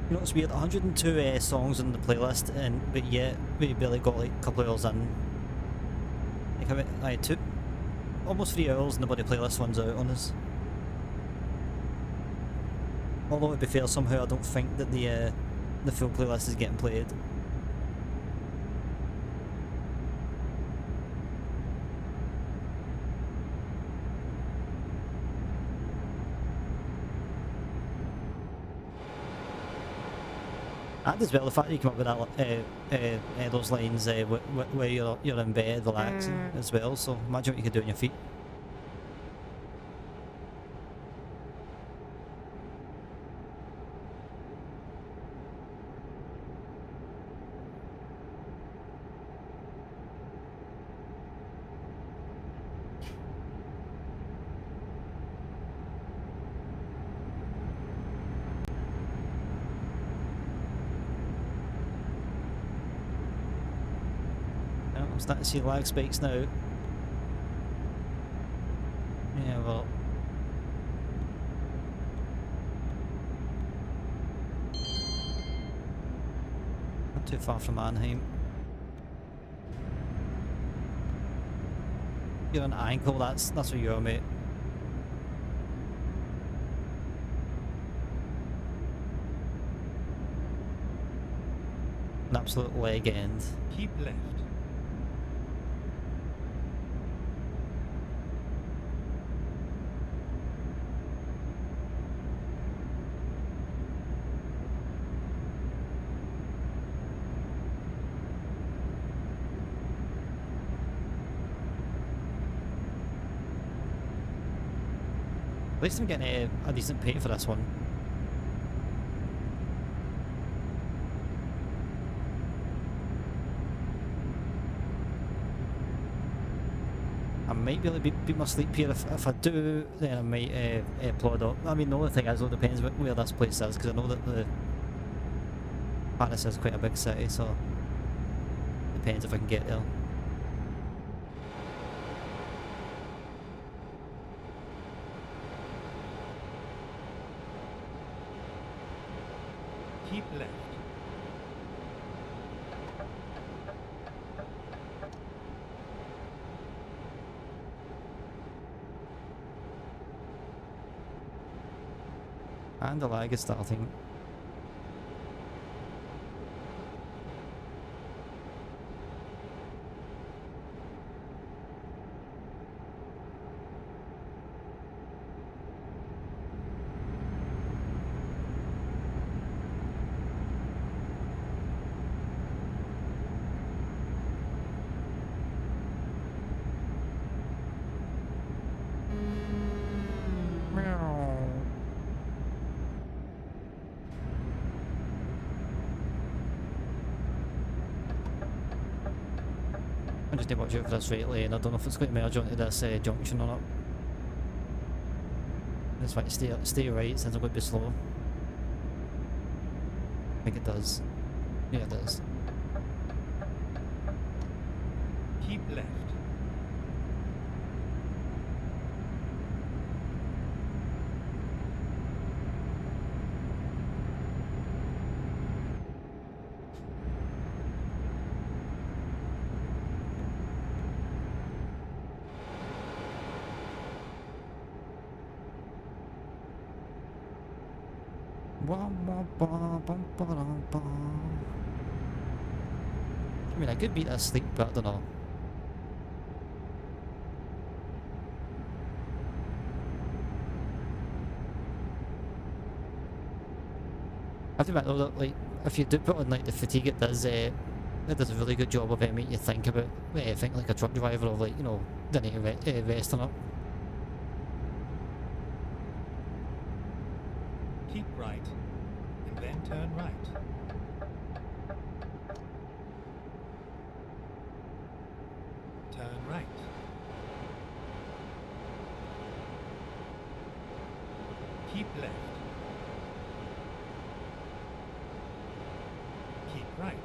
You know, it's weird, 102 songs on the playlist, but yet we barely got like a couple of hours in. Like, I took almost 3 hours and the bloody playlist runs out on us. Although, to be fair, somehow I don't think that the full playlist is getting played. And as well, the fact that you come up with that, those lines where you're in bed relaxing as well. So imagine what you could do on your feet. I'm starting to see lag spikes now. Yeah, well. Not too far from Mannheim. You're an ankle, that's where you are, mate. An absolute leg end. Keep left. At least I'm getting a decent pay for this one. I might be able to beat my sleep here. If I do, then I might plod up. I mean, the only thing is, it depends where this place is, because I know that the Paris is quite a big city, so depends if I can get there. Keep left. And the lag is starting. I just need to watch out for this right lane. I don't know if it's going to merge onto this junction or not. That's why stay right since I'm going to be slow. I think it does. Yeah, it does. Keep left. I mean, I could beat that sleep, but I don't know. I have to admit though that, like, if you do put on like the fatigue, it does a really good job of making you think about think like a truck driver, of like, you know, the need to rest on it. Keep right, and then turn right. Turn right. Keep left. Keep right.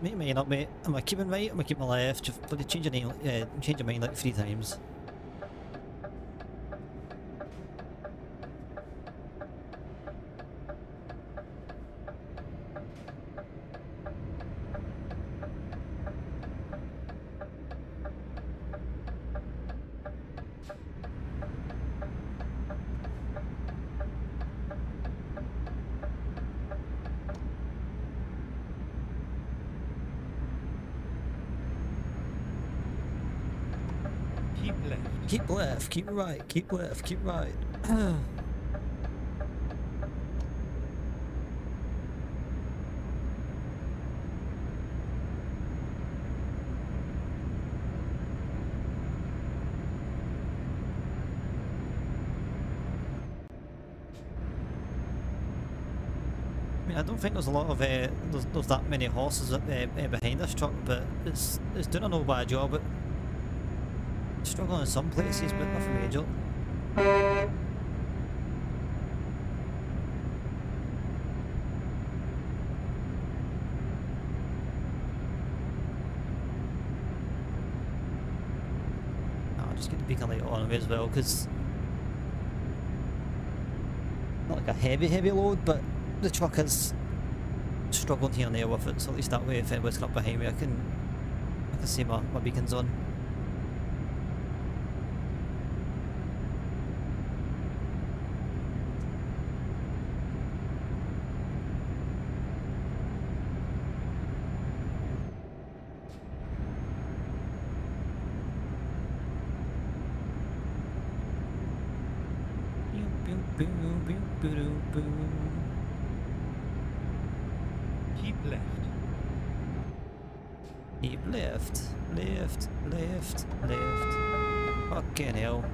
Make mine up, mate. Am I keeping right? Am I keeping left? Just bloody change your mind like 3 times. Keep left. Keep left, keep right, keep left, keep right. I mean, I don't think there's a lot of there's that many horses behind this truck, but it's doing a no bad job. It's struggling in some places, but nothing major. I'm just going to beacon light on as well, because not like a heavy load, but the truck is struggling here and there with it, so at least that way if anyone's up behind me I can see my beacons on. Keep left. Keep left, left, left, left. Fucking hell.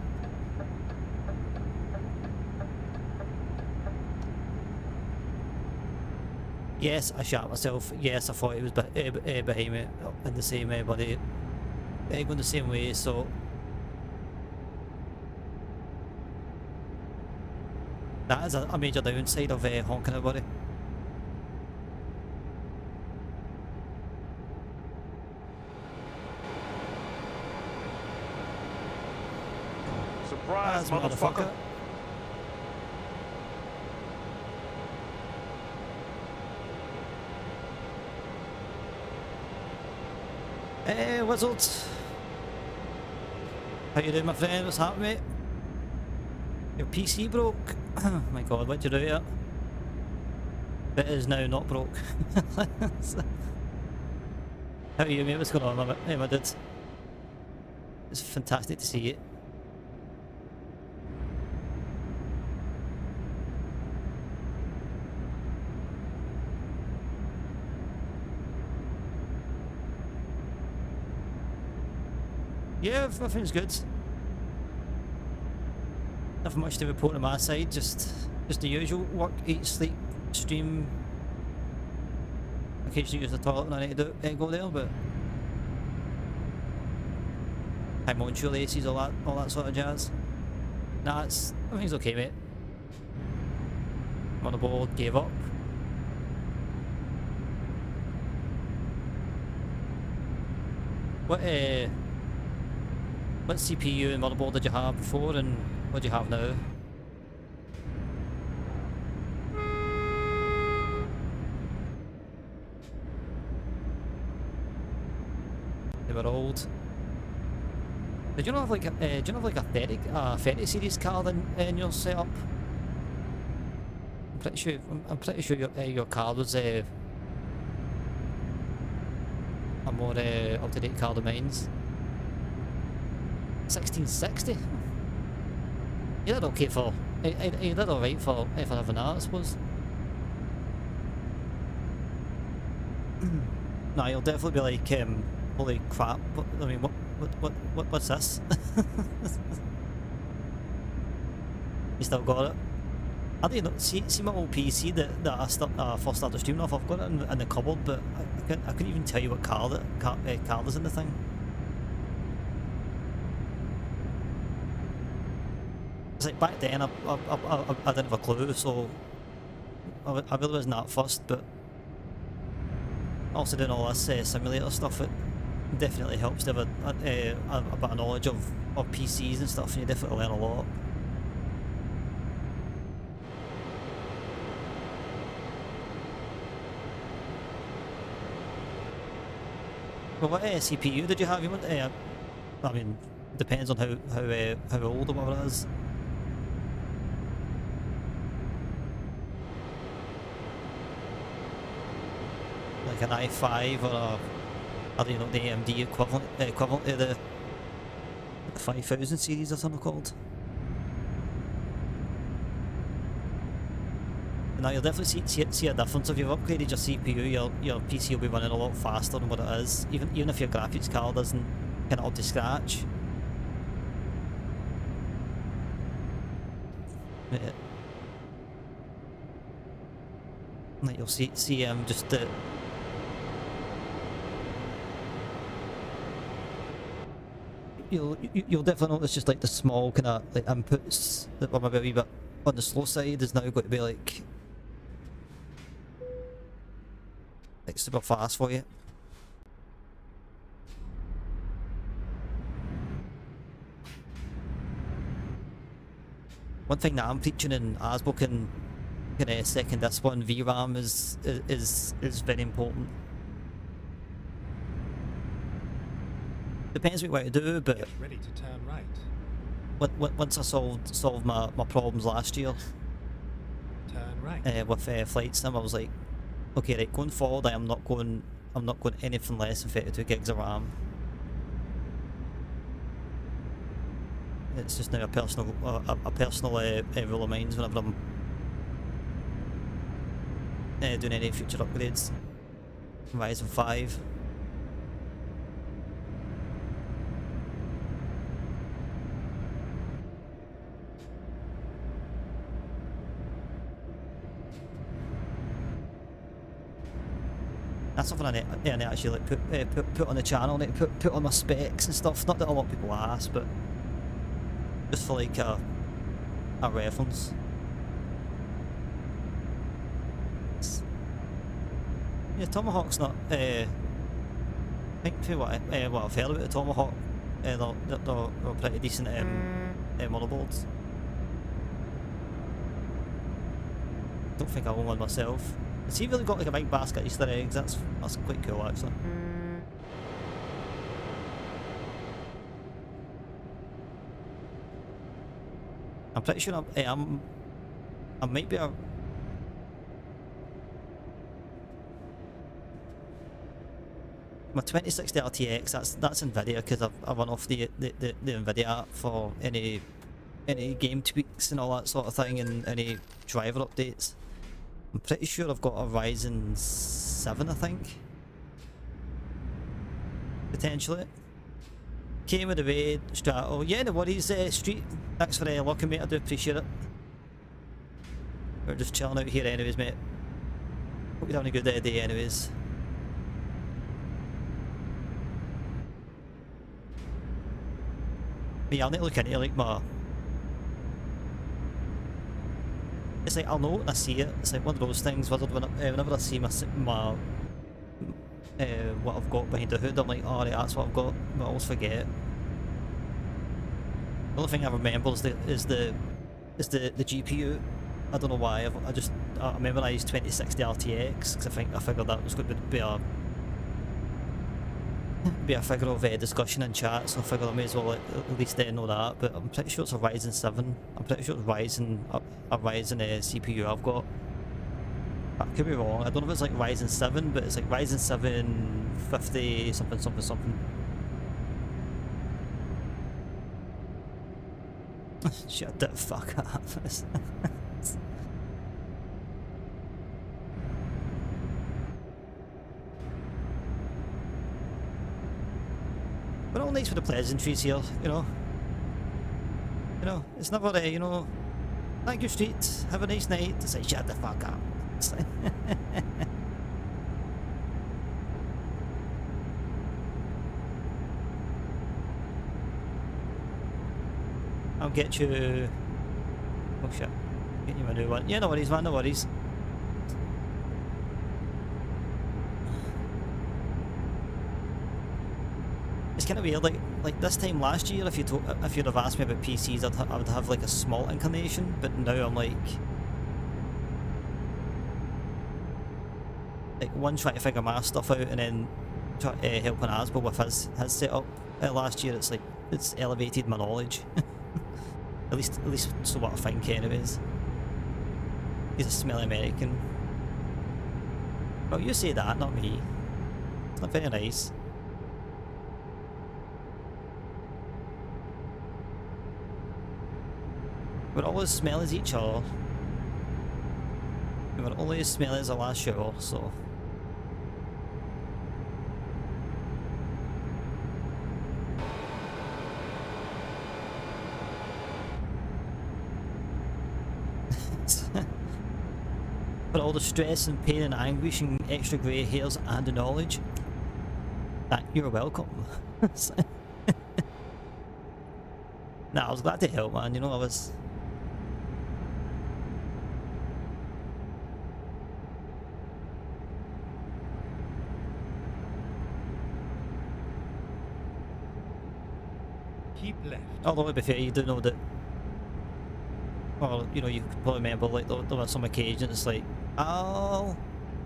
Yes, I shot myself. Yes, I thought it was behind me in the same body going the same way, so that is a major downside of honking at buddy. Surprise, As motherfucker. Hey, Wizard. How you doing, my friend? What's happening, mate? Your PC broke? Oh my god, what'd you do here? It is now not broke. How are you, mate? What's going on, hey, my dude? It's fantastic to see you. Yeah, everything's good. Nothing much to report on my side, just the usual work, eat, sleep, stream. Occasionally use the toilet when I need to go there, but I'm on shoelaces, all that sort of jazz. Nah, everything's okay, mate. Motherboard gave up. What CPU and motherboard did you have before, and what do you have now? They were old. Did you not have like a 30 series card in your setup? I'm pretty sure your card was a more up to date card of mine's. 1660. You did okay for. You did alright for having that, I suppose. No, you'll definitely be like, holy crap! I mean, what's this? You still got it? I don't know. See my old PC that I first started streaming off. I've got it in the cupboard, but I couldn't even tell you what card is in the thing. It's like back then I didn't have a clue, so I really wasn't that fussed, but also doing all this simulator stuff, it definitely helps to have a bit of knowledge of PCs and stuff, and you definitely learn a lot. Well, what CPU did you have? You want? I mean, depends on how old or whatever it is. Like an i5 or I don't know, the AMD equivalent to the 5000 series or something called. Now you'll definitely see a difference if you've upgraded your CPU. Your PC will be running a lot faster than what it is, even if your graphics card isn't kind of up to scratch. Yeah. Like you'll see just the. You'll definitely notice just like the small kind of like inputs that were maybe a wee bit on the slow side is now going to be like super fast for you. One thing that I'm teaching in ASBOOK and kind of second discipline VRAM is very important. Depends what you want to do, but Get ready to turn right. Once I solved my problems last year Turn right. with flight sim, I was like, okay, right, going forward, I'm not going anything less than 32 gigs of RAM. It's just now a personal rule of mine whenever I'm doing any future upgrades. Ryzen 5. That's something I need to actually like put on the channel. I need to put on my specs and stuff. Not that a lot of people ask, but just for like a reference. Yeah, Tomahawk's not. I think for what I've heard about the Tomahawk, they're pretty decent motherboards. Don't think I own one myself. It's even got like a big basket of Easter eggs. That's quite cool actually. I'm pretty sure I might be my 2060 RTX. That's Nvidia because I run off the Nvidia app for any game tweaks and all that sort of thing and any driver updates. I'm pretty sure I've got a Ryzen 7, I think. Potentially. Came with the raid, Strato. Yeah, no worries, Street. Thanks for locking, mate. I do appreciate it. We're just chilling out here anyways, mate. Hope you're having a good day anyways. But yeah, I'll need to look into like my... It's like I'll know when I see it. It's like one of those things whenever I see my what I've got behind the hood, I'm like, alright, that's what I've got, but I always forget. The only thing I remember is the GPU. I don't know why. I memorised 2060 RTX because I figured that was going to be a figure of discussion in chat, so I figured I may as well at least know that. But I'm pretty sure it's a Ryzen 7. I'm pretty sure it's a Ryzen CPU I've got. I could be wrong. I don't know if it's like Ryzen 7, but it's like Ryzen 7 50 something. Shut the fuck up. We're all nice with the pleasantries here, you know. You know, it's never you know, thank you, Street, have a nice night. It's like, shut the fuck up. It's like I'll get you... Oh shit, get you a new one. Yeah, no worries, man, no worries. It's kind of weird, like this time last year, if you'd have asked me about PCs, I would have like a small inclination, but now I'm like one trying to figure my stuff out, and then helping Asbo with his setup. Last year, it's elevated my knowledge. at least so what I think, anyways. He's a smelly American. Well, you say that, not me. It's not very nice. We're all as smelly as each other. We're only as smelly as the last shower, so... For all the stress and pain and anguish and extra grey hairs and the knowledge, that you're welcome. Nah, I was glad to help, man. You know, I was... Keep left. Although, to be fair, you do know that... Well, you know, you could probably remember, like, there were some occasions, it's like, oh,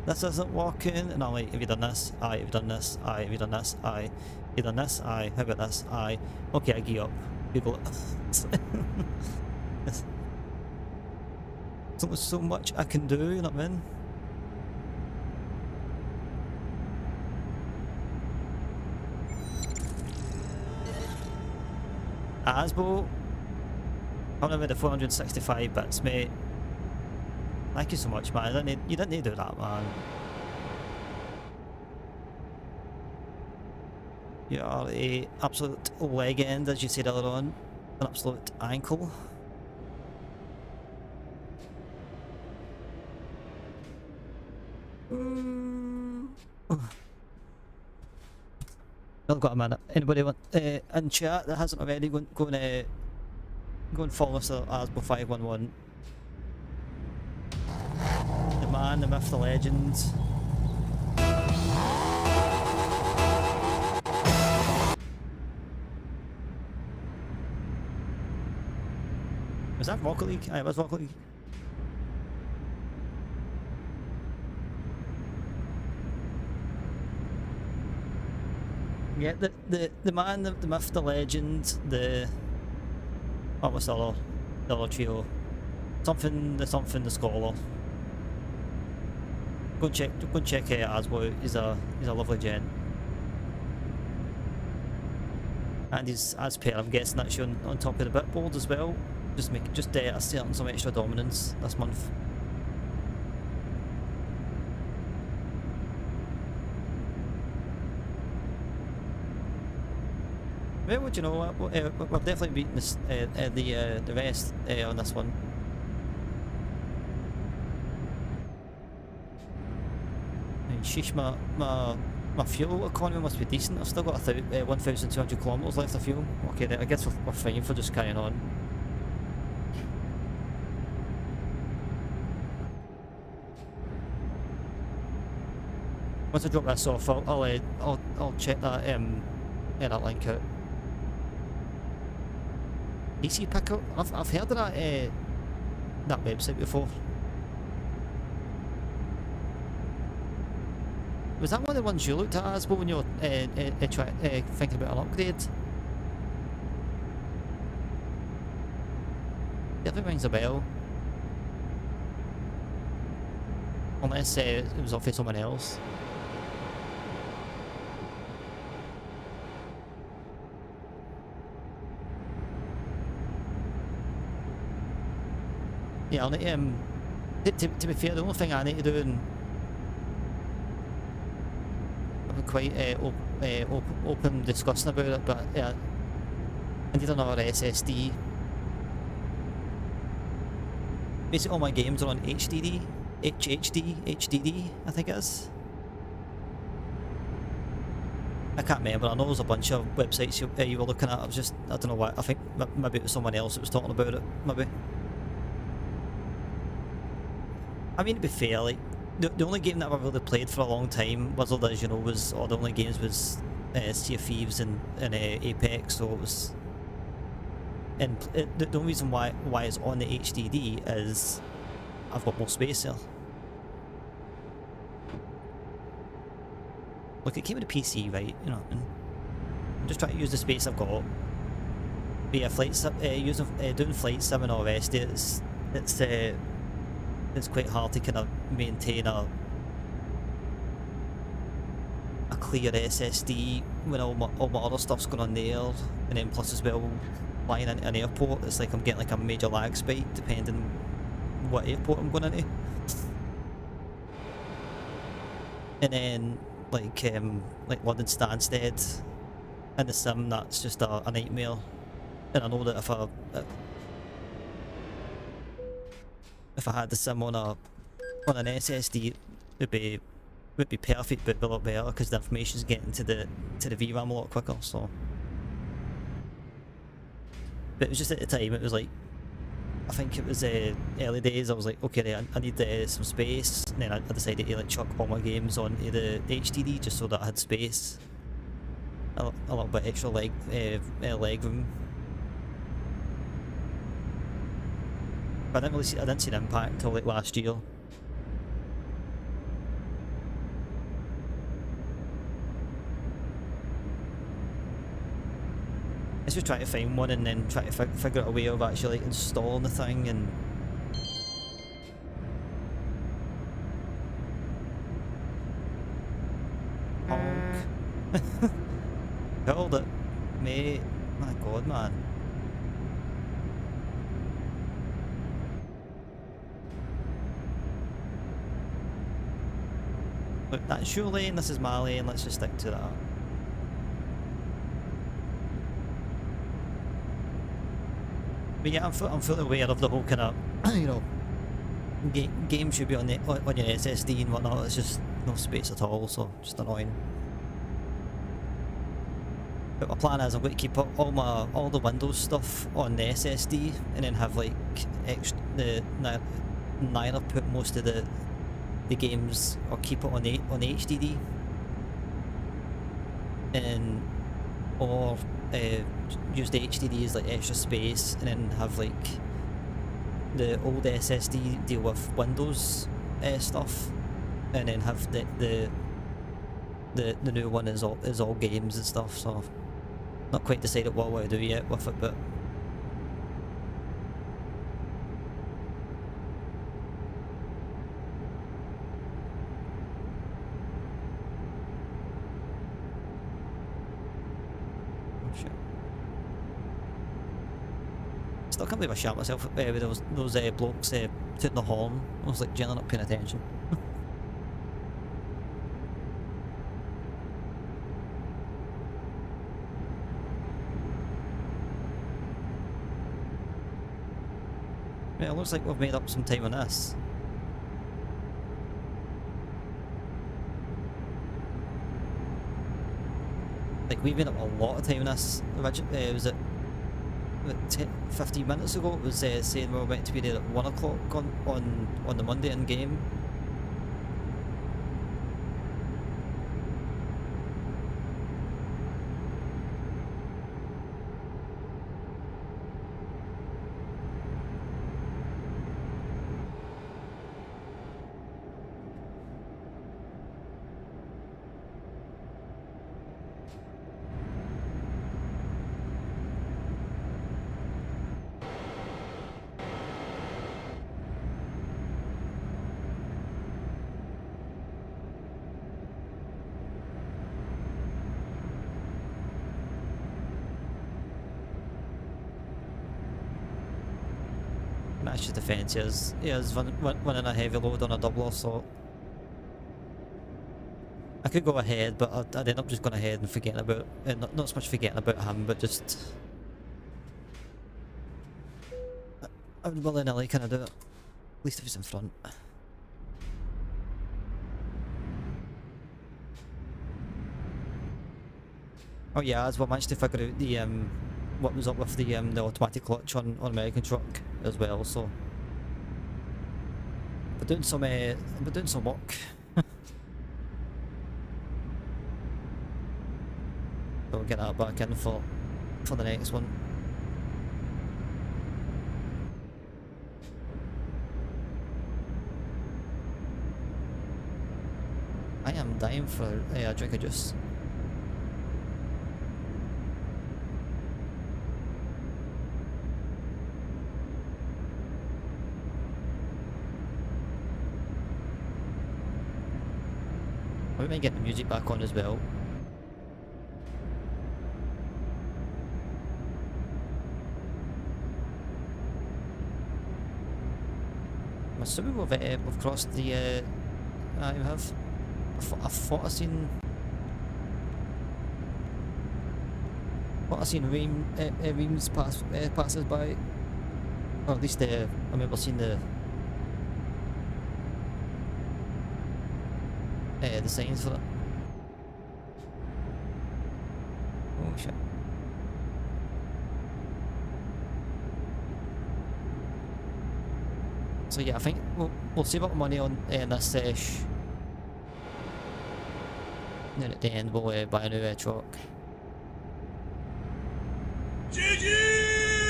this isn't working, and I'm like, have you done this? Aye, have you done this? Aye, have you done this? Aye, have you done this? Aye, how about this? Aye, okay, I give up. Google it. There's only so much I can do, you know what I mean? Asbo, coming with the 465 bits, mate. Thank you so much, man. You didn't need to do that, man. You are a absolute legend, as you said earlier on. An absolute ankle. I've got a minute. Anybody want in chat that hasn't already go and follow us at Asbo511. The man, the myth, the legend. Was that Rocket League? Aye, it was Rocket League. Yeah, the man, the myth, the legend, the what was the other trio? Something, the scholar. Go and check Asbo. He's a lovely gent. And he's, as per, I'm guessing, actually on top of the bit board as well. Just asserting some extra dominance this month. Well, what do you know? We're definitely beating this, the rest on this one. And sheesh, my fuel economy must be decent. I've still got 1,200 kilometers left of fuel. Okay, I guess we're fine for just carrying on. Once I drop this off, I'll check that that link out. DC Pickup. I've heard of that website before. Was that one of the ones you looked at as well when you were thinking about an upgrade? Definitely rings a bell. Unless it was off of someone else. Yeah, I'll need to be fair, the only thing I need to do, and I'm quite open discussing about it, but yeah, I need another SSD. Basically all my games are on HDD, I think it is. I can't remember, I know there's a bunch of websites you were looking at. I don't know what, I think maybe it was someone else that was talking about it, maybe. I mean, to be fair, like, the only game that I've really played for a long time, Wizard, as you know, or the only games was Sea of Thieves and Apex, so it was... And the only reason why it's on the HDD is I've got more space there. Look, it came with a PC, right, you know, and I'm just trying to use the space I've got. But yeah, doing flight sim and all the rest of it, it's quite hard to kind of maintain a clear SSD when all my other stuff's going on there, and then plus as well flying into an airport, it's like I'm getting like a major lag spike depending what airport I'm going into. And then like London Stansted in the sim, that's just a nightmare. And I know that if I had the sim on an SSD, it would be perfect, but a lot better because the information's getting to the VRAM a lot quicker. So, but it was just at the time, it was like, I think it was early days. I was like, okay, I need some space, and then I decided to like chuck all my games onto the HDD just so that I had space, a little bit extra leg room. But I didn't see the impact until like last year. Let's just try to find one and then try to figure out a way of actually like, installing the thing and... Honk. Killed it, mate. My god, man. Look, that's your lane, this is my lane, let's just stick to that. But yeah, I'm fully aware of the whole kind of, you know, game should be on your SSD and whatnot. It's just no space at all, so just annoying. But my plan is I'm going to keep all the Windows stuff on the SSD, and then have like neither put most of the games, or keep it on the HDD, and or use the HDD as like extra space, and then have like the old SSD deal with Windows stuff, and then have the new one is all games and stuff. So not quite decided what I want to do yet with it, but oh shit. Still can't believe I shot myself with those blokes tooting the horn. I was like generally not paying attention. Yeah, it looks like we've made up some time on this. Like, we made up a lot of time on this. Was it 15 minutes ago? It was saying we were meant to be there at 1 o'clock on the Monday in game. Match defense, he is running a heavy load on a double assault. I could go ahead, but I'd end up just going ahead and forgetting about, not so much forgetting about him, but just I would willy-nilly kind of do it, at least if he's in front. Oh yeah, as well, managed to figure out the what was up with the automatic clutch on American truck as well. So we're doing some work. So we'll get that back in for the next one. I am dying for a drink of juice. I might get the music back on as well. I'm assuming we've crossed the. We have. I thought I seen Reams passes by, or at least I remember seeing the signs for it. Oh shit. So yeah, I think we'll save up money on this sesh. And then at the end we'll buy a new truck. GG's.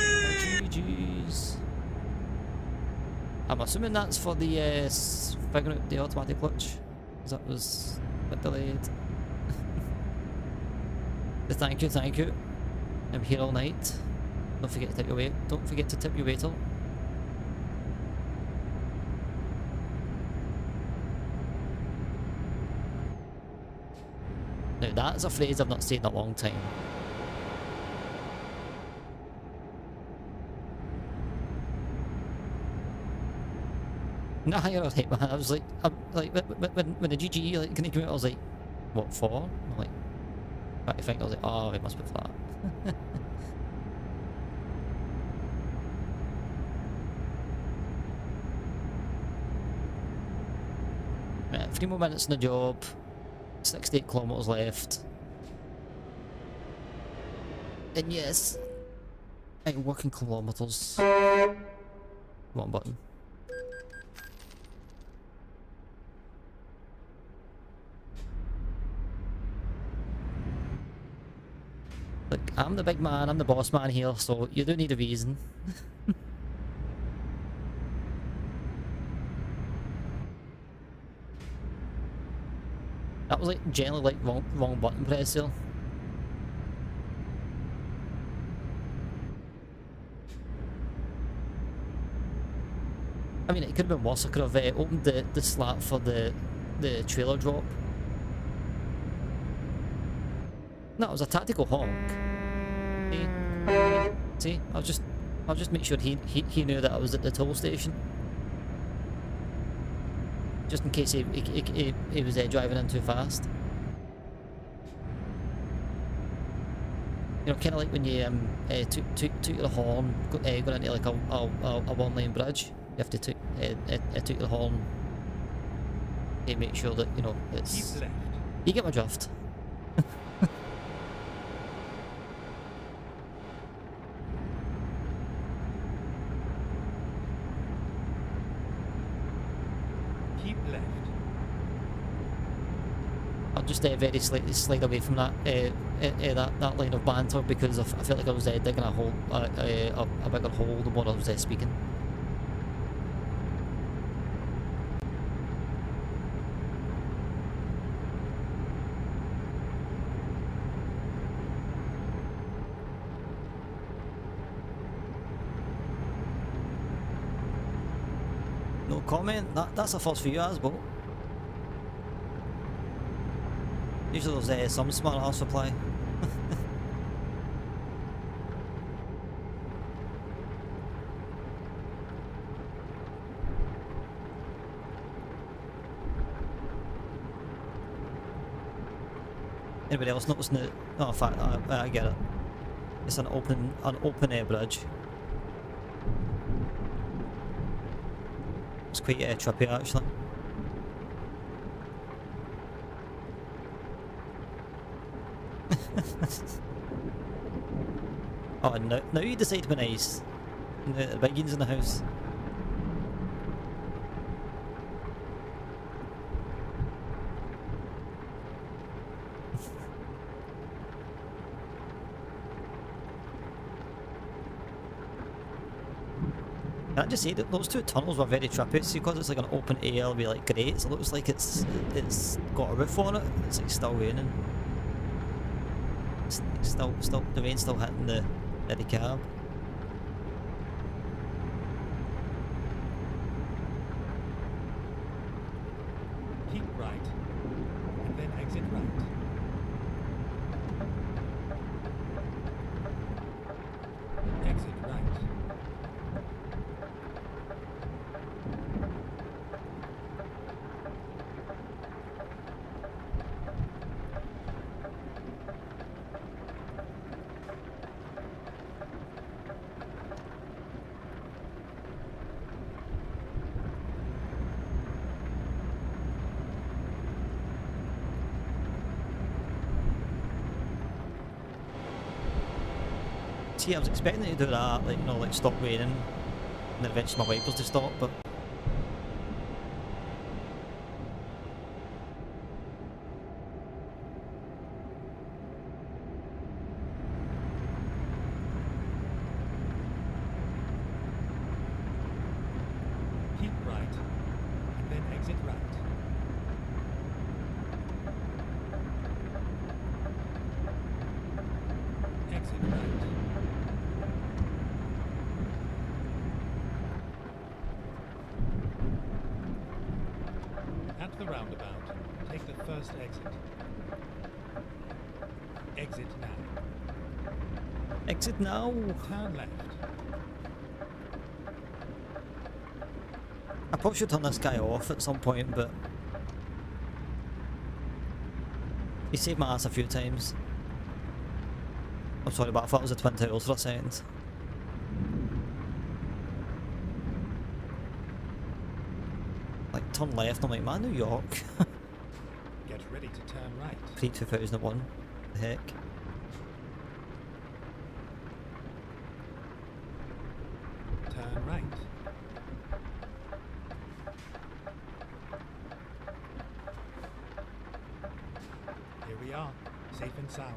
I'm assuming that's for the figuring out the automatic clutch. That was a bit delayed. But thank you. I'm here all night. Don't forget to tip your waiter. Now that's a phrase I've not said in a long time. No, you're right, man. I was like, when the GG like came out, I was like, what for? I'm like, I think I was like, oh, it must be flat. Yeah, Right, 3 more minutes in the job. 68 kilometers left. And yes, I'm working kilometers. Come on, button. Look, I'm the big man, I'm the boss man here, so you do need a reason. That was like generally like wrong button press here. I mean, it could have been worse. I could have opened the slat for the trailer drop. No, it was a tactical honk. See, I'll just make sure he knew that I was at the toll station, just in case he was driving in too fast. You know, kind of like when you toot the horn going into like a one-lane bridge. You have to toot the horn to make sure that, you know, it's... Keep left. You get my drift. Keep left. I'll just very slightly slide away from that that line of banter, because I felt like I was digging a hole, a bigger hole the more I was speaking. No comment. That's a first for you, as well. Usually there's some smart ass reply. Anybody else noticing it? Oh, in fact, I get it. It's an open air bridge. It's quite trippy, actually. Oh, now you decide to be nice. The biggies in the house. Can I just say that those two tunnels were very trippy? See, because it's like an open air, it'll be like great. So it looks like it's got a roof on it. It's like still raining. It's still the rain's still hitting the cab. Keep right. And then exit right. Exit right. See, I was expecting it to do that, like, you know, like stop raining, and then eventually my wipers to stop, but... Keep right. And then exit right. Exit right. At the roundabout, take the first exit. Exit now. Exit now! Turn left. I probably should turn this guy off at some point, but... he saved my ass a few times. I'm sorry, but I thought it was a twin towers for a second. Like turn left. I'm like, man, New York. Get ready to turn right. Pre-2001. The heck. Turn right. Here we are, safe and sound.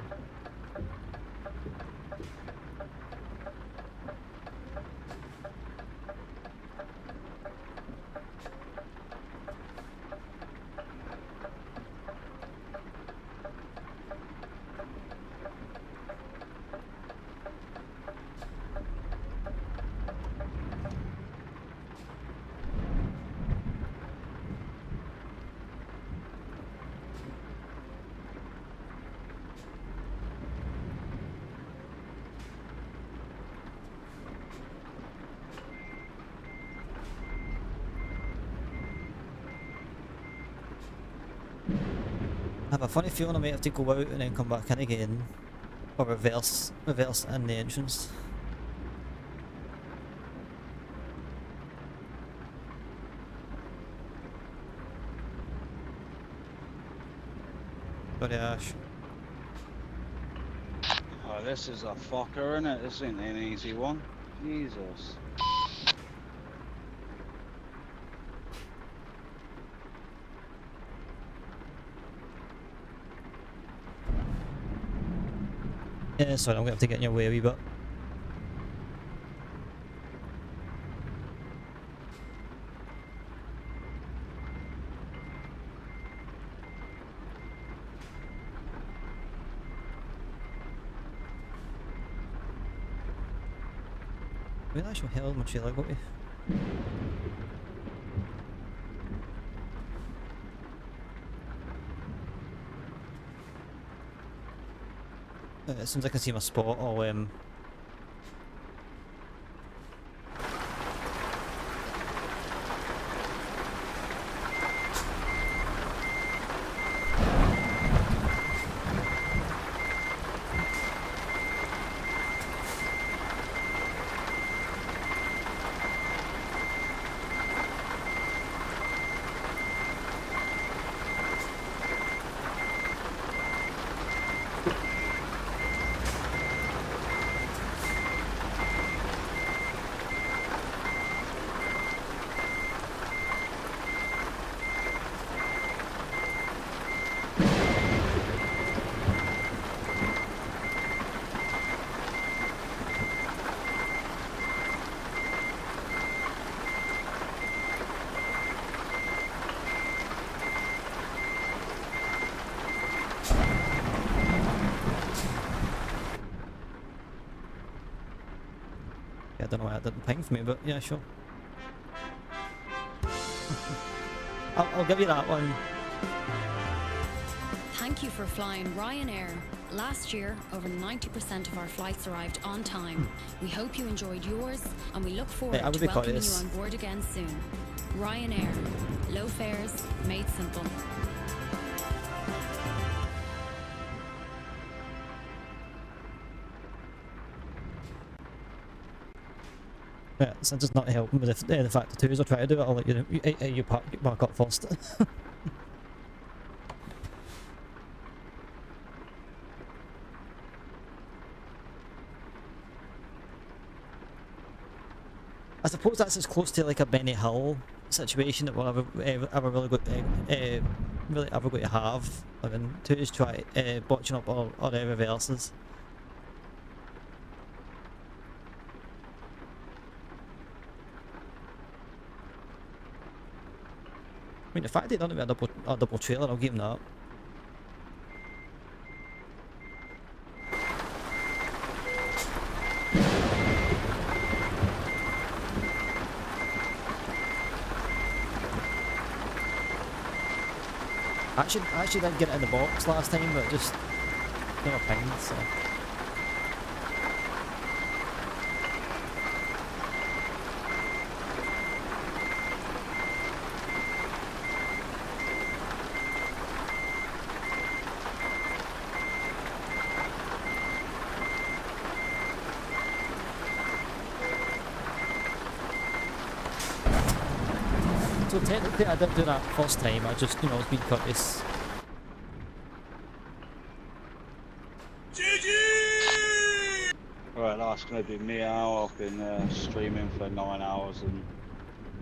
I have a funny feeling I might have to go out and then come back in again. Or reverse in the entrance. Sorry, Ash. Oh, this is a fucker, innit? This ain't an easy one. Jesus. Yeah, sorry, I'm gonna have to get in your way a wee bit. Where the actual hell is my trailer got to? As soon as I can see my spot, I'll I don't know why that didn't ping for me, but yeah, sure. I'll give you that one. Thank you for flying Ryanair. Last year, over 90% of our flights arrived on time. We hope you enjoyed yours, and we look forward I would to be welcoming you cautious. on board again soon. Ryanair. Low fares, made simple. Yeah, since it's not helping with the fact the twos are trying to do it, I'll let you park up first. I suppose that's as close to like a Benny Hill situation that we'll ever really got really ever going to have. I mean, twos try botching up our reverses. I mean, the fact they don't have a double trailer, I'll give them that. I actually did get it in the box last time, but just never pinged, so. So technically I didn't do that first time, I just, you know, I was being courteous. Right, that's going to be me now. I've been streaming for 9 hours and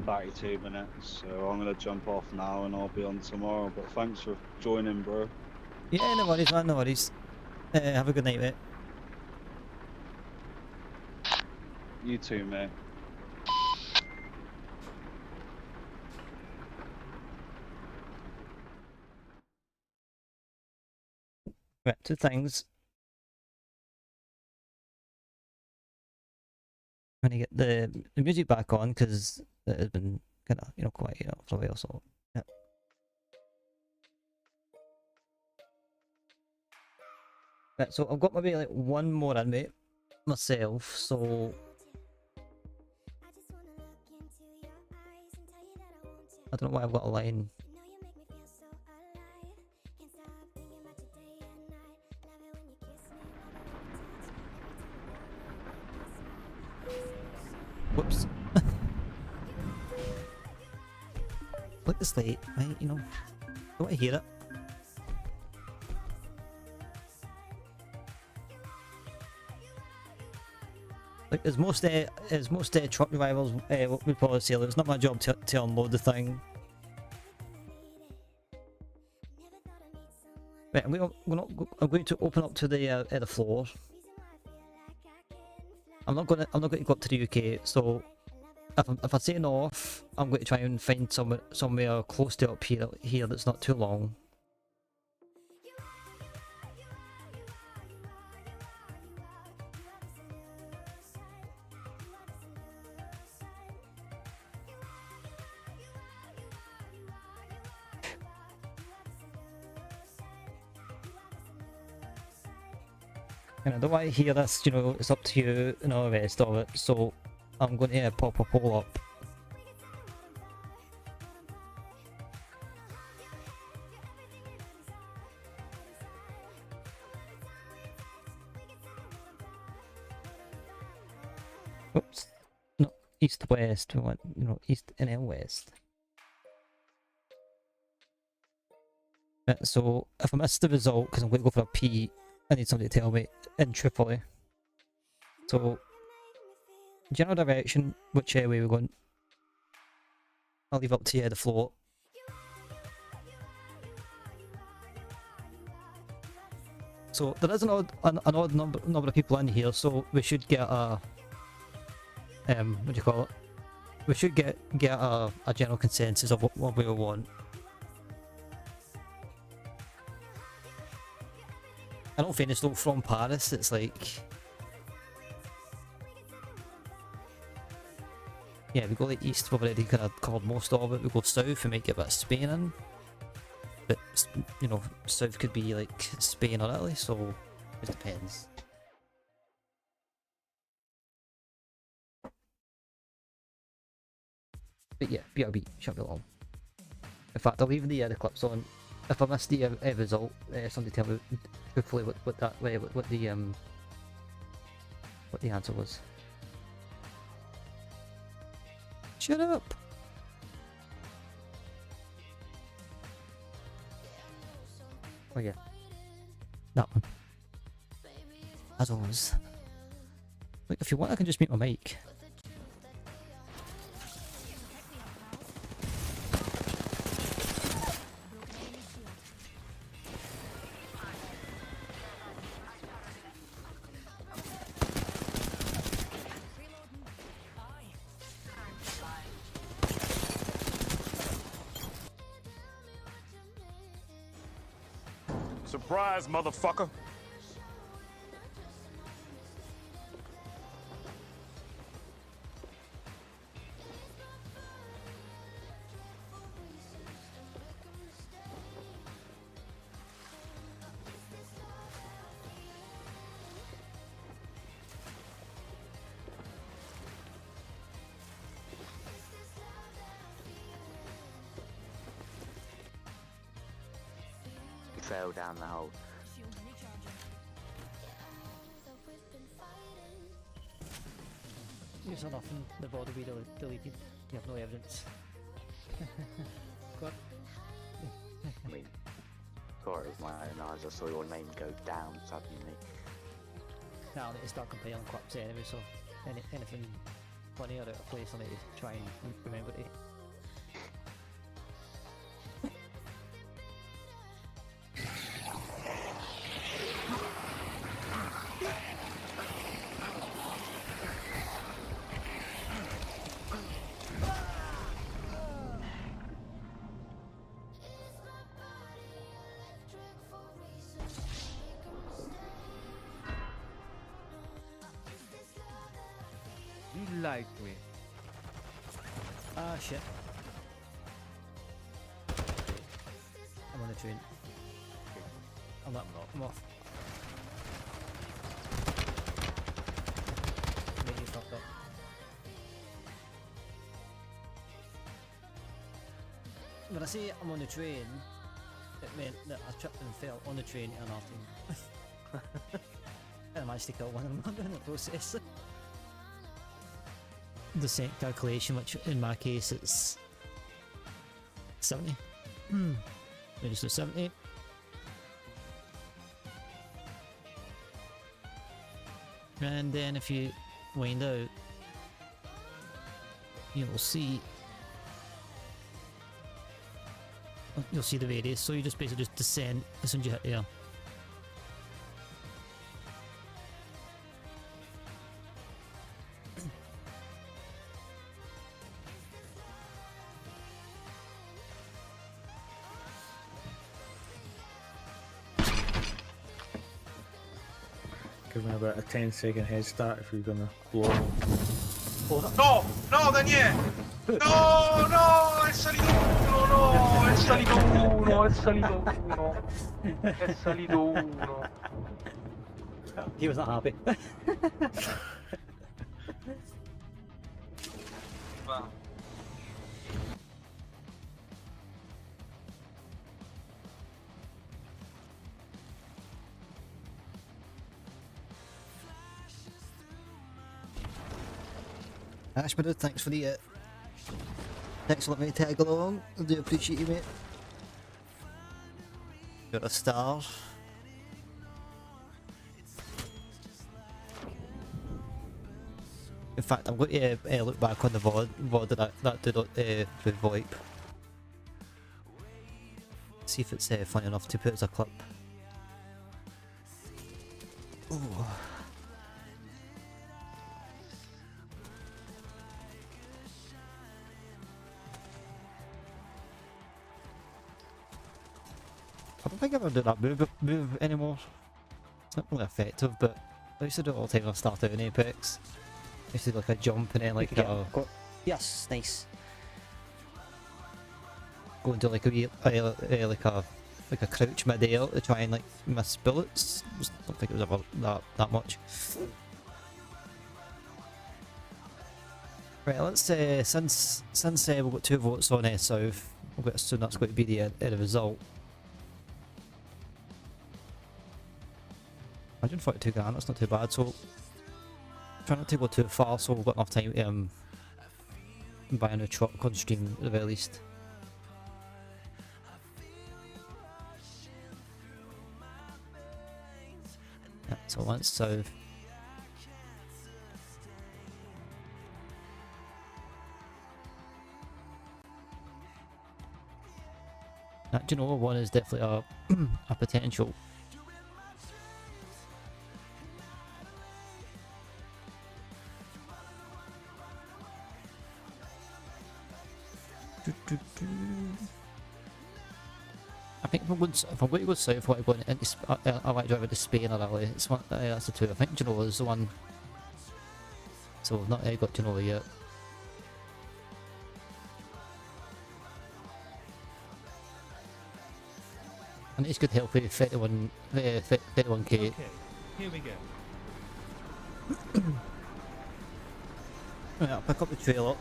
32 minutes, so I'm going to jump off now and I'll be on tomorrow. But thanks for joining, bro. Yeah, no worries, man, no worries. Have a good night, mate. You too, mate. Right, two things. I'm gonna get the music back on because it has been kind of, you know, quiet, you know, for a while, so yeah. Right, so I've got maybe like one more in, mate, myself, so I don't know why I've got a line. Whoops. Like this late, right? You know, don't want to hear it. Like as most truck drivers would probably say, like, it's not my job to unload the thing. Right, I'm going to open up to the floor. I'm not going to go up to the UK. So if I say north, I'm going to try and find somewhere close to up here that's not too long. And I don't want to hear this, you know, it's up to you and all the rest of it, so I'm going to pop a poll up. Oops, no, east-west, we want, you know, east and then west. Right, so if I miss the result, because I'm going to go for a P, I need somebody to tell me in Tripoli. So, general direction, which way we're going. I'll leave up to you the float. So there is an odd number of people in here, so we should get a what do you call it? We should get a general consensus of what we want. I don't finish though from Paris, it's like, yeah, we go like east, we've already kind of covered most of it. We go south, we might get a bit of Spain in, but you know, south could be like Spain or Italy, so it depends. But yeah, BRB, shouldn't be long. In fact, I'll leave the clips on. If I miss the result, somebody tell me truthfully what the answer was. Shut up! Oh yeah, that one. As always. Like, if you want, I can just mute my mic. Surprise, motherfucker! Fell down the hole. Use nothing, the body will be deleted. You have no evidence. God. I mean, thought it was my own eyes. I saw your name go down suddenly. Now I need to start comparing clips anyway, so anything funny or out of place I need to try and remember to. You like me. Ah shit. I'm on the train. I'm off. Maybe you fucked up. When I say I'm on the train, it meant that I tripped and fell on the train and nothing. And I managed to kill one of them in the process. Descent calculation, which in my case it's 70. Maybe just 70. And then if you wind out, you'll see the radius, so you just basically just descend as soon as you hit there. Give me about a 10-second head start if you're gonna blow. No, no Daniele! No, no, è salito uno, no, è salito uno, è salito uno, è salito uno. He was not happy. Va. Ashmore, thanks for the thanks for letting me tag along. I do appreciate you, mate. Got a star. In fact, I'm going to look back on the VOD that did with VoIP. See if it's funny enough to put as a clip. Ooh. I don't think I ever do that move anymore. It's not really effective, but I used to do it all the time when I started out in Apex. I used to do like a jump and then like yes, nice. Go into like a crouch mid-air to try and like miss bullets. I don't think it was ever that much. Right, let's since we've got 2 votes on South, we've got to assume that's going to be the result. 142 grand, that's not too bad, so try not to go too far so we've got enough time to buy a new truck on stream at the very least. Yeah, so once South. Do you know, one is definitely a potential. I think if I'm going to go south, I want to go into I like driving to Spain or Italy. It's one, that's the two. I think Genoa is the one. So we've not got Genoa yet. And it's good help with 31k. Okay, here we go. Right, I'll pick up the trailer.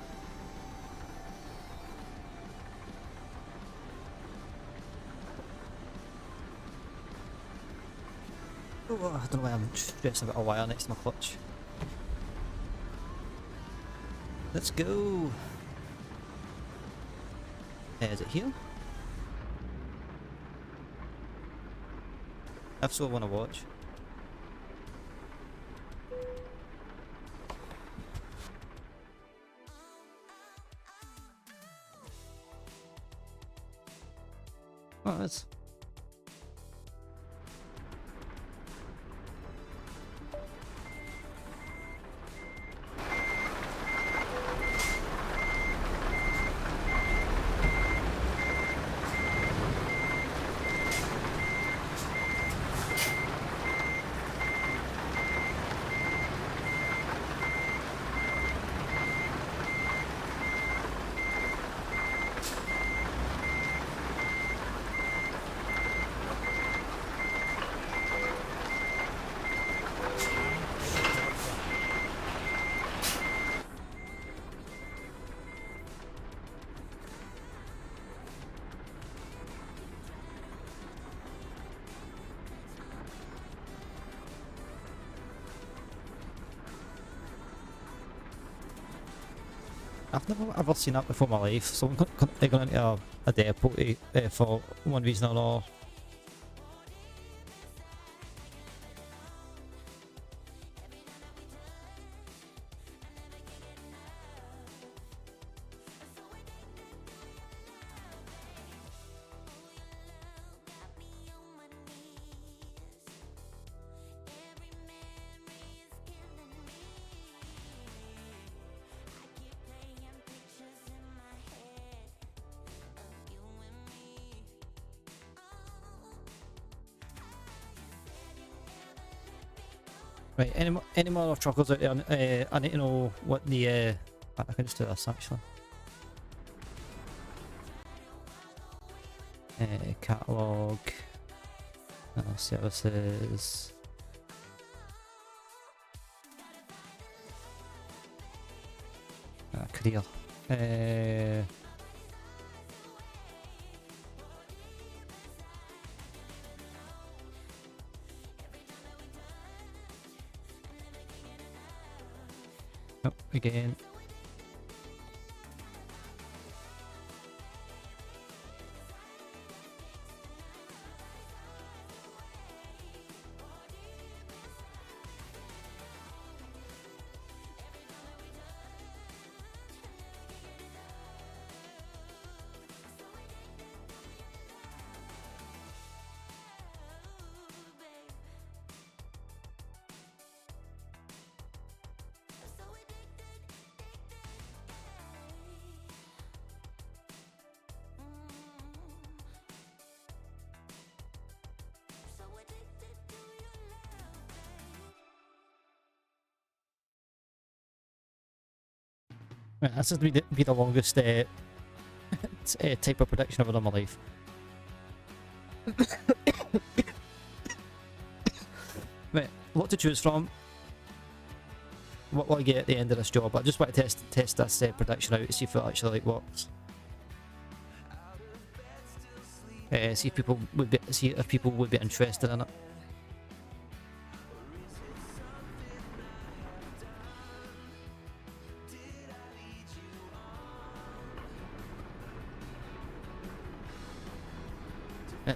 Oh, I don't know why I'm stressing about a wire next to my clutch. Let's go! Is it here? If so, I want to watch. Oh, that's... I've never ever seen that before in my life. Someone going into a depot for one reason or another. Right, any more truckers out there? I need to know what the I can just do this actually. Catalog, services. Career. Oh, again. Right, this has been the longest type of prediction I've ever done in my life. Right, a lot to choose from. What will I get at the end of this job? I just want to test this prediction out to see if it actually works. See if people would be interested in it.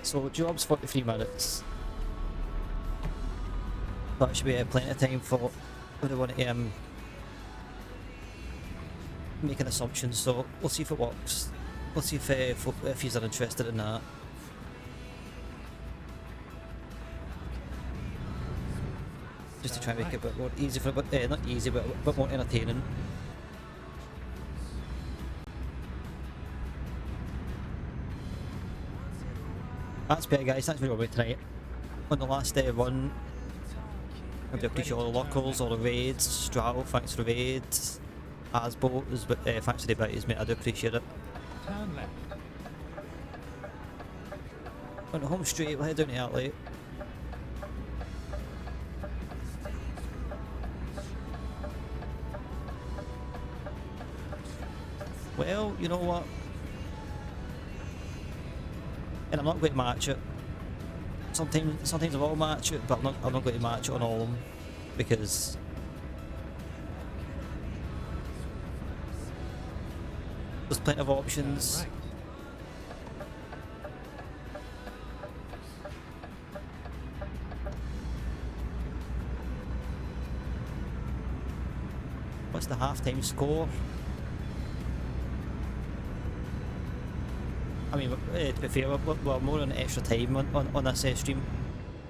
So job's 43 minutes. That should be plenty of time for everyone to make an assumption. So we'll see if it works. We'll see if you're interested in that. Just to try and make it a bit more easy for not easy, but a bit more entertaining. That's better, guys. Thanks for joining me tonight. On the last run, I do appreciate all the locals, all the raids. Strato, thanks for the raids. Asbo, thanks for the abilities, mate. I do appreciate it. Turn left. On the home straight, we'll head down to Outlet. Well, you know what? And I'm not going to match it. Sometimes I will match it, but I'm not going to match it on all of them because there's plenty of options. what's the half-time score? I mean, to be fair, we're more on extra time on this stream.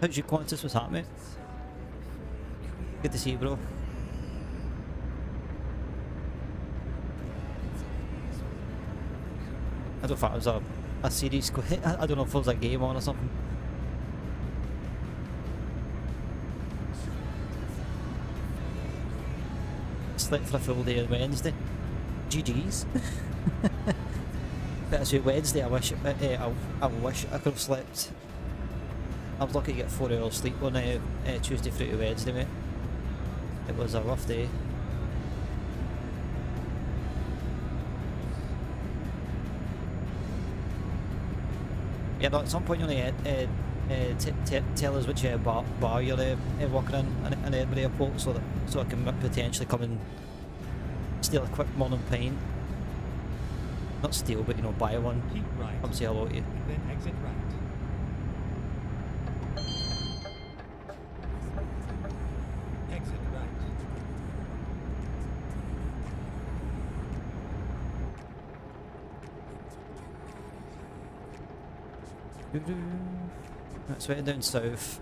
How's your Qantas? What's happening? Good to see you, bro. I don't think it was a series. I don't know if it was a game on or something. Slept for a full day on Wednesday. GG's. But it's Wednesday. I wish I could have slept. I was lucky to get 4 hours sleep on Tuesday through to Wednesday, mate. It was a rough day. Yeah, no, at some point you only tell us which bar you're walking in Edinburgh Airport, so I can potentially come and steal a quick morning pint. Not steal, but you know, buy one. Keep right. Come say hello to you. And then exit right. Exit right. Right, so heading down south.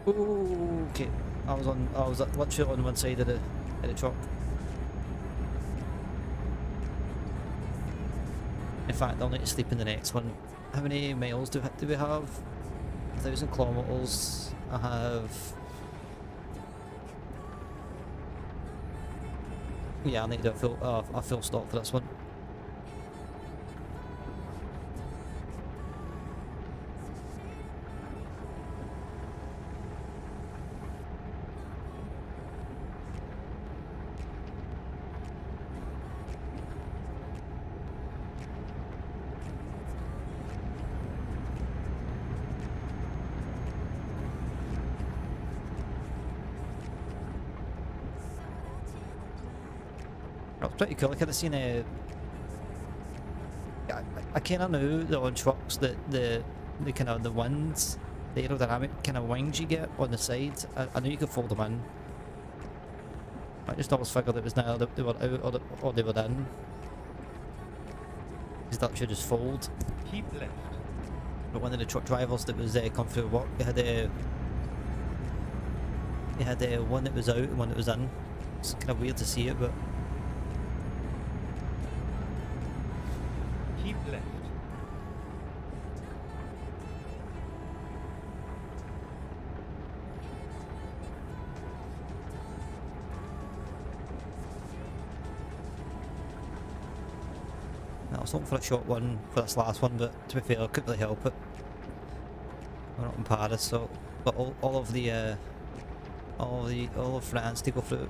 Ooh, okay. I was literally on one side of the truck. In fact, I'll need to sleep in the next one. How many miles do we have? 1,000 kilometers. I have. Yeah, I need to do a full stop for this one. That was pretty cool. I kind of seen I kind of knew that on trucks that the kind of the wings, the aerodynamic kind of wings you get on the side. I knew you could fold them in. I just always figured it was now that they were out or they were in. Because that should just fold. Keep left. But one of the truck drivers that was come through work, they had one that was out and one that was in. It's kind of weird to see it, but. Keep left. I was hoping for a short one for this last one, but to be fair, I couldn't really help it. We're not in Paris, so but all of France to go through.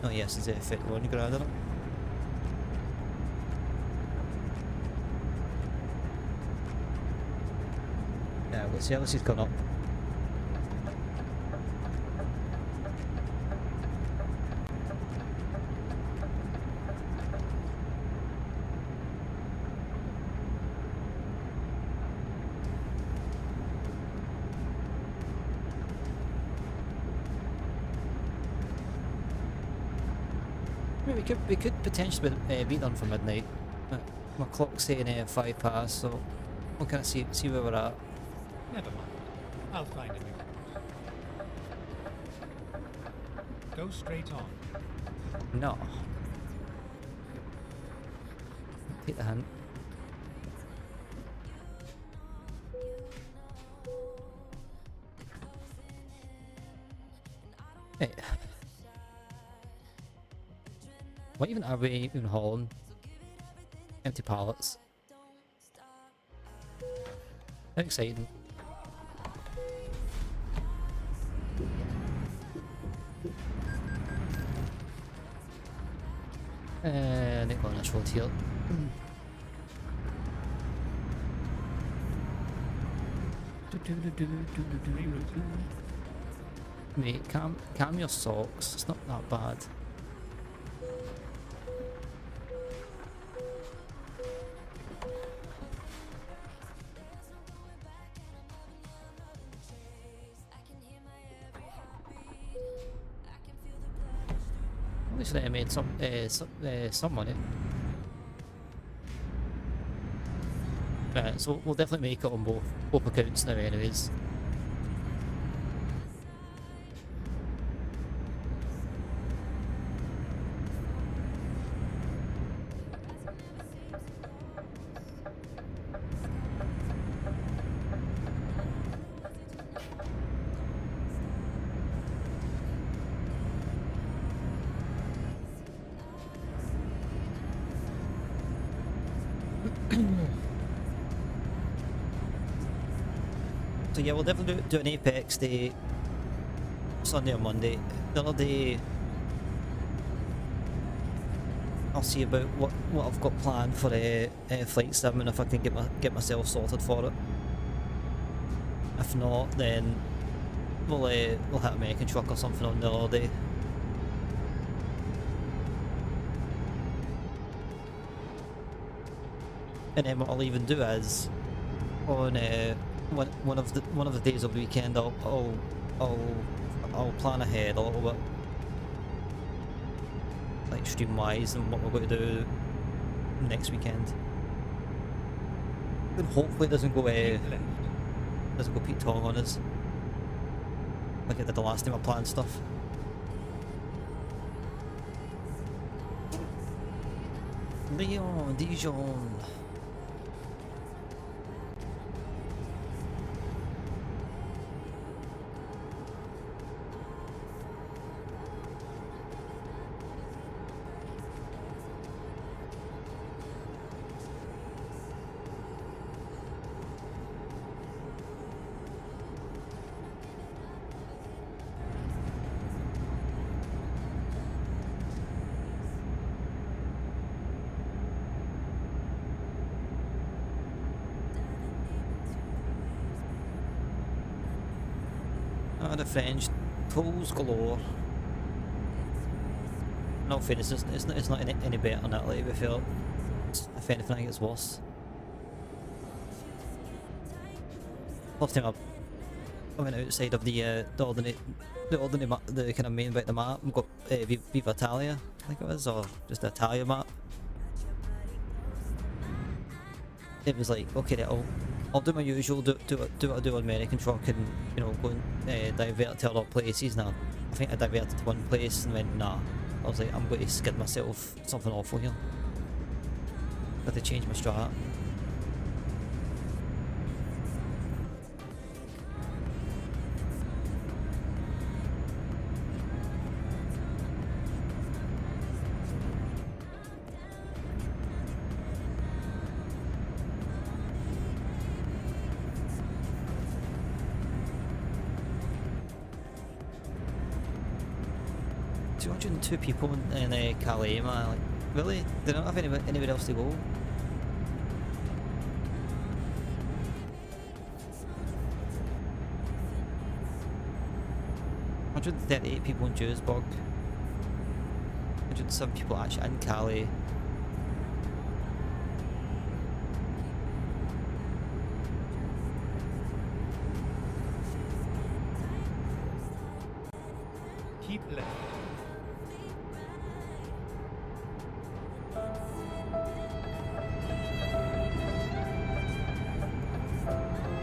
Oh yes, it's a fit one ground on it. Yeah, we'll see how this has gone up. We could potentially be done for midnight. My clock's saying 5 past, so we'll kind of see where we're at. Never mind. I'll find a new route. Go straight on. No. Take the hint. Hey. What even are we even hauling? Empty pallets. How exciting. Nick on this road here. Mate, calm your socks, it's not that bad. least I made some money. Right, so we'll definitely make it on both accounts now anyways. So yeah, we'll definitely do an Apex day Sunday or Monday. The other day I'll see about what I've got planned for Flight Sim and if I can get myself sorted for it. If not, then we'll hit American Truck or something on the other day. And then what I'll even do is on one of the days of the weekend I'll plan ahead a little bit, like stream wise, and what we're going to do next weekend. And hopefully it doesn't go Pete Tong on us like it did the last time I planned stuff. Leon, Dijon. The French tolls galore. Not fairness, it's not any better than Italy. We feel if anything, I think it's worse. First time I went outside of the kind of main bit of the map. We've got Viva Italia, I think it was, or just the Italia map. It was like, okay, I'll do my usual, do what I do on American Truck, and you know, go and divert to other places. Now I think I diverted to one place and went, nah. I was like, I'm going to skid myself something awful here. Got to change my strat. Two people in Calais, man. Like, really? They don't have anywhere else to go? $138 people in Duisburg. 107 people actually in Calais. Keep left.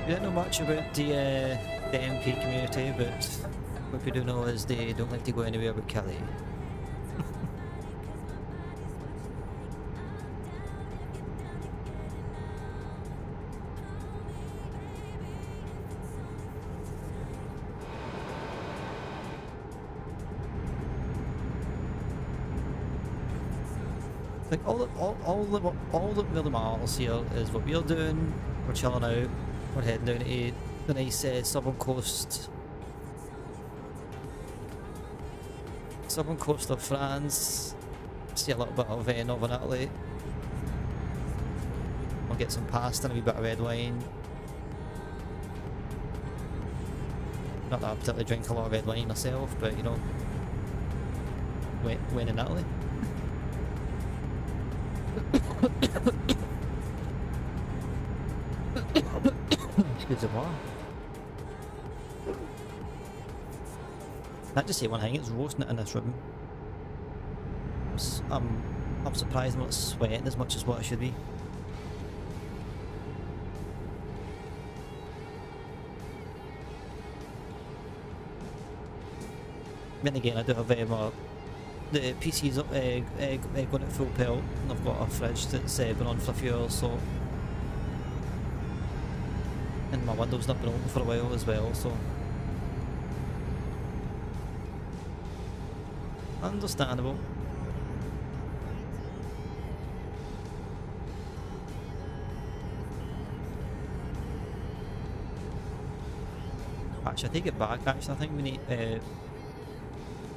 We don't know much about the MP community, but what we do know is they don't like to go anywhere but Calais. Like all that really matters here is what we're doing. We're chilling out. We're heading down to the nice southern coast of France. See a little bit of northern Italy. We'll get some pasta and a wee bit of red wine. Not that I particularly drink a lot of red wine myself, but you know, when in Italy. Excusez-moi. Can I just say one thing, it's roasting it in this room. I'm surprised I'm not sweating as much as what I should be. Then again, I do have the PC's going at full pelt, and I've got a fridge that's been on for a few hours, so, and my window's not been open for a while as well, so understandable. Actually, I take it back. Actually, I think we need.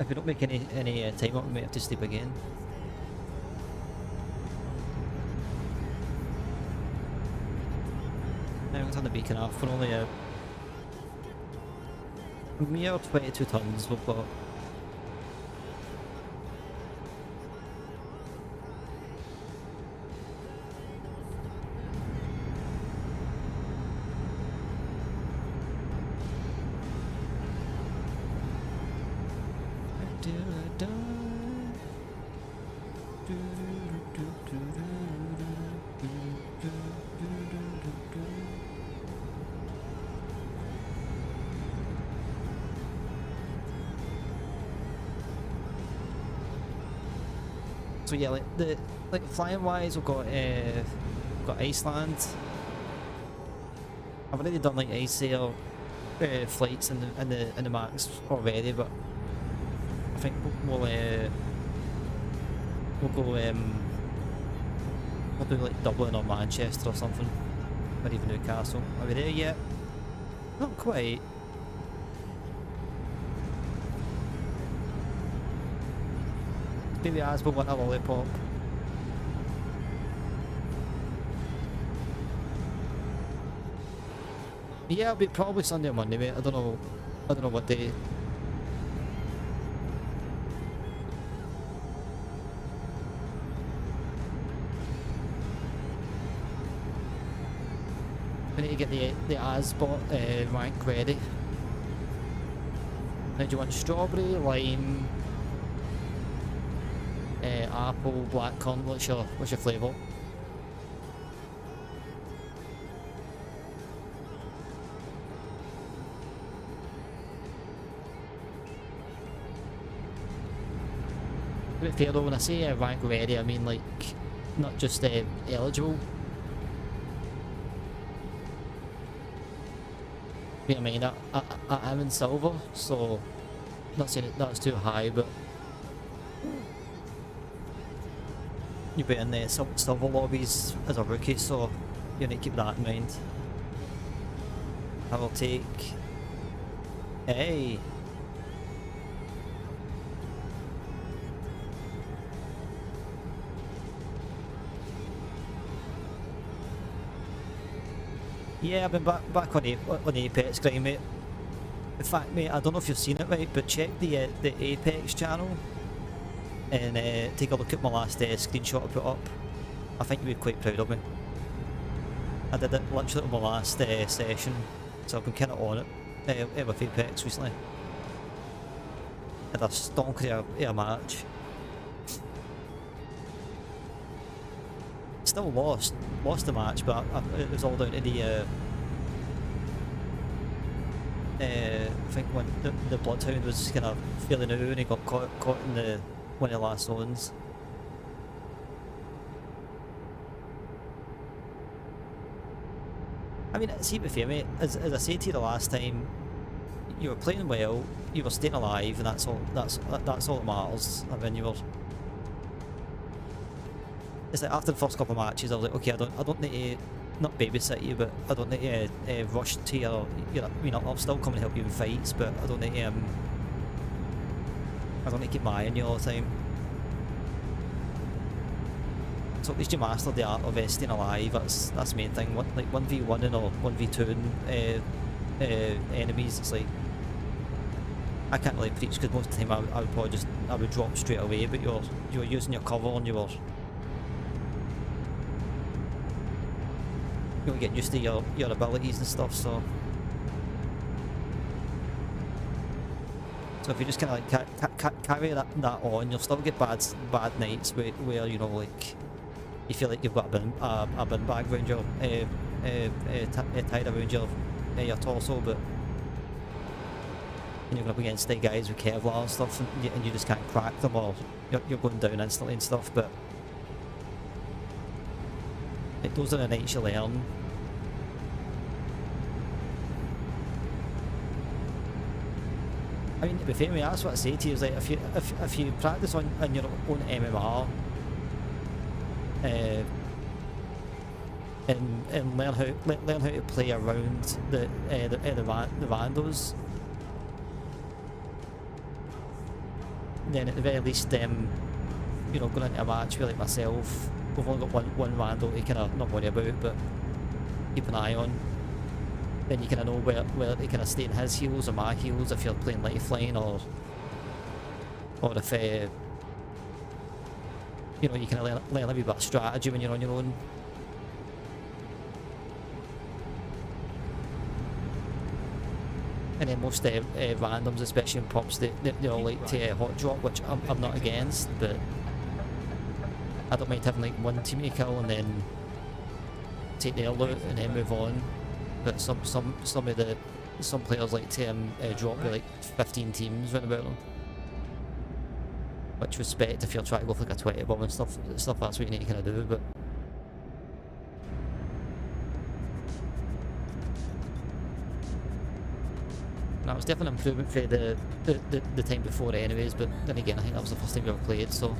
If we don't make any time up, we might have to sleep again. Now we'll turn the beacon off. We're only a mere 22 tons. We've got. So yeah, like flying wise, we've got Iceland. I've already done like ice sail flights in the max already, but I think we'll go we'll do like Dublin or Manchester or something, or even Newcastle. Are we there yet? Not quite. Maybe Asbo want a lollipop. Yeah, it'll be probably Sunday or Monday, mate. I don't know what day. We need to get the Asbot rank ready. Now, do you want strawberry, lime, apple, blackcurrant? What's your flavour? To be fair though, when I say rank ready, I mean like not just eligible. You know what I mean? I am in silver, so not saying that's too high, but you've been in the silver lobbies as a rookie, so you need to keep that in mind. I will take. Hey! Yeah, I've been back on Apex grind, mate. In fact, mate, I don't know if you've seen it, right, but check the Apex channel and take a look at my last screenshot I put up. I think you'll be quite proud of me. I did it literally on my last session, so I've been kind of on it with Apex recently. Had a stonker of a match. Still lost the match, but it was all down to the I think when the Bloodhound was kind of feeling out and he got caught in one of the last zones. I mean, see, to be fair, mate, as I said to you the last time, you were playing well, you were staying alive, and that's all that matters. I mean, you were. It's like after the first couple of matches, I was like, okay, I don't need to, not babysit you, but I don't need to rush to your, I mean, I'll still come and help you in fights, but I don't need to keep my eye on you all the time. So at least you mastered the art of staying alive. That's the main thing. Like 1v1 or 1v2 enemies. It's like I can't really preach because most of the time I would probably I would drop straight away, but you were using your cover and you were getting used to your abilities and stuff. So So if you just kind of like carry that on, you'll still get bad nights where you know, like, you feel like you've got a bin bag around your tied around your torso, but and you're going up against the guys with Kevlar and stuff, and you just can't crack them, or you're going down instantly and stuff. But those are the nights you learn. I mean, to be fair, that's what I say to you, is like, if you practice on your own MMR, and learn how to play around the randos, then at the very least, you know, going into a match with like myself, we've only got one rando to kind of not worry about, but keep an eye on. Then you kind of know where to kind of stay in his heels or my heels if you're playing lifeline, or if you know, you kind of learn a wee bit of strategy when you're on your own. And then most randoms, especially in pubs, they all like to hot drop, which I'm not against, but I don't mind having like one teammate kill and then take their loot and then move on. But some players like to drop with like 15 teams round about them. Which respect, if you're trying to go for like a 20 bomb and stuff, that's what you need to kind of do. But that was definitely an improvement for the time before anyways, but then again I think that was the first time we ever played, so.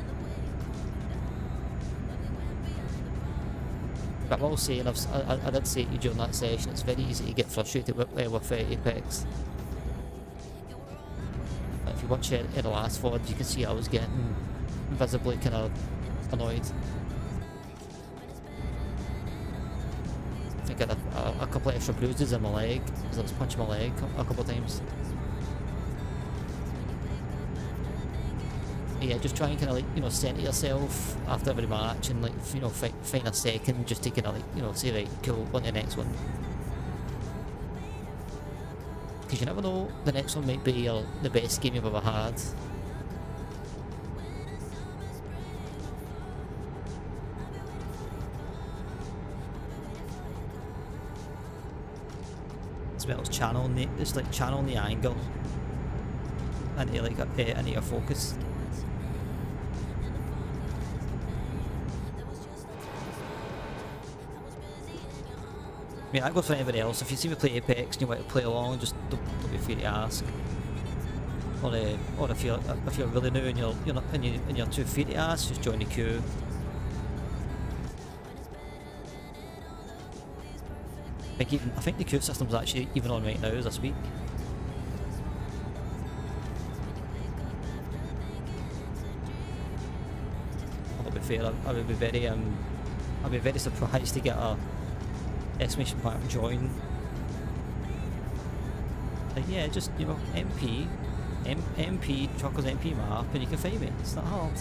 But I'm all saying, I did say to you during that session, it's very easy to get frustrated with Apex. But if you watch the last VOD, you can see I was getting visibly kind of annoyed. I think I had a couple of extra bruises in my leg, because I was punching my leg a couple of times. Yeah, just try and kind of like, you know, centre yourself after every match and like, you know, find a second just to kind of like, you know, say right, cool, on to the next one. Because you never know, the next one might be the best game you've ever had. As well as channeling the angle into like into your focus. I mean, that goes for anybody else. If you see me play Apex and you want to play along, just don't be afraid to ask. Or if you're really new and you're too afraid to ask, just join the queue. I think the queue system's actually even on right now as I speak. I'll be fair, I would be very surprised to get a exclamation mark join. Like, yeah, just, you know, MP Chuckle's MP map and you can find me. It's not hard.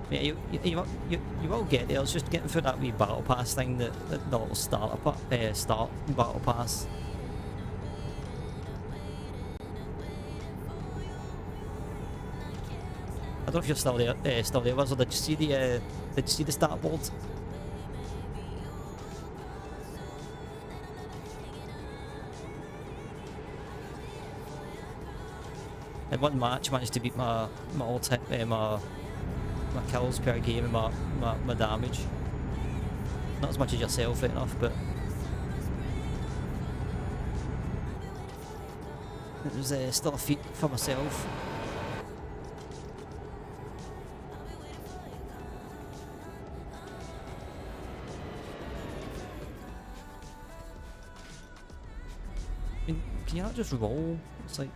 Yeah, you will get there. It's just getting through that wee battle pass thing, the little start battle pass. I don't know if you're still there, Wizard. Did you see the start board? In one match, I managed to beat my kills per game and my damage. Not as much as yourself, right enough, but it was still a feat for myself. I mean, can you not just roll? It's like...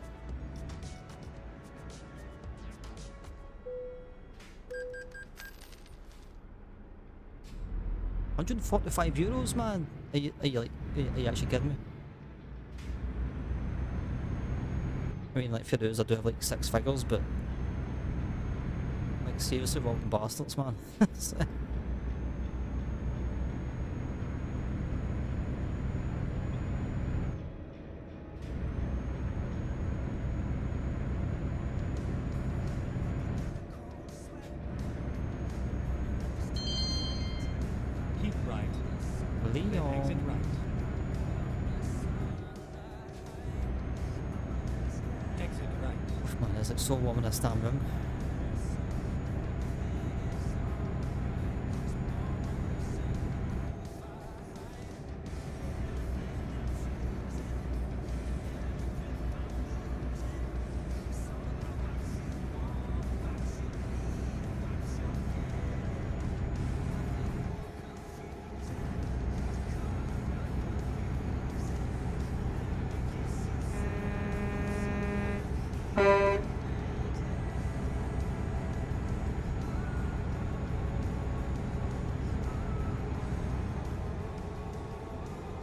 €145, man. Are you actually kidding me? I mean, like, for those I do have like 6 figures, but like, seriously, robbing bastards, man. It's like so warm in this damn room.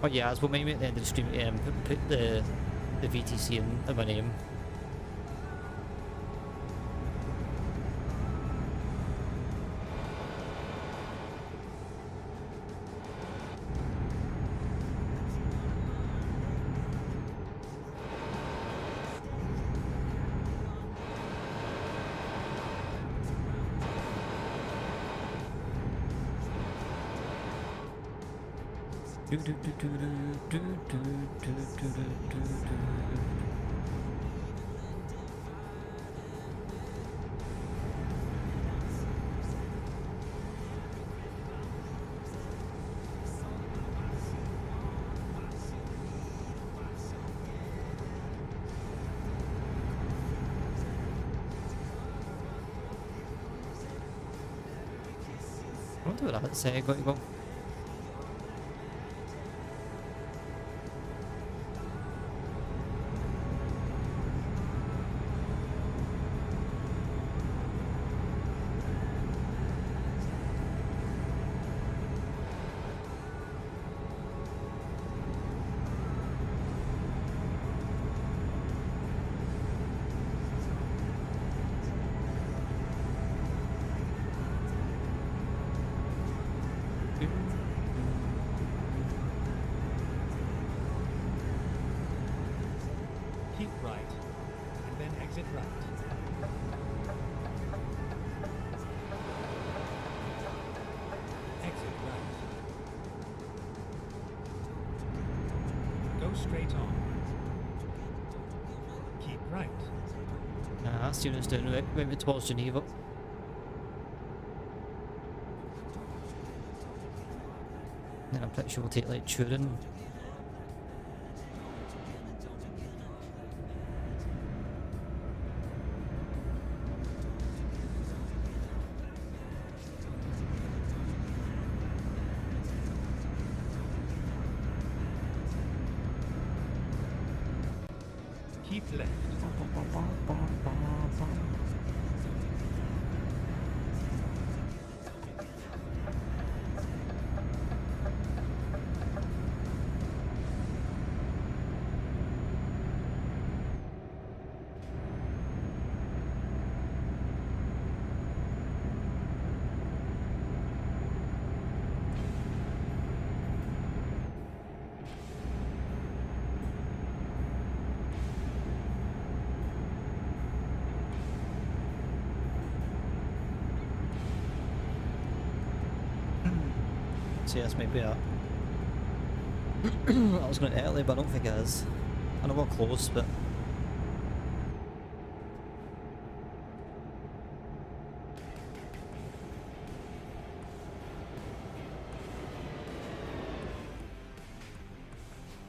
Oh yeah, as well, maybe at the end of the stream, put the VTC in my name. I wonder what that's got to go. Keep right, and then exit right. Exit right. Go straight on. Keep right. Nah, students doing it. Maybe towards Geneva. Then I'm pretty sure we'll take like Turin. Keep left. So yes, maybe that. I was going to early, but I don't think it is. I know we're close, but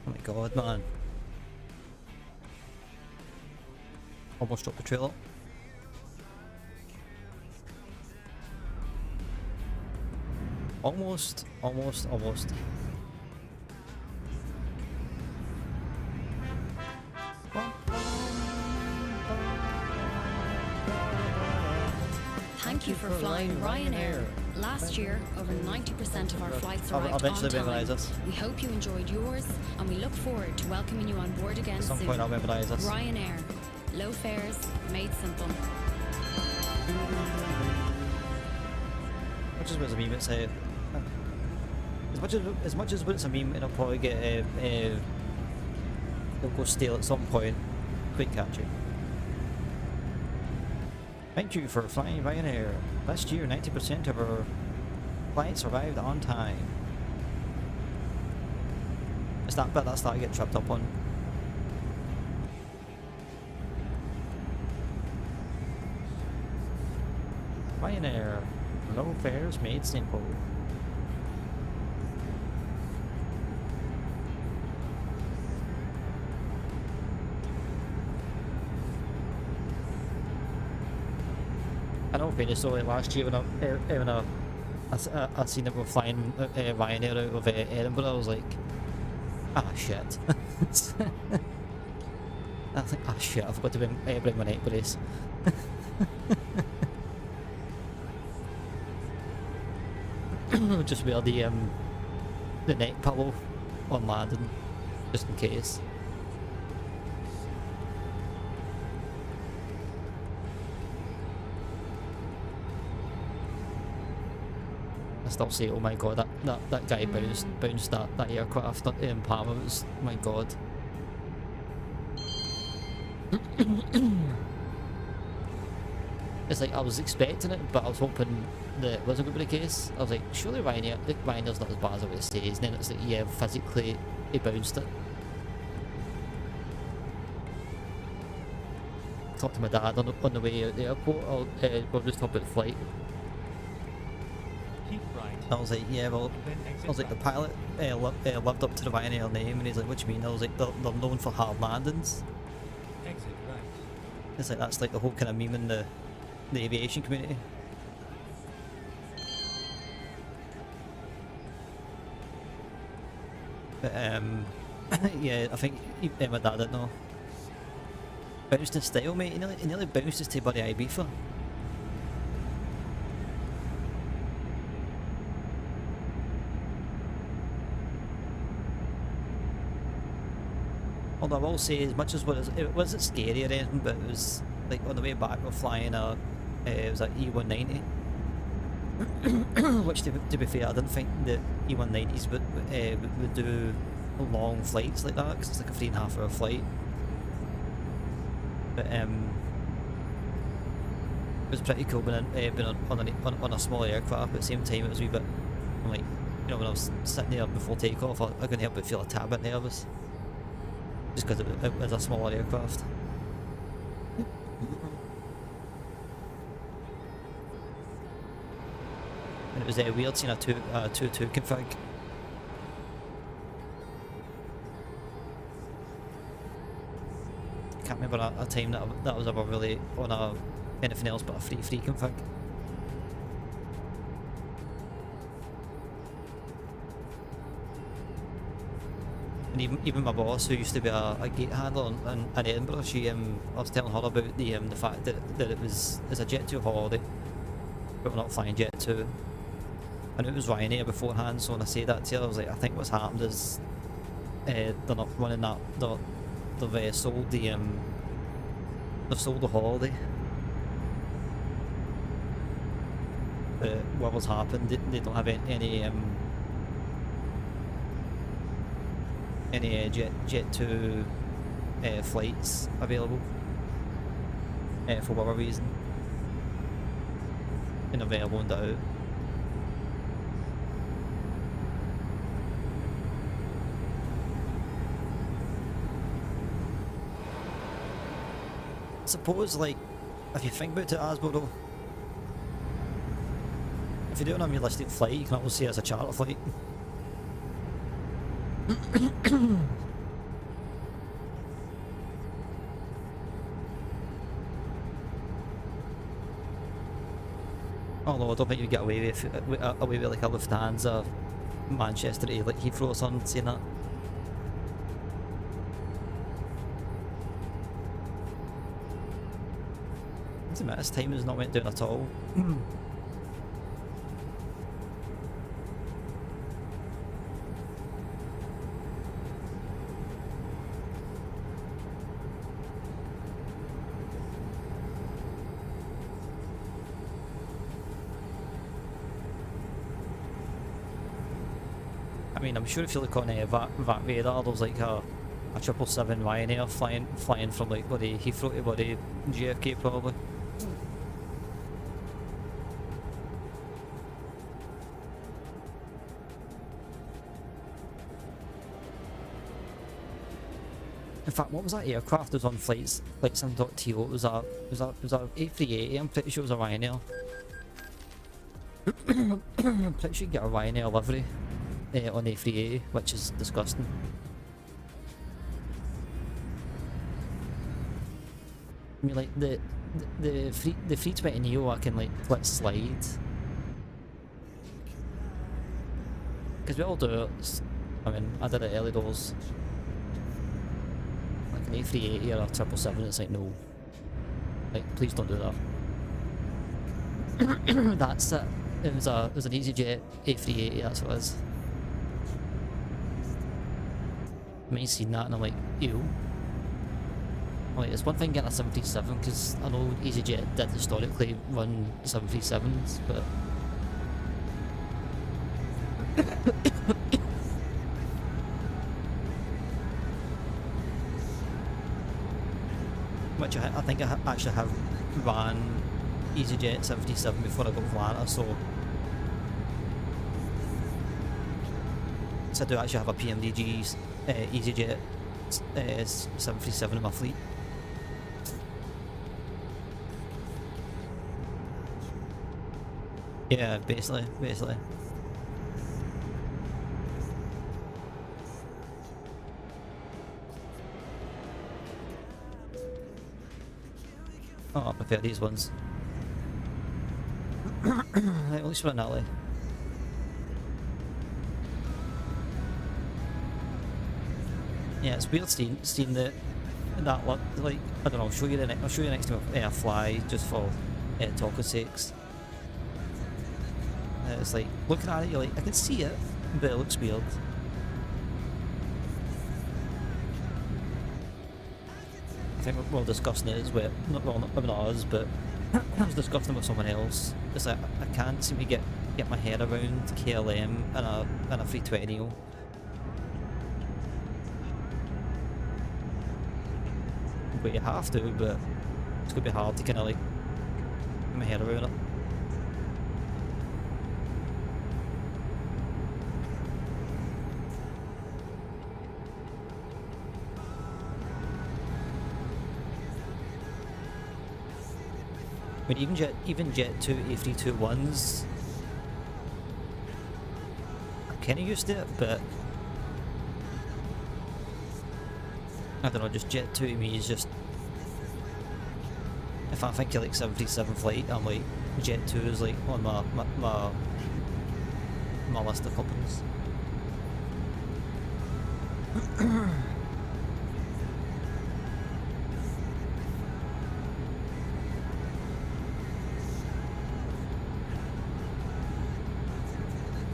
oh my god, man! Almost dropped the trailer. Almost. Thank you for flying Ryanair. Last year, over 90% of our flights I'll arrived on eventually time. memorise this. We hope you enjoyed yours, and we look forward to welcoming you on board again At some soon. point I'll memorise this. Ryanair. Low fares, made simple. Much as it's a meme, it's a as much as when it's a meme, it'll probably get it'll go stale at some point. Quite catchy. Thank you for flying Ryanair. Last year, 90% of our flights arrived on time. It's that bit that I get tripped up on. Ryanair, low fares made simple. I know, fairness, so like last year when I seen them were flying Ryanair out of Edinburgh, I was like, ah shit. I think, ah shit, I forgot to bring my neck brace. Just wear the neck pillow on landing, just in case. I still say, oh my god, that guy bounced that aircraft in Palma. It was, my god. It's like I was expecting it, but I was hoping that it wasn't going to be the case. I was like, surely Ryanair's not as bad as what it says. And then it's like, yeah, physically he bounced it. Talked to my dad on the way out the airport. We're just talking about the flight. I was like, yeah, well, I was like, the pilot lived up to the Ryanair name, and he's like, what do you mean? I was like, they're known for hard landings. Exit right. It's like, that's like the whole kind of meme in the aviation community. But yeah, I think my dad didn't know. Bounced in style, mate. He nearly bounced us to bloody Ibiza. Although I will say, as much as it wasn't scary or anything, but it was like on the way back we're flying it was an E190, which to be fair, I didn't think the E190s would do long flights like that, because it's like a 3.5 hour flight. But it was pretty cool being on a small aircraft, but at the same time it was a wee bit, I'm like, you know, when I was sitting there before takeoff, I couldn't help but feel a tad bit nervous. Just because it was a smaller aircraft. And it was weird seeing a 2-2 config. Can't remember a time that was ever really on anything else but a free config. And even my boss, who used to be a gate handler in Edinburgh, I was telling her about the fact that it's a Jet 2 holiday, but we're not flying Jet 2. I knew it was Ryanair beforehand, so when I say that to her, I was like, I think what's happened is they're not running that. They've sold the holiday. But whatever's happened, they don't have any Jet 2 flights available for whatever reason, and they've loaned it out. I suppose, like, if you think about it, Asbo, though, if you do an unrealistic flight, you can always say it's a charter flight. Although I don't think you get away with like a Lufthansa Manchester to like Heathrow or something saying that. This time has not went down at all. I mean, I'm sure if you look on VAT radar, there's like a 777 Ryanair flying from like bloody Heathrow to bloody JFK probably. In fact, what was that aircraft that was on flightsim.to? It was a A380. I'm pretty sure it was a Ryanair. I'm pretty sure you can get a Ryanair livery on A380, which is disgusting. I mean, like the 320 Neo, I can like let slide because we all do it. I mean, I did it early doors. Like an A380 or a 777, it's like no, like please don't do that. That's it. It was an EasyJet A380. That's what it is. I mean, seen that and I'm like, ew. Like, it's one thing getting a 737 because I know EasyJet did historically run 737s, but which I think I actually have ran EasyJet 737 before I got Atlanta, so I do actually have a PMDG EasyJet 737 in my fleet. Yeah, basically. Oh, I prefer these ones. At least we're in alley. Yeah, it's weird seeing that look, like, I don't know, I'll show you next time I fly, just for talking sakes. It's like, looking at it, you're like, I can see it, but it looks weird. I think we're discussing it with, not us, but I was discussing it with someone else. It's like, I can't seem to get my head around KLM and a 320 Neo. But you have to, but it's gonna be hard to kind of like get my head around it. I mean, even Jet 2 A321s, I'm kind of used to it, but I don't know, just Jet 2 to me is just, if I'm thinking like 737 flight, I'm like, Jet 2 is like on my list of companies.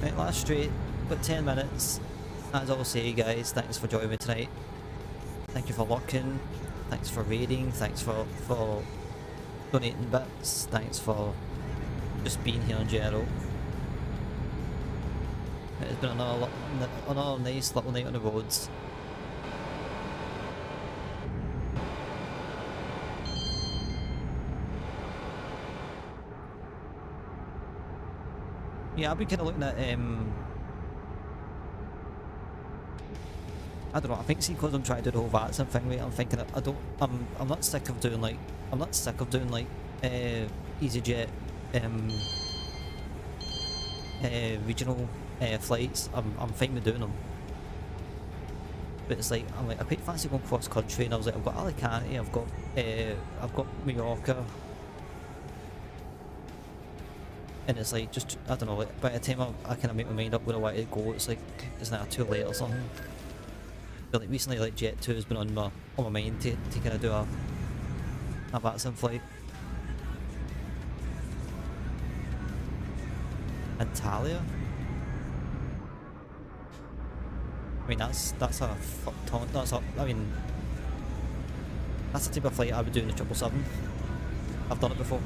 Right, last straight, but 10 minutes. As I'll say, guys, thanks for joining me tonight. Thank you for lurking, thanks for raiding, thanks for donating bits, thanks for just being here in general. It's been another nice little night on the roads. Yeah, I've been kind of looking at I don't know, I think see, because I'm trying to do the whole vaccine thing, right, I'm thinking I'm not sick of doing like EasyJet regional flights. I'm fine with doing them, but it's like I quite fancy going cross country, and I was like, I've got Alicante, I've got Mallorca, and it's like, just I don't know, like, by the time I kind of make my mind up where I want to go, it's like, it's now too late or something. But like recently, like Jet 2 has been on my mind to kind of do a vaccine flight. Antalya? I mean, that's a fuck ton. That's the type of flight I would do in the 777. I've done it before.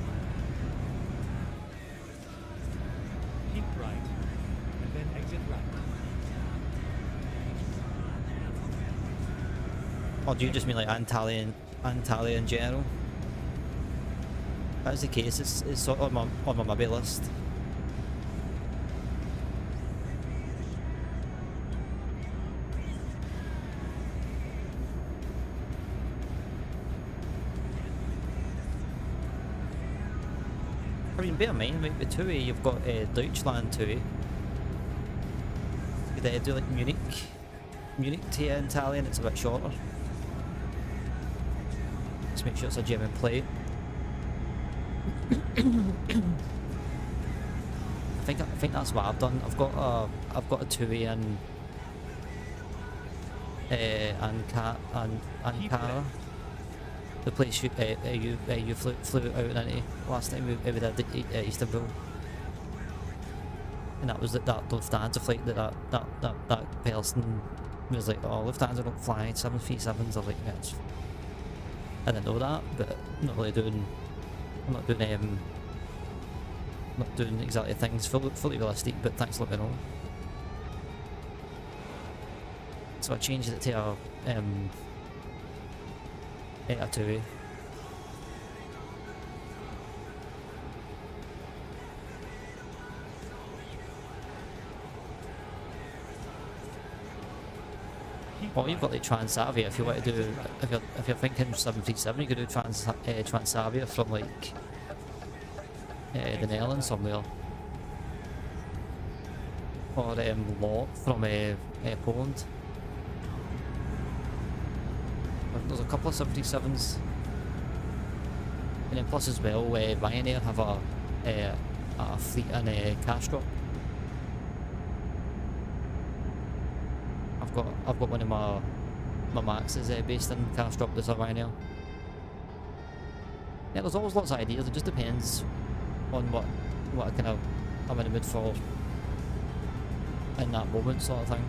Keep right, and then exit right. Or do you just mean like Antalya in general? If that's the case, it's sort of on my maybe list. I mean, bear in mind, right, with Tmie you've got Deutschland Tmie. You could do like Munich to Italian, it's a bit shorter. Just make sure it's a German plate. I think that's what I've done. I've got a Tmie and Ankara. The place you flew out into last time we did Istanbul, and that was that Lufthansa flight that person was like, oh, Lufthansa don't fly 737s. I was like, yeah, I didn't know that, but I'm not doing exactly things fully realistic, but thanks for letting me know. So I changed it to a Tmie. Or you've got like Transavia if you want to do, if you're thinking 737, you could do Transavia from like the Netherlands somewhere. Or Lot from Poland. There's a couple of 737s. And then plus as well, Ryanair have a fleet in Castro. I've got one of my Maxes based in Castro. There's a Ryanair. Yeah, there's always lots of ideas. It just depends on what I kind of I'm in the mood for in that moment, sort of thing.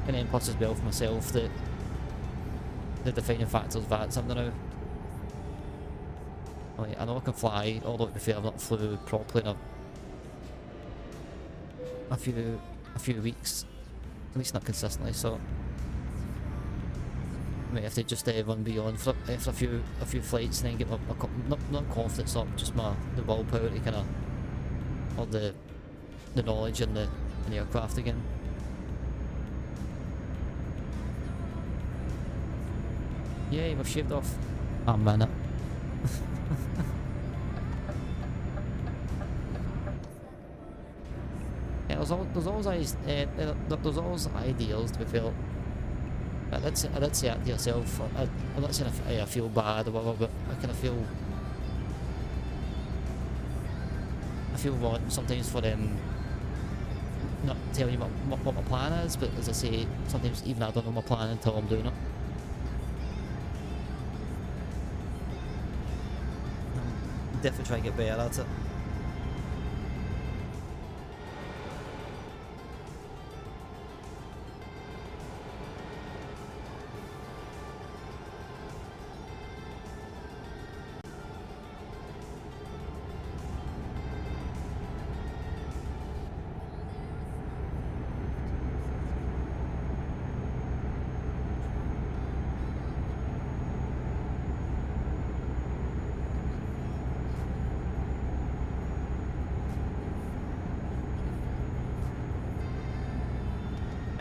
And then plus as well for myself, the defining factor is VATS. I don't know. Like, I know I can fly, although to be fair I've not flew properly in a few weeks, at least not consistently. So I may have to just run beyond for a few flights and then get my not confidence up, just the willpower to kind of, or the knowledge in the aircraft again. Yay, we've shaved off a minute. Yeah, there's always ideals to be felt. I did say it to yourself. I'm not saying I feel bad or whatever, but I kind of feel wrong sometimes for them not telling you what my plan is. But as I say, sometimes even I don't know my plan until I'm doing it. Definitely try and get better at it.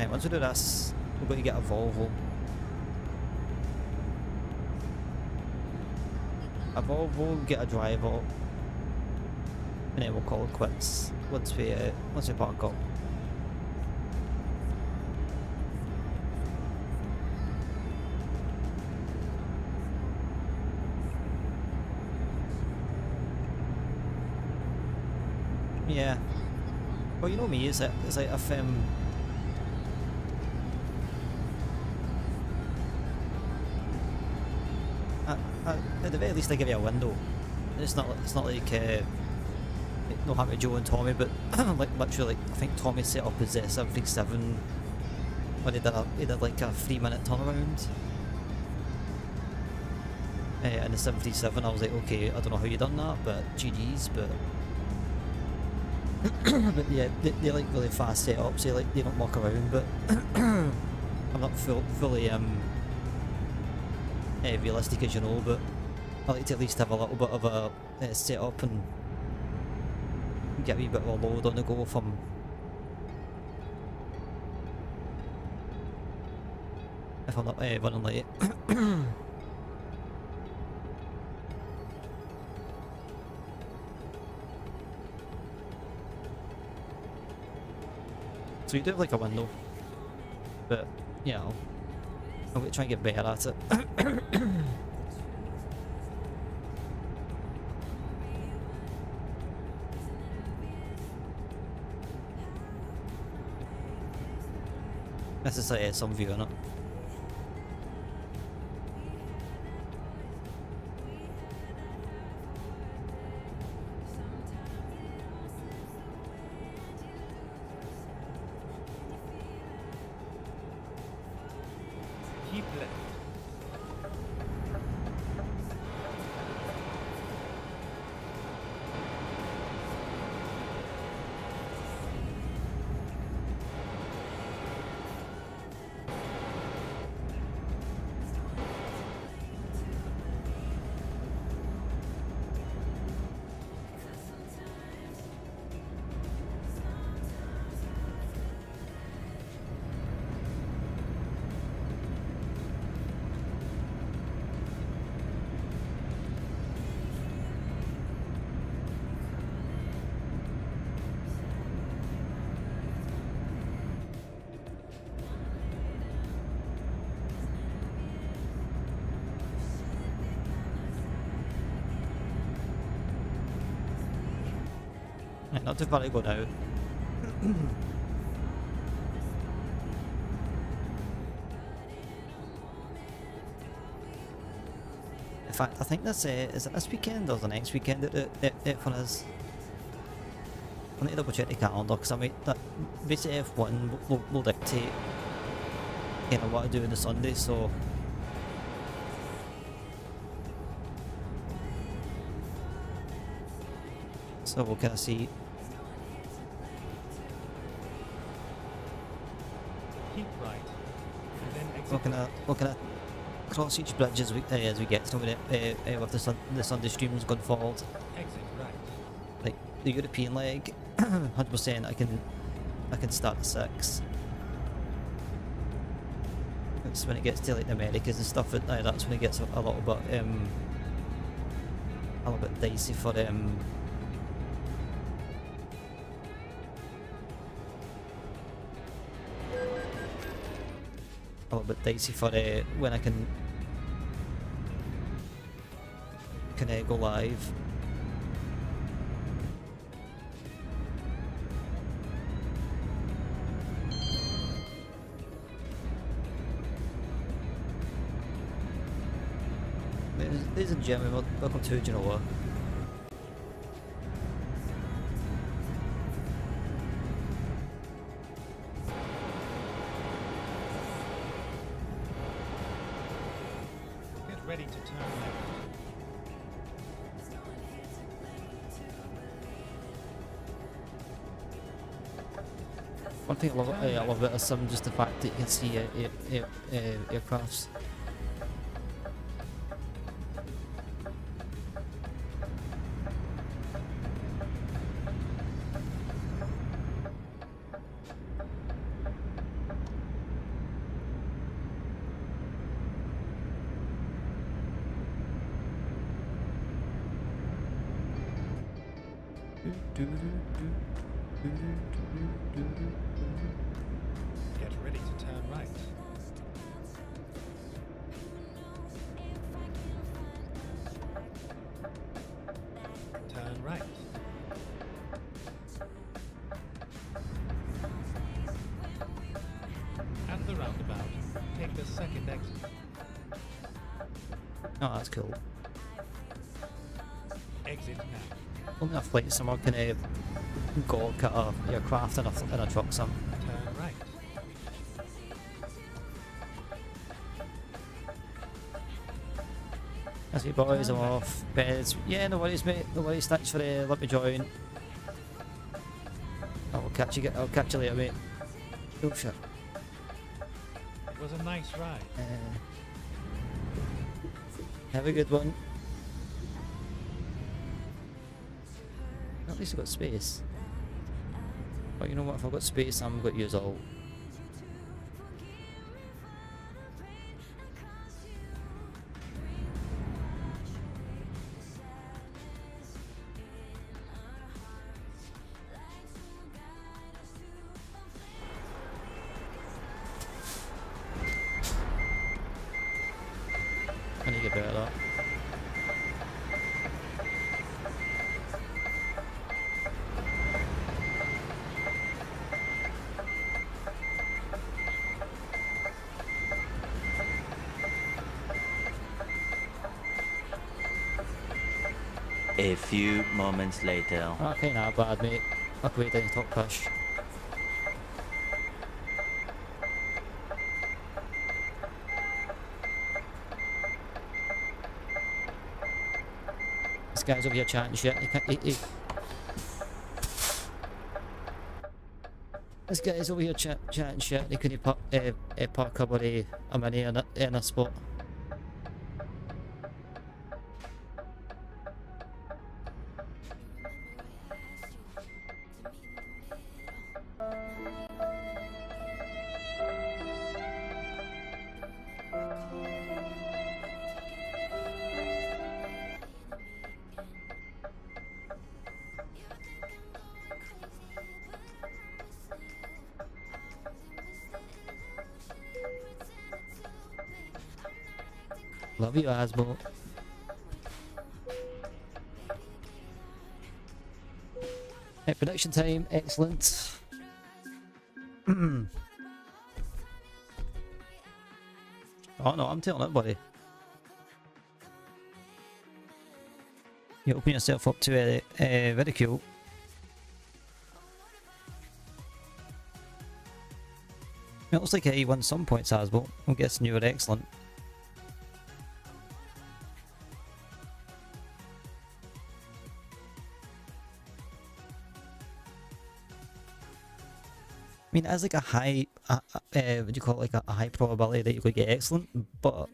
Once we do this, we're going to get a Volvo. Get a driver, and then we'll call it quits once we park up. Yeah. Well, you know me, it's like if at the very least they give you a window. It's not like no harm to Joe and Tommy, but like literally, I think Tommy set up his 737 when he did like a 3-minute turnaround. And the 737, I was like, okay, I don't know how you done that, but GG's. But but yeah, they like really fast setups. They don't muck around. But I'm not fully realistic, as you know, but I like to at least have a little bit of a setup and get a wee bit of a load on the go if I'm not running late. So you do have like a window, but you know, I'm going to try and get better at it. This is some view on it. Keep left. Right, not too far to go now. In fact, I think this is it this weekend or the next weekend that F1 is. I need to double check the calendar because I mean that basically F1 will dictate kind of what I do on the Sunday, so. So we'll kind of see. Keep right. And then exit. We're gonna cross each bridge as we get to it with the Sunday streams going forward. Exit right. Like the European leg, 100% I can start at 6. It's when it gets to like the Americas and stuff. That's when it gets a little bit dicey for a little bit dicey for when I can go live. Ladies and gentlemen, welcome to Genoa. Get ready to turn left. One thing I love about this sim, just the fact that you can see aircrafts. Get ready to turn right. Turn right. At the roundabout, take the second exit. Oh, that's cool. Exit now. I'm gonna flight somewhere can go cut a aircraft in a truck some. Turn right. That's it boys, I'm off. Beds. Yeah, no worries mate, no worries, thanks for let me join. I'll catch you later mate. Oh shit. It was a nice ride. Have a good one. At least I've got space. But you know what, if I've got space I'm going to use all. better at that. A few moments later. Okay, not bad, mate. I'll wait down top push. This guy's over here chatting shit. He can't. This guy's over here chatting shit. He couldn't park up a mini in a spot. Love you, Asbo. Right, production time, excellent. Oh no, I'm telling it, buddy. You open yourself up to ridicule. It looks like he won some points, Asbo. I'm guessing you were excellent. I mean, it has like a high, what do you call it, like a high probability that you could get excellent, but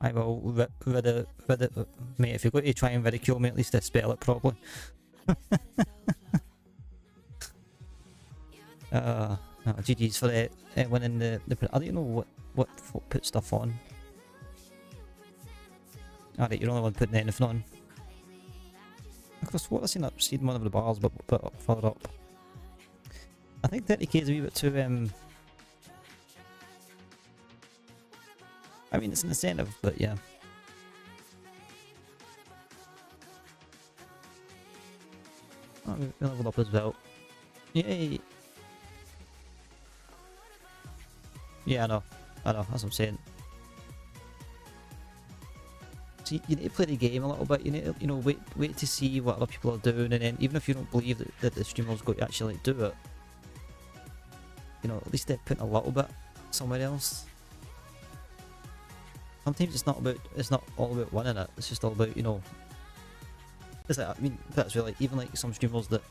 I will mate, if you're going to try and ridicule me, at least spell it properly. No, GG's for winning the I don't know what put stuff on. Alright, you're the only one putting anything on. I could have swore I seen one of the bars, but further up. I think 30k is a wee bit too, I mean, it's an incentive, but yeah. Oh, we leveled up as well. Yay! Yeah, I know, that's what I'm saying. So you need to play the game a little bit. You need to, wait to see what other people are doing, and then even if you don't believe that the streamer's going to actually do it, at least they're putting a little bit somewhere else. Sometimes it's not all about winning it. It's just all about, it's like, I mean, that's really even like some streamers that,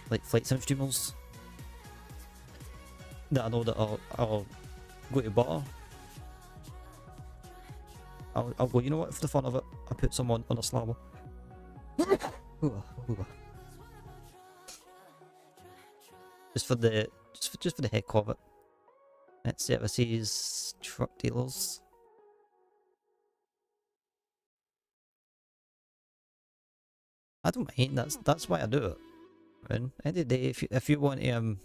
like flight sim streamers, that I know that are go to bar. I'll go, you know what, for the fun of it, I'll put someone on a slabber. Just for the heck of it. Let's see if I see his truck dealers. I don't mind, that's why I do it. I mean, end of the day, if you want to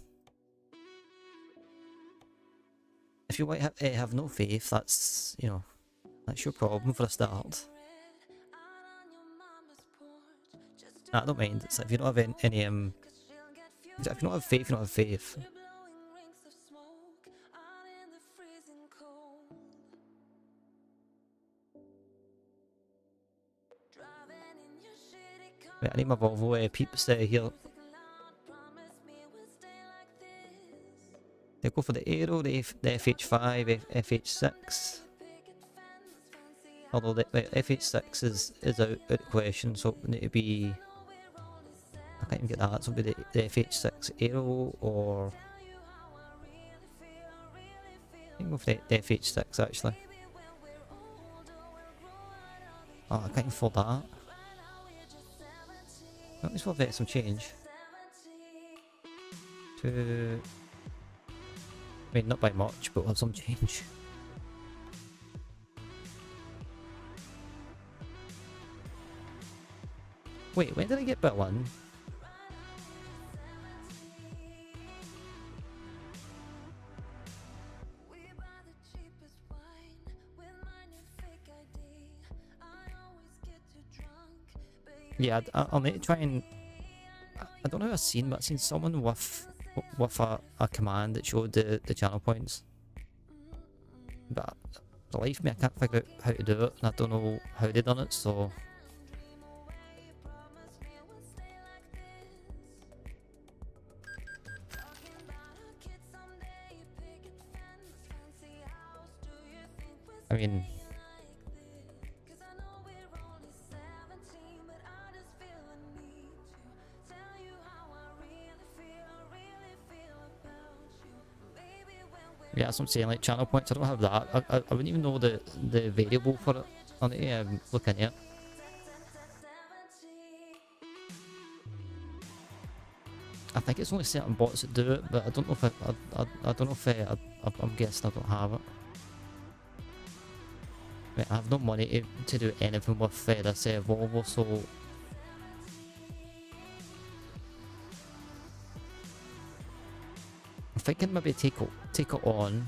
if you want to have no faith, that's that's your problem for a start. I don't mind. It's like if you don't have any if you don't have faith, you don't have faith. Wait, I need my Volvo peeps here. They go for the Aero, the FH5, FH6. Although the FH6 is out of the question, so it would need to be. I can't even get that, so it would be the FH6 Aero, or I think go for the FH6 actually. Oh, I can't even afford that. At least we'll get some change. I mean, not by much, but we'll have some change. Wait, when did I get Berlin? Yeah, I'll need to try and... I don't know who I've seen, but I've seen someone with a command that showed the channel points. But for the life of me, I can't figure out how to do it, and I don't know how they done it, so... I mean... Yeah, that's what I'm saying, like channel points, I don't have that. I wouldn't even know the variable for it. I'll need to look into it. I think it's only certain bots that do it, but I don't know if I don't know if I'm guessing I don't have it. Right, I have no money to do anything with this Volvo, so... I'm thinking maybe take it on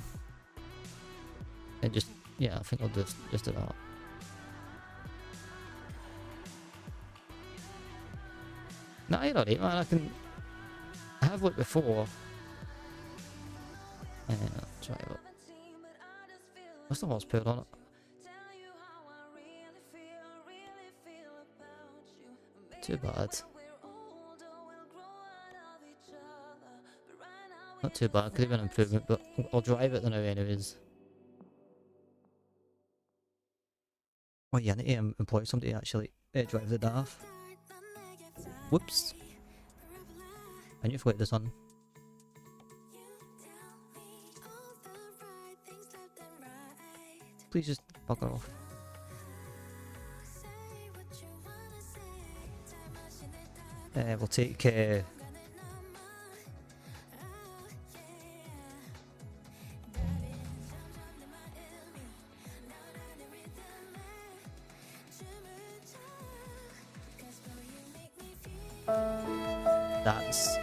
and just, yeah, I think I'll just do that. Nah, you're alright, man. I have looked before. Try it. What's the horsepower on it? Too bad. Not too bad, could have been an improvement, but I'll drive it now anyways. Oh yeah, I need to employ somebody to actually drive the DAF. Whoops. I need to flip this on. Please just bugger off. We'll take that's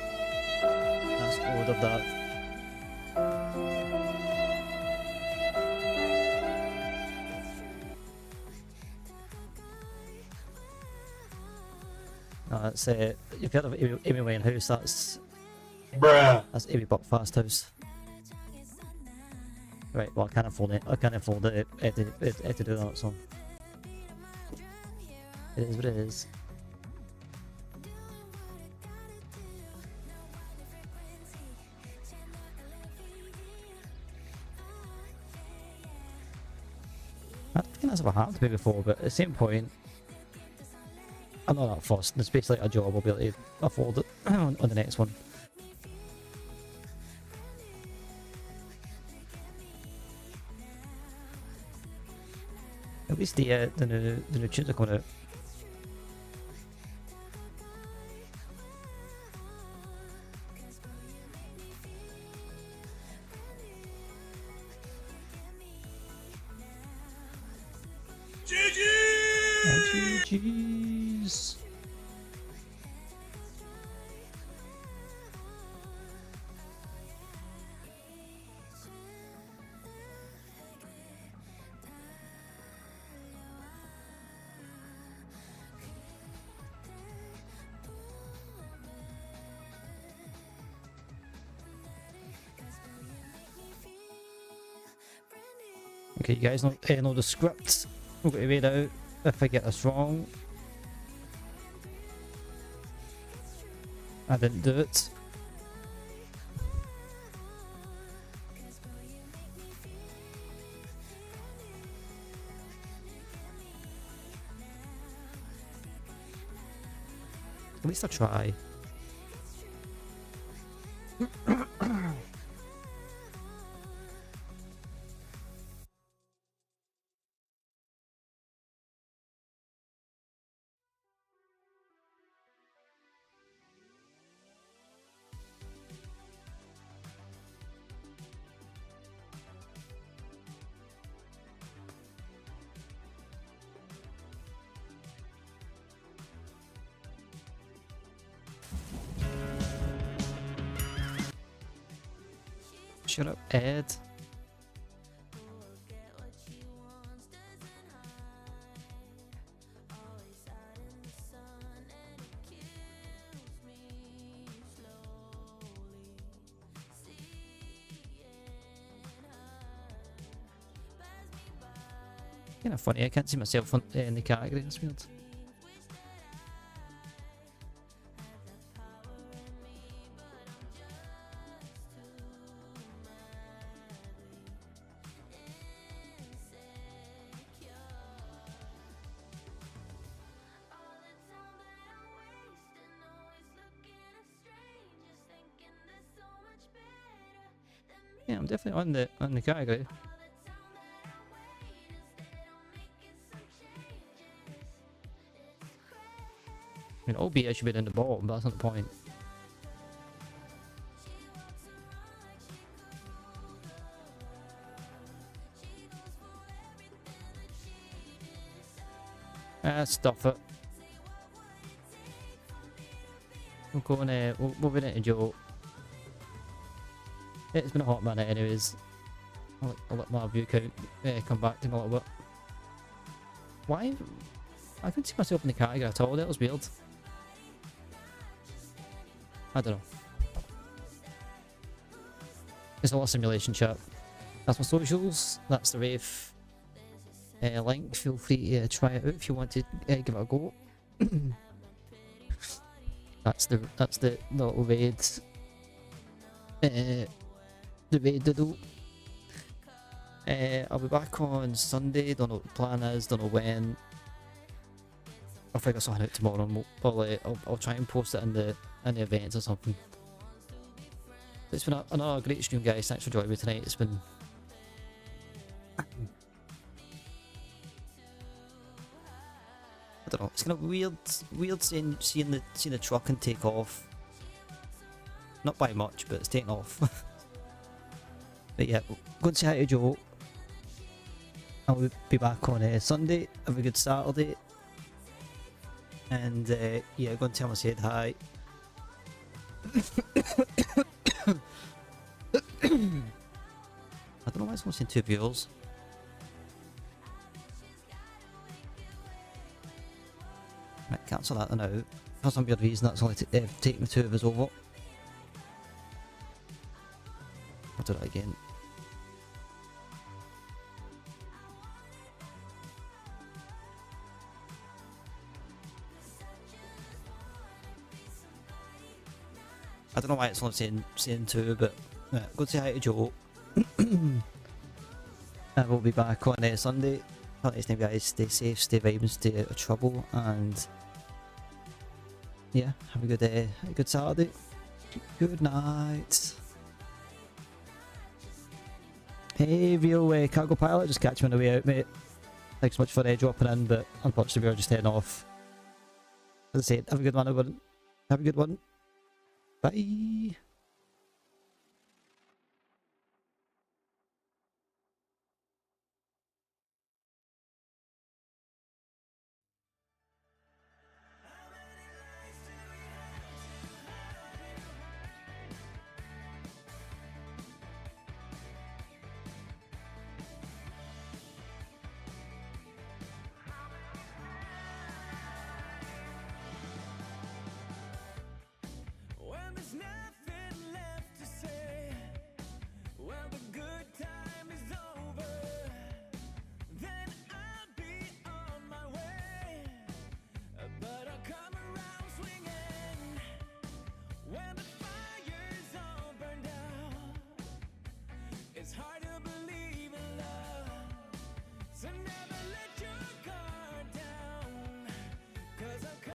ordered that. No, that's if you heard of Amy Winehouse, that's Amy Buckfast House. Right, well I can't afford it. I can't afford it to do that, so it is what it is. I think that's what happened to me before, but at the same point, I'm not that fussed. It's basically a job, I'll be able to afford it on the next one. At least the new tunes are coming out. GG's. Okay, you guys know the script. We've got to read out if I get this wrong. I didn't do it. At least I try. Shut up, Ed. kind of funny. I can't see myself on, in the category. That's weird. Yeah, I'm definitely on the category. I mean, albeit I should be in the bottom, but that's not the point. Stuff it. We'll go on, we'll be into Joe. It's been a hot minute anyways. I'll let my view count come back to me a little bit. Why? I couldn't see myself in the category at all. That was weird. I don't know. It's a lot of simulation chat. That's my socials. That's the rave link. Feel free to try it out if you want to give it a go. that's the little raid. The raid doodle. I'll be back on Sunday. Don't know what the plan is. Don't know when. I'll figure something out tomorrow, and I'll try and post it in the events or something. It's been another great stream, guys. Thanks for joining me tonight. It's been I don't know. It's kind of weird seeing the truck and take off. Not by much, but it's taking off. But yeah, go and say hi to Joe. I'll be back on Sunday. Have a good Saturday. And yeah, go and tell him I said hi. I don't know why it's only saying 2 viewers. Might cancel that now. For some weird reason, that's only taken me 2 of us over. I'll do that again. I don't know why it's only saying 2, but go say hi to Joe. I will be back on Sunday. Until next time, guys, stay safe, stay vibing, stay out of trouble, and yeah, have a good Saturday. Good night. Hey, real cargo pilot, just catch me on the way out, mate. Thanks so much for dropping in, but unfortunately we are just heading off. As I said, have a good one, everyone. Have a good one. Bye.